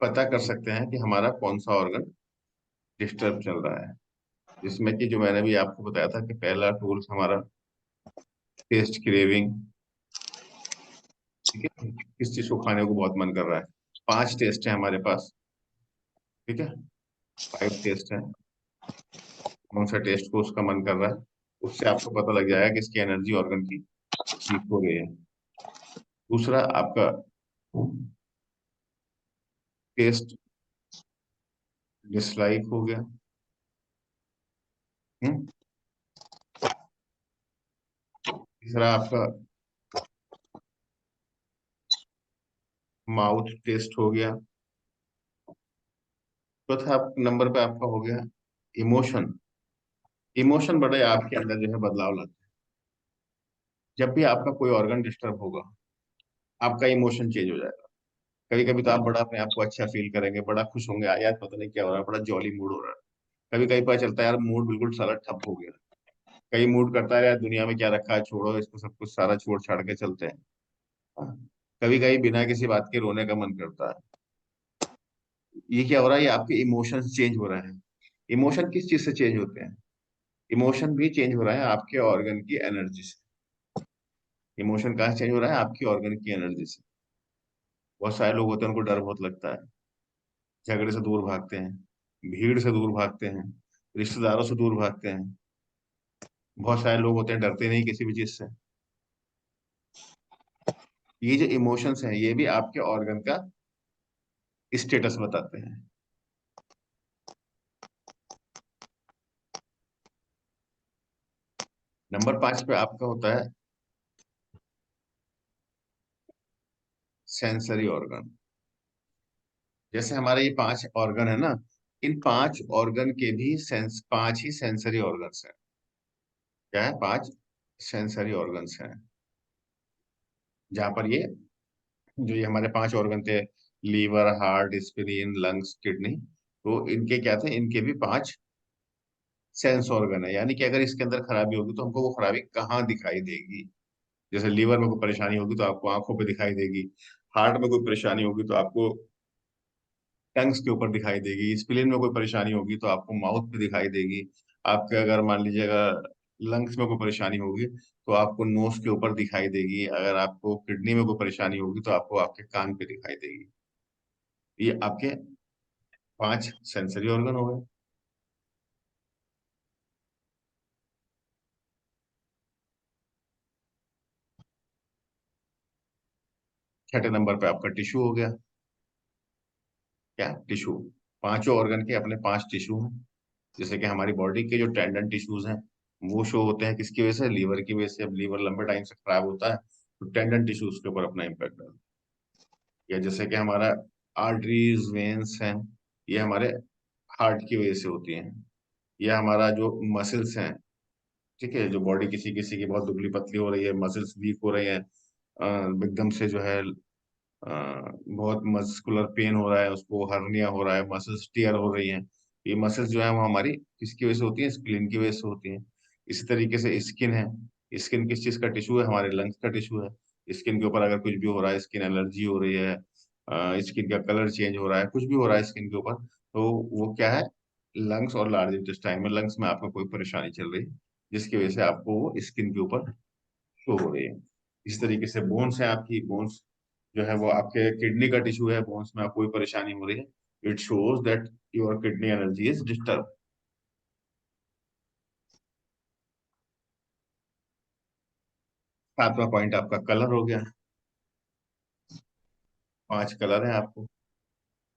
Speaker 1: पता कर सकते हैं कि हमारा कौन सा ऑर्गन डिस्टर्ब चल रहा है। जिसमें कि जो मैंने भी आपको बताया था कि पहला टूल्स हमारा टेस्ट क्रेविंग, ठीक है, किस चीज को खाने को बहुत मन कर रहा है। 5 टेस्ट है हमारे पास, ठीक है, 5 टेस्ट है, कौन सा टेस्ट को उसका मन कर रहा है, उससे आपको पता लग जाएगा कि इसकी एनर्जी ऑर्गन की ठीक हो रही है। दूसरा आपका टेस्ट डिसलाइक हो गया। हम्म तीसरा आपका माउथ टेस्ट हो गया। चौथा नंबर पे आपका हो गया इमोशन। इमोशन बड़े आपके अंदर जो है बदलाव लाते हैं। जब भी आपका कोई ऑर्गन डिस्टर्ब होगा, आपका इमोशन चेंज हो जाएगा। कभी कभी तो आप बड़ा अपने आप को अच्छा फील करेंगे, बड़ा खुश होंगे, यार पता नहीं क्या हो रहा है, बड़ा जॉली मूड हो रहा है। कभी कभी पता चलता है यार मूड बिल्कुल सारा ठप हो गया। कई मूड करता है यार दुनिया में क्या रखा है, छोड़ो इसको, सब कुछ सारा छोड़ छाड़ के चलते हैं। हाँ। कभी कभी बिना किसी बात के रोने का मन करता है। ये क्या हो रहा है, ये आपके इमोशंस चेंज हो रहे हैं। इमोशन किस चीज से चेंज होते हैं? इमोशन भी चेंज हो रहा है आपके ऑर्गन की एनर्जी से। इमोशन कहाँ चेंज हो रहा है? आपकी ऑर्गन की एनर्जी से। बहुत सारे लोग होते हैं उनको डर बहुत लगता है, झगड़े से दूर भागते हैं, भीड़ से दूर भागते हैं, रिश्तेदारों से दूर भागते हैं। बहुत सारे लोग होते हैं डरते नहीं किसी भी चीज से। ये जो इमोशंस हैं ये भी आपके ऑर्गन का स्टेटस बताते हैं। नंबर 5 पे आपका होता है सेंसरी ऑर्गन। जैसे हमारे ये 5 ऑर्गन है ना, इन 5 ऑर्गन के भी 5 ही सेंसरी ऑर्गन्स हैं। क्या है? 5 सेंसरी ऑर्गन्स हैं। जहां पर ये जो ये हमारे 5 ऑर्गन थे, liver, heart, spleen, lungs, kidney, तो इनके क्या थे? इनके भी 5 सेंस ऑर्गन है। यानी कि अगर इसके अंदर खराबी होगी तो हमको वो खराबी कहाँ दिखाई देगी? जैसे लीवर में कोई परेशानी होगी तो आपको आंखों पे दिखाई देगी। हार्ट में कोई परेशानी होगी तो आपको टंग्स के ऊपर दिखाई देगी। स्प्लीन में कोई परेशानी होगी तो आपको माउथ पे दिखाई देगी। आपके अगर मान लीजिएगा लंग्स में कोई परेशानी होगी तो आपको नोज के ऊपर दिखाई देगी। अगर आपको किडनी में कोई परेशानी होगी तो आपको आपके कान पे दिखाई देगी। ये आपके 5 सेंसरी ऑर्गन हो गए। छठे नंबर पे आपका टिश्यू हो गया। क्या? टिश्यू। पांचों ऑर्गन के अपने 5 टिश्यू हैं। जैसे कि हमारी बॉडी के जो टेंडन टिश्यूज हैं वो शो होते हैं किसकी वजह से? लीवर की वजह से। अब लीवर लंबे टाइम से खराब होता है तो टेंडन टिश्यूज के ऊपर अपना इम्पैक्ट डालता है। या जैसे कि हमारा आर्टरीज, वेन्स हैं, ये हमारे हार्ट की वजह से होती हैं। या हमारा जो मसल्स हैं, ठीक है, जो बॉडी किसी किसी की बहुत दुबली पतली हो रही है, मसल्स वीक हो रहे हैं, एकदम से जो है बहुत मस्कुलर पेन हो रहा है, उसको हर्निया हो रहा है, मसल्स टियर हो रही हैं। ये मसल्स जो है वो हमारी किसकी वजह से होती है? स्प्लीन की वजह से होती हैं। इसी तरीके से स्किन है। स्किन किस चीज का टिश्यू है? हमारे लंग्स का टिश्यू है। स्किन के ऊपर अगर कुछ भी हो रहा है, स्किन एलर्जी हो रही है, स्किन का कलर चेंज हो रहा है, कुछ भी हो रहा है स्किन के ऊपर, तो वो क्या है? लंग्स और लार्ज इंटेस्टाइन में, लंग्स में आपको कोई परेशानी चल रही है जिसकी वजह से आपको वो स्किन के ऊपर शो हो रही है। इस तरीके से बोन्स है, आपकी बोन्स जो है वो आपके किडनी का टिश्यू है, बोन्स में आपको कोई परेशानी हो रही है, it shows that your kidney energy is disturb. सातवां पॉइंट आपका कलर हो गया। 5 कलर है आपको।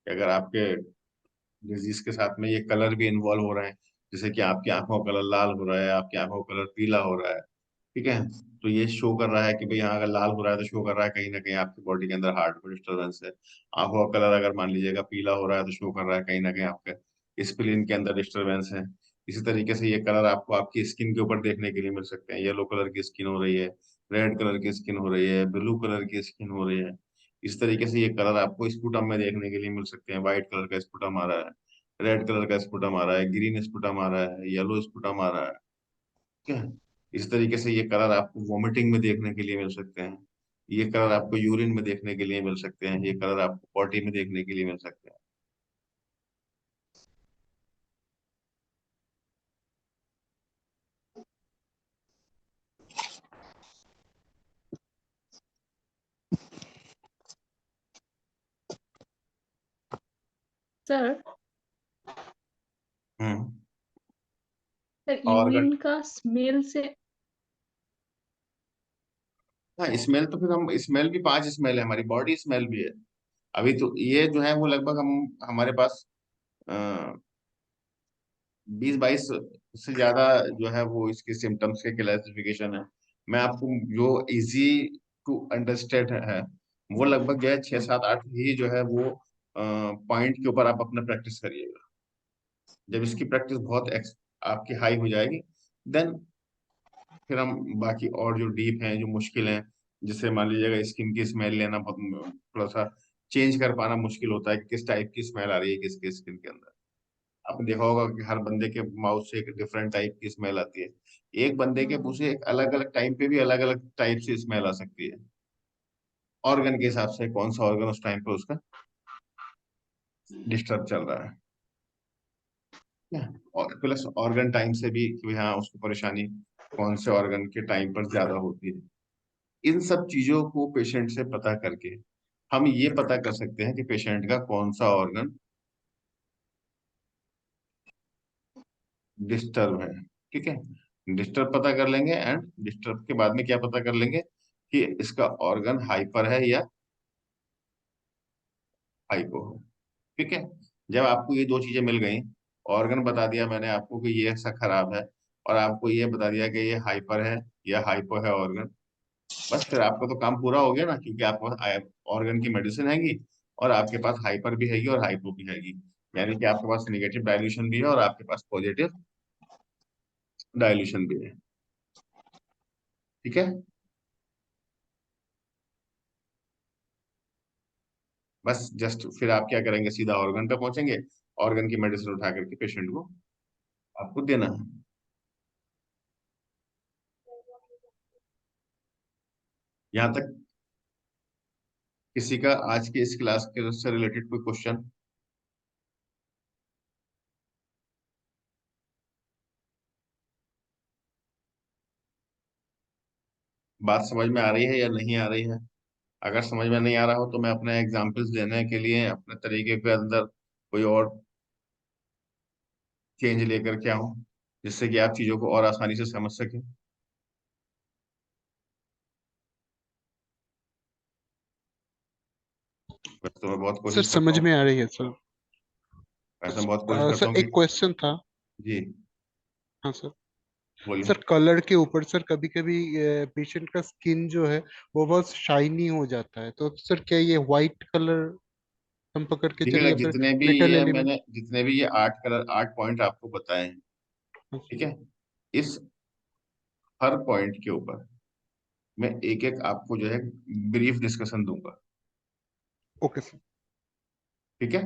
Speaker 1: अगर आपके डिजीज के साथ में ये कलर भी इन्वॉल्व हो रहे हैं, जैसे कि आपकी आंखों का कलर लाल हो रहा है, आपकी आंखों का कलर पीला हो रहा है, ठीक है, तो ये शो कर रहा है कि भाई यहाँ अगर लाल हो रहा है तो शो कर रहा है कहीं ना कहीं आपकी बॉडी के अंदर हार्ट में डिस्टर्बेंस है। आंखों का कलर अगर मान लीजिएगा पीला हो रहा है तो शो कर रहा है कहीं ना कहीं आपके स्प्लीन के अंदर डिस्टर्बेंस है। इसी तरीके से ये कलर आपको आपकी स्किन के ऊपर देखने के लिए मिल सकते हैं। येलो कलर की स्किन हो रही है, रेड कलर की स्किन हो रही है, ब्लू कलर की स्किन हो रही है। इस तरीके से ये कलर आपको स्पुटम में देखने के लिए मिल सकते हैं। व्हाइट कलर का स्पुटम आ रहा है, रेड कलर का स्पुटम आ रहा है, ग्रीन स्पुटम आ रहा है, येलो स्पुटम आ रहा है। ठीक है। इस तरीके से ये कलर आपको वॉमिटिंग में देखने के लिए मिल सकते हैं। ये कलर आपको यूरिन में देखने के लिए मिल सकते हैं। ये कलर आपको पॉटी में देखने के लिए मिल सकते हैं।
Speaker 4: सर
Speaker 1: हम्म।
Speaker 4: सर
Speaker 1: और
Speaker 4: यूरिन का स्मेल से
Speaker 1: हाँ, स्मेल तो फिर हम स्मेल भी 5 स्मेल है, हमारी बॉडी स्मेल भी है। अभी तो ये जो है वो लगभग हम हमारे पास 20-22 से ज्यादा जो है वो इसके सिम्टम्स के क्लासिफिकेशन है। मैं आपको जो इजी टू अंडरस्टैंड है वो लगभग जो है 6-7-8 ही जो है वो पॉइंट के ऊपर आप अपना प्रैक्टिस करिएगा। जब इसकी प्रैक्टिस बहुत आपकी हाई हो जाएगी, देन फिर हम बाकी और जो डीप हैं, जो मुश्किल हैं, जैसे मान लीजिएगा स्किन की स्मेल लेना बहुत थोड़ा सा चेंज कर पाना मुश्किल होता है कि किस टाइप की स्मेल आ रही है किसके स्किन के अंदर। आपने देखा होगा कि हर बंदे के माउथ से एक डिफरेंट टाइप की स्मेल आती है। एक बंदे के मुंह से एक अलग अलग टाइम पे भी अलग अलग टाइप से स्मेल आ सकती है, ऑर्गन के हिसाब से कौन सा ऑर्गन उस टाइम पे उसका डिस्टर्ब चल रहा है। और प्लस ऑर्गन टाइम से भी कि हाँ उसको परेशानी कौन से ऑर्गन के टाइम पर ज्यादा होती है। इन सब चीजों को पेशेंट से पता करके हम ये पता कर सकते हैं कि पेशेंट का कौन सा ऑर्गन डिस्टर्ब है। ठीक है, डिस्टर्ब पता कर लेंगे एंड डिस्टर्ब के बाद में क्या पता कर लेंगे कि इसका ऑर्गन हाइपर है या हाइपो है। ठीक है, जब आपको ये दो चीजें मिल गई, ऑर्गन बता दिया मैंने आपको कि ये ऐसा खराब है, और आपको ये बता दिया कि ये हाइपर है या हाइपो है ऑर्गन, बस फिर आपका तो काम पूरा हो गया ना, क्योंकि आपके पास ऑर्गन की मेडिसिन हैगी और आपके पास हाइपर भी हैगी और हाइपो भी हैगी। यानी कि आपके पास निगेटिव डायल्यूशन भी है और आपके पास पॉजिटिव डायल्यूशन भी है। ठीक है, बस जस्ट फिर आप क्या करेंगे, सीधा ऑर्गन पे पहुंचेंगे, ऑर्गन की मेडिसिन उठा करके पेशेंट को आपको देना है। यहाँ तक किसी का आज की इस क्लास के से रिलेटेड कोई क्वेश्चन? बात समझ में आ रही है या नहीं आ रही है? अगर समझ में नहीं आ रहा हो तो मैं अपने एग्जांपल्स देने के लिए अपने तरीके के अंदर कोई और चेंज लेकर के आऊं, जिससे कि आप चीजों को और आसानी से समझ सकें। वैसे तो मैं बहुत
Speaker 10: सर
Speaker 1: कोशिश करता
Speaker 10: समझ
Speaker 1: हूँ,
Speaker 10: में आ रही है सर।
Speaker 1: वैसे मैं बहुत कोशिश करता
Speaker 10: सर
Speaker 1: हूँ
Speaker 10: एक
Speaker 1: कि
Speaker 10: क्वेश्चन था।
Speaker 1: जी
Speaker 10: हाँ सर।
Speaker 1: बोलिए।
Speaker 10: सर कलर के ऊपर सर कभी कभी पेशेंट का स्किन जो है वो बहुत शाइनी हो जाता है, तो सर क्या ये व्हाइट कलर हम पकड़ के चले
Speaker 1: देखिएगा,
Speaker 10: या फिर मेटल एलिमेंट?
Speaker 1: जितने भी ये 8 पॉइंट आपको बताए हैं, ठीक है, इस हर पॉइंट के ऊपर मैं एक एक आपको जो है ब्रीफ डिस्कशन दूंगा।
Speaker 10: Okay sir.
Speaker 1: ठीक है,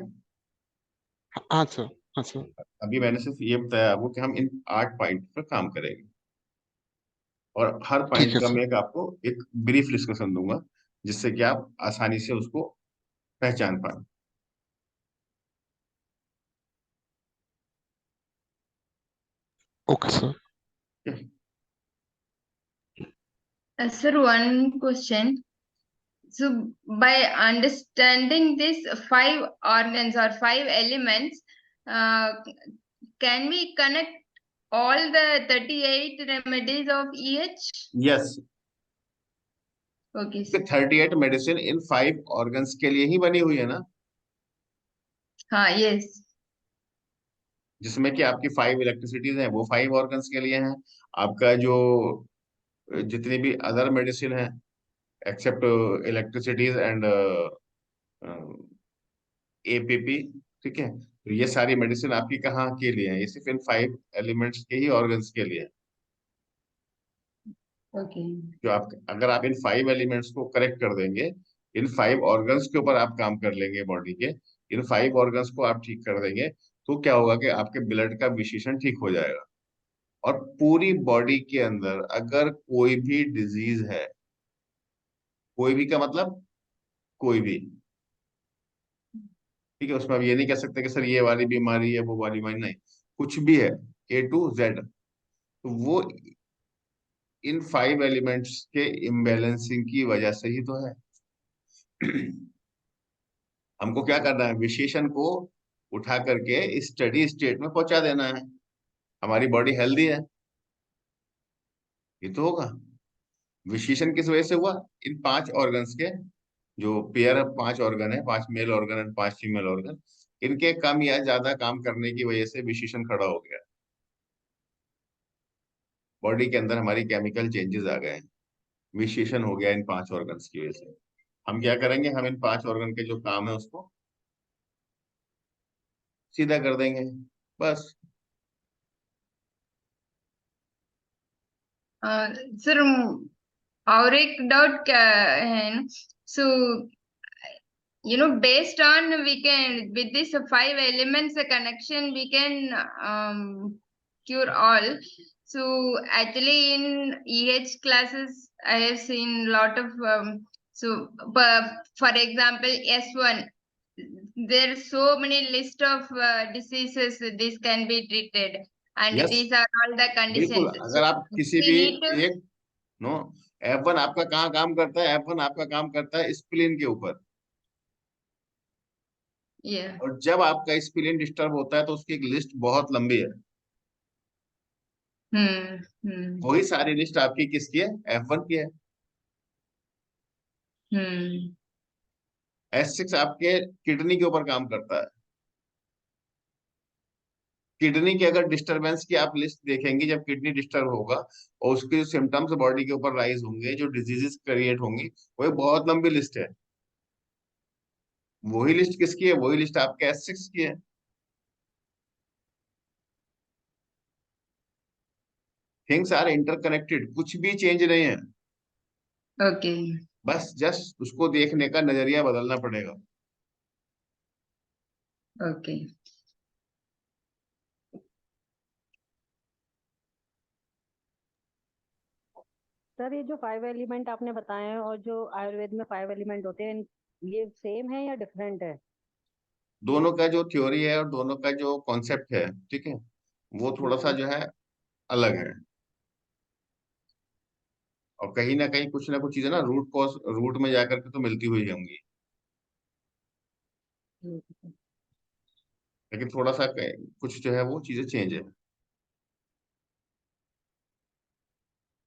Speaker 10: हाँ सर। हाँ सर।
Speaker 1: अभी मैंने सिर्फ ये बताया आपको कि हम इन 8 पॉइंट पर काम करेंगे, और हर
Speaker 10: ठीक
Speaker 1: पॉइंट
Speaker 10: है
Speaker 1: का
Speaker 10: सर।
Speaker 1: मैं एक आपको एक ब्रीफ डिस्कशन दूंगा, जिससे कि आप आसानी से उसको पहचान पाए।
Speaker 10: Okay sir.
Speaker 3: Sir, one question. So, by understanding these 5 organs or 5 elements, uh, can we connect all the 38 remedies of EH?
Speaker 1: Yes,
Speaker 3: Okay, sir.
Speaker 1: 38 medicine in 5 organs के लिए ही बनी हुई है ना,
Speaker 3: हाँ, yes.
Speaker 1: जिसमें कि आपकी 5 इलेक्ट्रिसिटीज हैं वो 5 ऑर्गन्स के लिए हैं। आपका जो जितनी भी अदर मेडिसिन है एक्सेप्ट इलेक्ट्रिसिटीज एंड एपीपी, ठीक है, तो ये सारी मेडिसिन आपकी कहाँ के लिए है, ये सिर्फ इन 5 एलिमेंट्स के ही ऑर्गन्स के लिए है।
Speaker 3: Okay.
Speaker 1: जो आप अगर आप इन 5 एलिमेंट्स को करेक्ट कर देंगे, इन 5 ऑर्गन्स के ऊपर आप काम कर लेंगे बॉडी के, इन 5 ऑर्गन्स को आप ठीक कर देंगे, तो क्या होगा कि आपके ब्लड का विशेषण ठीक हो जाएगा। और पूरी बॉडी के अंदर अगर कोई भी डिजीज है, कोई भी का मतलब कोई भी, ठीक है, उसमें आप ये नहीं कह सकते कि सर ये वाली बीमारी है वो वाली बीमारी, नहीं, कुछ भी है A to Z, तो वो इन 5 एलिमेंट्स के इम्बैलेंसिंग की वजह से ही तो है। हमको क्या करना है, विशेषण को उठा करके स्टडी स्टेट में पहुंचा देना है, हमारी बॉडी हेल्दी है, ये तो होगा। विशेषण किस वजह से हुआ, इन 5 ऑर्गन्स के जो पेयर 5 ऑर्गन है, 5 male organ and 5 female organ, इनके कम या ज्यादा काम करने की वजह से विशेषण खड़ा हो गया, बॉडी के अंदर हमारी केमिकल चेंजेस आ गए, विशेषण हो गया इन 5 ऑर्गन्स की वजह से। हम क्या करेंगे, हम इन 5 ऑर्गन के जो काम है उसको सीधा कर देंगे, बस।
Speaker 3: सर, और एक डाउट क्या है ना, सो based on we can with this 5 elements connection we can cure all. So actually in EH classes I have seen lot of for example S1 there are so many list of diseases this can be treated and
Speaker 1: yes,
Speaker 3: these are all the
Speaker 1: बिल्कुल।
Speaker 3: conditions.
Speaker 1: अगर
Speaker 3: So
Speaker 1: आप किसी
Speaker 3: we
Speaker 1: भी
Speaker 3: need to
Speaker 1: एक नो F1 आपका कहाँ काम करता है, F1 आपका काम करता है स्प्लीन के ऊपर,
Speaker 3: yeah.
Speaker 1: और जब आपका स्प्लीन डिस्टर्ब होता है तो उसकी एक लिस्ट बहुत लंबी है। वही सारी लिस्ट आपकी किसकी है? F1 की है। S6 आपके किडनी के ऊपर काम करता है। किडनी के अगर डिस्टरबेंस की आप लिस्ट देखेंगे, जब किडनी डिस्टर्ब होगा और उसके जो सिम्टम्स बॉडी के ऊपर राइज होंगे, जो डिजीजेस क्रिएट होंगी, वो एक बहुत लंबी लिस्ट है। वही लिस्ट किसकी है? वही लिस्ट आपके S6 की है। थिंग्स आर इंटरकनेक्टेड, कुछ भी चेंज नहीं है।
Speaker 3: Okay.
Speaker 1: बस जस्ट उसको देखने का नजरिया बदलना पड़ेगा।
Speaker 3: Okay.
Speaker 5: सर ये जो 5 एलिमेंट आपने बताए हैं और जो आयुर्वेद में 5 एलिमेंट होते हैं, ये सेम है या डिफरेंट है?
Speaker 1: दोनों का जो थ्योरी है और दोनों का जो कॉन्सेप्ट है, ठीक है, वो थोड़ा सा जो है अलग है। और कहीं ना कुछ चीजें ना रूट कॉज रूट में जाकर के तो मिलती हुई होंगी, लेकिन थोड़ा सा कुछ जो है वो चीजें चेंज है।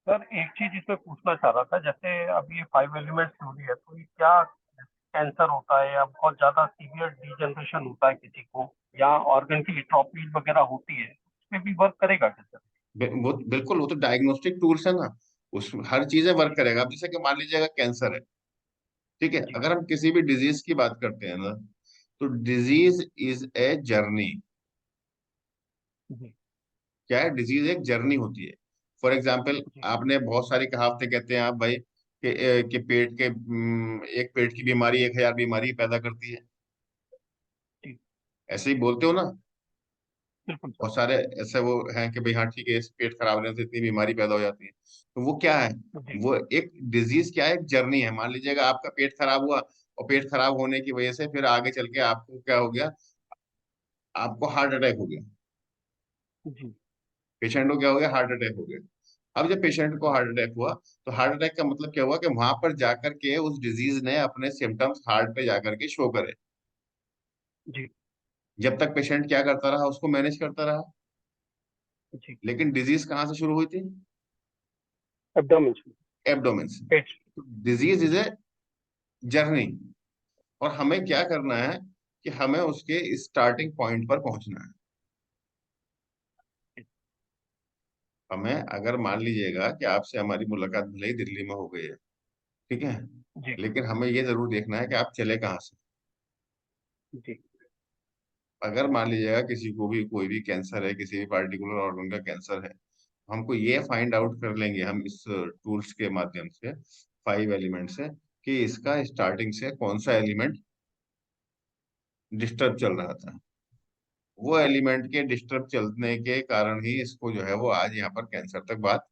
Speaker 2: सर एक चीज इसमें पूछना चाह रहा था, जैसे अब ये 5 एलिमेंट थ्योरी है, तो ये क्या कैंसर होता है या बहुत ज्यादा सीवियर डिजनरेशन होता है किसी को, या ऑर्गन की एट्रोफी वगैरह होती है, उसमें भी वर्क करेगा क्या सर?
Speaker 1: वो बिल्कुल, वो तो डायग्नोस्टिक टूल्स है ना, उस हर चीजें वर्क करेगा। अब जैसे कि मान लीजिएगा कैंसर है, ठीक है, अगर हम किसी भी डिजीज की बात करते हैं ना, तो डिजीज इज ए जर्नी। क्या है? डिजीज एक जर्नी होती है। फॉर एग्जाम्पल, आपने बहुत सारी कहावतें कहते हैं आप भाई कि पेट के एक पेट की बीमारी 1000 बीमारी पैदा करती है, ऐसे ही बोलते हो ना। बहुत सारे ऐसे वो हैं कि भाई हाँ ठीक है, इस पेट खराब रहने से इतनी बीमारी पैदा हो जाती है। तो वो क्या है? वो एक डिजीज क्या है? एक जर्नी है। मान लीजिएगा आपका पेट खराब हुआ, और पेट खराब होने की वजह से फिर आगे चल के आपको क्या हो गया? आपको हार्ट अटैक हो गया। पेशेंट को क्या हो गया? हार्ट अटैक हो गया। अब जब पेशेंट को हार्ट अटैक हुआ, तो हार्ट अटैक का मतलब क्या हुआ? कि वहां पर जाकर के उस डिजीज ने अपने सिम्टम्स हार्ट पे जाकर के शो करे। जब तक पेशेंट क्या करता रहा? उसको मैनेज करता रहा। लेकिन डिजीज कहाँ से शुरू हुई थी?
Speaker 2: एब्डोमेन
Speaker 1: एब्डोमेन से। डिजीज इज ए जर्नी, और हमें क्या करना है कि हमें उसके स्टार्टिंग पॉइंट पर पहुंचना है। हमें, अगर मान लीजिएगा कि आपसे हमारी मुलाकात भले ही दिल्ली में हो गई है, ठीक है, लेकिन हमें ये जरूर देखना है कि आप चले कहाँ से। अगर मान लीजिएगा किसी को भी कोई भी कैंसर है, किसी भी पार्टिकुलर ऑर्गन का कैंसर है, हमको ये फाइंड आउट कर लेंगे हम इस टूल्स के माध्यम से, 5 एलिमेंट से, कि इसका स्टार्टिंग से कौन सा एलिमेंट डिस्टर्ब चल रहा था। वो एलिमेंट के डिस्टर्ब चलने के कारण ही इसको जो है वो आज यहाँ पर कैंसर तक बात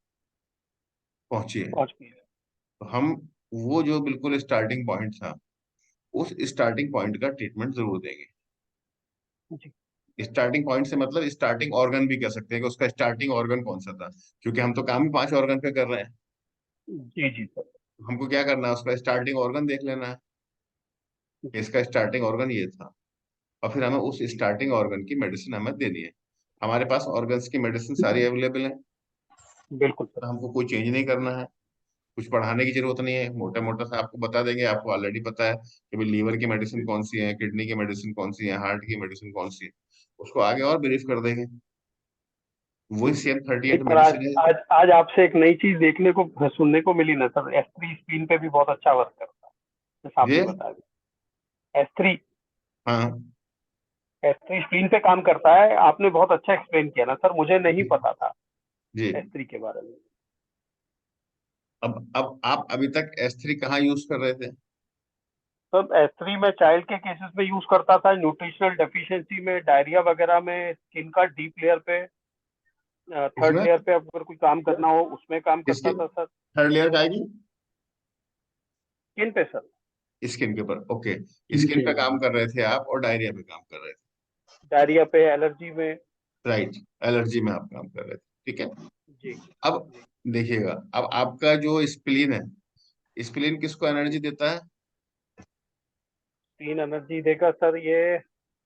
Speaker 1: पहुंची है। तो हम वो जो बिल्कुल स्टार्टिंग पॉइंट था, उस स्टार्टिंग पॉइंट का ट्रीटमेंट जरूर देंगे। स्टार्टिंग पॉइंट से मतलब स्टार्टिंग ऑर्गन भी कह सकते हैं कि उसका स्टार्टिंग ऑर्गन कौन सा था, क्योंकि हम तो काम ही 5 ऑर्गन पे कर रहे हैं।
Speaker 2: जी सर।
Speaker 1: हमको क्या करना है? उसका स्टार्टिंग ऑर्गन देख लेना है कि इसका स्टार्टिंग ऑर्गन ये था, और फिर हमें उस स्टार्टिंग ऑर्गन की मेडिसिन हमें देनी है। हमारे पास ऑर्गन्स की मेडिसिन सारी अवेलेबल है,
Speaker 2: बिल्कुल
Speaker 1: तो हमको कोई चेंज नहीं करना है, कुछ पढ़ाने की जरूरत नहीं है। मोटा मोटा सा आपको बता देंगे, आपको ऑलरेडी पता है कि भाई लीवर की मेडिसिन कौन सी है, किडनी की मेडिसिन कौन सी है, हार्ट की मेडिसिन कौन सी है। उसको आगे और ब्रीफ कर देंगे। वही सेम 38
Speaker 2: सर आज
Speaker 1: मेडिसिन है।
Speaker 2: आज आज आपसे एक नई चीज देखने को सुनने को मिली ना सर, S3 स्क्रीन पे भी बहुत अच्छा वर्क करता है, जैसा आपने
Speaker 1: ये
Speaker 2: बता दिया। S3
Speaker 1: हाँ
Speaker 2: S3 स्क्रीन पे काम करता है, आपने बहुत अच्छा एक्सप्लेन किया ना सर, मुझे नहीं पता था
Speaker 1: जी।
Speaker 2: S3 के बारे में।
Speaker 1: अब आप अभी तक S3 कहाँ यूज कर रहे थे?
Speaker 2: सर S3 में चाइल्ड के केसेस में यूज करता था, न्यूट्रिशनल डेफिशिएंसी में, डायरिया वगैरह में, स्किन का डीप लेयर पे, थर्ड लेयर पे अगर कोई काम करना हो उसमें काम करता था सर।
Speaker 1: थर्ड लेयर का आएगी
Speaker 2: स्किन पे सर।
Speaker 1: स्किन के ऊपर, ओके। स्किन पे काम कर रहे थे आप और डायरिया पे काम कर रहे थे।
Speaker 2: डायरिया पे, एलर्जी में।
Speaker 1: राइट, एलर्जी में आप काम कर रहे थे, ठीक है।
Speaker 2: जी।
Speaker 1: अब देखिएगा, अब आपका जो स्प्लीन है, स्प्लीन किसको एनर्जी देता है?
Speaker 2: स्प्लीन एनर्जी देगा सर ये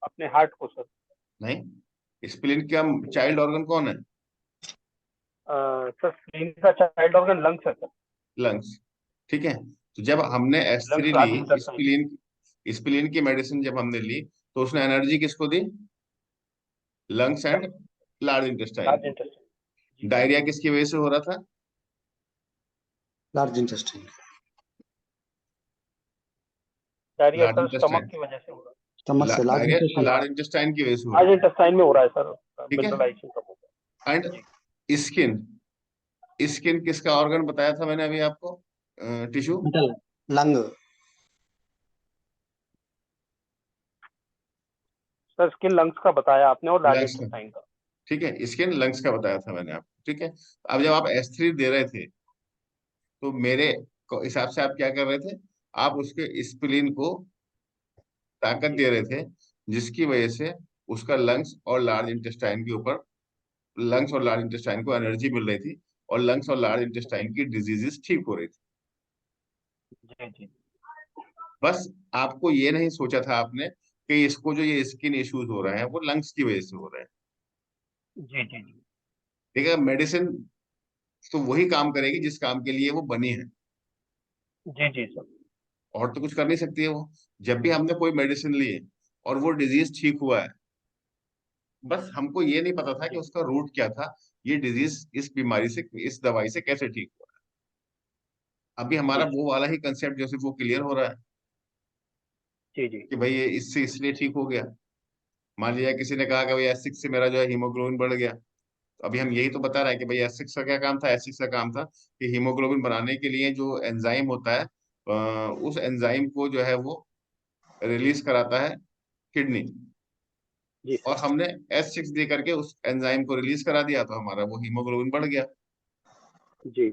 Speaker 2: अपने हार्ट को सर।
Speaker 1: नहीं, स्प्लीन का चाइल्ड ऑर्गन कौन है?
Speaker 2: सर स्प्लीन का चाइल्ड ऑर्गन लंग्स है सर।
Speaker 1: लंग्स, ठीक है। तो जब हमने S3 ली, स्प्लीन की मेडिसिन जब हमने ली, तो उसने एनर्जी किसको दी? Lungs and large intestine. Diarrhoea किसकी वजह से हो रहा था?
Speaker 13: Large intestine.
Speaker 2: Diarrhoea sir stomach की वजह से हो रहा है।
Speaker 13: स्टमक से लार्ज इंटेस्टाइन।
Speaker 1: लार्ज इंटेस्टाइन की वजह से हो
Speaker 2: लार्ज इंटेस्टाइन में हो रहा है सर,
Speaker 1: ठीक है।
Speaker 2: मिनरलाइजेशन का होता है।
Speaker 1: एंड स्किन, स्किन किसका ऑर्गन बताया था मैंने अभी आपको? Tissue,
Speaker 13: lung.
Speaker 2: Sir skin lungs का बताया आपने और लार्ज
Speaker 1: लंग्स का,
Speaker 2: इंटेस्टाइन का।
Speaker 1: ठीक है। स्किन लंग्स का बताया था मैंने आपको, ठीक है। अब जब आप S3 दे रहे थे, तो मेरे हिसाब से आप क्या कर रहे थे? आप उसके स्प्लीन को ताकत दे रहे थे, जिसकी वजह से उसका लंग्स और लार्ज इंटेस्टाइन के ऊपर, लंग्स और लार्ज इंटेस्टाइन को एनर्जी मिल रही थी, और लंग्स और लार्ज इंटेस्टाइन की डिजीजेस ठीक हो रही थी।
Speaker 2: जी जी।
Speaker 1: बस आपको ये नहीं सोचा था आपने कि इसको जो ये स्किन इश्यूज हो रहे हैं वो लंग्स की वजह से हो रहे हैं।
Speaker 2: जी जी जी।
Speaker 1: ठीक है, मेडिसिन तो वही काम करेगी जिस काम के लिए वो बनी है।
Speaker 2: जी जी सर।
Speaker 1: और तो कुछ कर नहीं सकती है वो। जब भी हमने कोई मेडिसिन ली है और वो डिजीज ठीक हुआ है, बस हमको ये नहीं पता था कि उसका रूट क्या था, ये डिजीज इस बीमारी से, इस दवाई से कैसे ठीक हुआ है। अभी हमारा वो वाला ही कंसेप्ट जैसे वो क्लियर हो रहा है
Speaker 2: जी जी।
Speaker 1: कि भाई ये इससे इसलिए ठीक हो गया। मान लिया किसी ने कहा कि भाई S6 से मेरा जो है हीमोग्लोबिन बढ़ गया, तो अभी हम यही तो बता रहे हैं कि भाई S6 का क्या काम था? S6 का काम था कि हीमोग्लोबिन बनाने के लिए जो एंजाइम होता है, उस एंजाइम को जो है वो रिलीज कराता है किडनी, और हमने S6 दे करके उस एंजाइम को रिलीज करा दिया, तो हमारा वो हीमोग्लोबिन बढ़ गया।
Speaker 2: जी।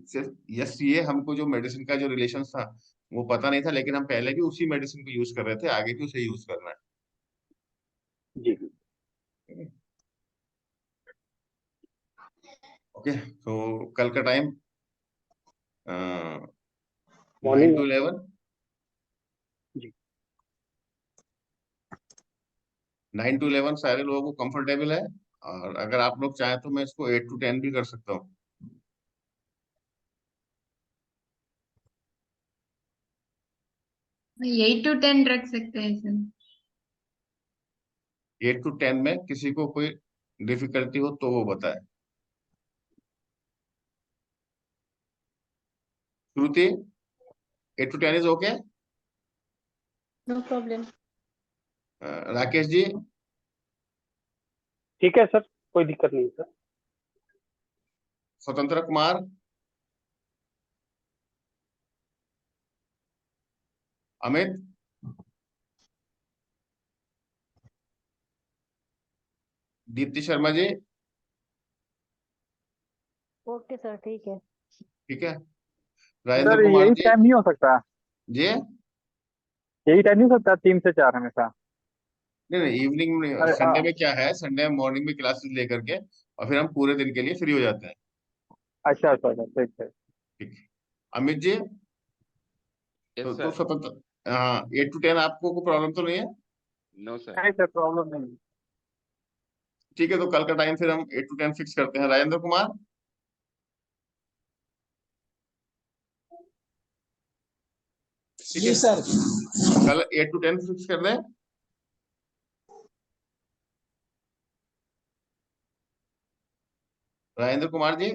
Speaker 1: सिर्फ यस, ये हमको जो मेडिसिन का जो रिलेशन था वो पता नहीं था, लेकिन हम पहले भी उसी मेडिसिन को यूज कर रहे थे, आगे भी उसे यूज करना है।
Speaker 2: जी।
Speaker 1: ओके, तो कल का टाइम 9 to 11।
Speaker 2: जी।
Speaker 1: 9 to 11 सारे लोगों को कंफर्टेबल है, और अगर आप लोग चाहें तो मैं इसको 8 to 10 भी कर सकता हूँ।
Speaker 3: यही 8 to 10 रख सकते हैं सर।
Speaker 1: 8 to 10 में किसी को कोई डिफिकल्टी हो तो वो बताए। Shruti, 8 to 10 is okay?
Speaker 5: No problem.
Speaker 1: Rakesh ji?
Speaker 2: ठीक है सर, कोई दिक्कत नहीं sir.
Speaker 1: Swatantra Kumar? Amit? Dipti Sharma ji?
Speaker 5: Okay sir, ठीक है।
Speaker 1: ठीक है। राजेंद्र
Speaker 7: सर
Speaker 1: कुमार
Speaker 7: यही
Speaker 1: जी?
Speaker 7: टाइम नहीं हो सकता?
Speaker 1: जी
Speaker 7: यही टाइम नहीं हो सकता 3 से 4 हमेशा?
Speaker 1: नहीं नहीं, इवनिंग में,
Speaker 7: अरे,
Speaker 1: संडे में क्या है, संडे में मॉर्निंग में क्लासेस लेकर के, और फिर हम पूरे दिन के लिए फ्री हो जाते हैं।
Speaker 7: अच्छा अच्छा अच्छा, ठीक है।
Speaker 1: ठीक है। अमित जी?
Speaker 8: यस
Speaker 1: तो
Speaker 8: सर।
Speaker 1: स्वतंत्र, हाँ, 8 to 10 आपको कोई प्रॉब्लम तो नहीं है?
Speaker 8: No sir.
Speaker 7: नहीं सर, प्रॉब्लम नहीं।
Speaker 1: ठीक है, तो कल का टाइम फिर हम 8 to 10 फिक्स करते हैं। राजेंद्र कुमार? ठीक है
Speaker 6: जी सर।
Speaker 1: कल 8 to 10 फिक्स कर दें। राजेंद्र कुमार जी?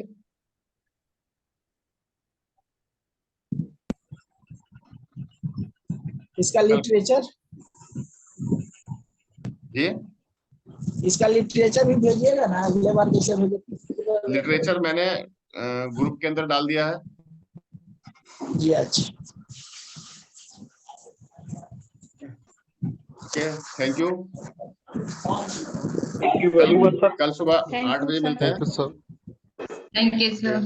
Speaker 6: इसका लिटरेचर,
Speaker 1: जी
Speaker 6: इसका लिटरेचर भी भेजिएगा ना, अगले बार जैसे भेजे।
Speaker 1: लिटरेचर मैंने ग्रुप के अंदर डाल दिया है।
Speaker 6: जी अच्छा।
Speaker 1: Okay, thank you.
Speaker 2: Thank you very much sir.
Speaker 1: कल सुबह
Speaker 4: Thank
Speaker 1: 8
Speaker 4: you,
Speaker 1: बजे
Speaker 4: sir.
Speaker 1: मिलते हैं।
Speaker 10: Thank you sir.
Speaker 3: Thank you, sir.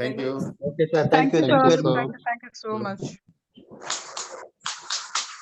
Speaker 1: Thank you.
Speaker 13: Okay, sir.
Speaker 14: Thank you,
Speaker 10: Thank you,
Speaker 14: sir.
Speaker 10: sir.
Speaker 14: Thank you so much.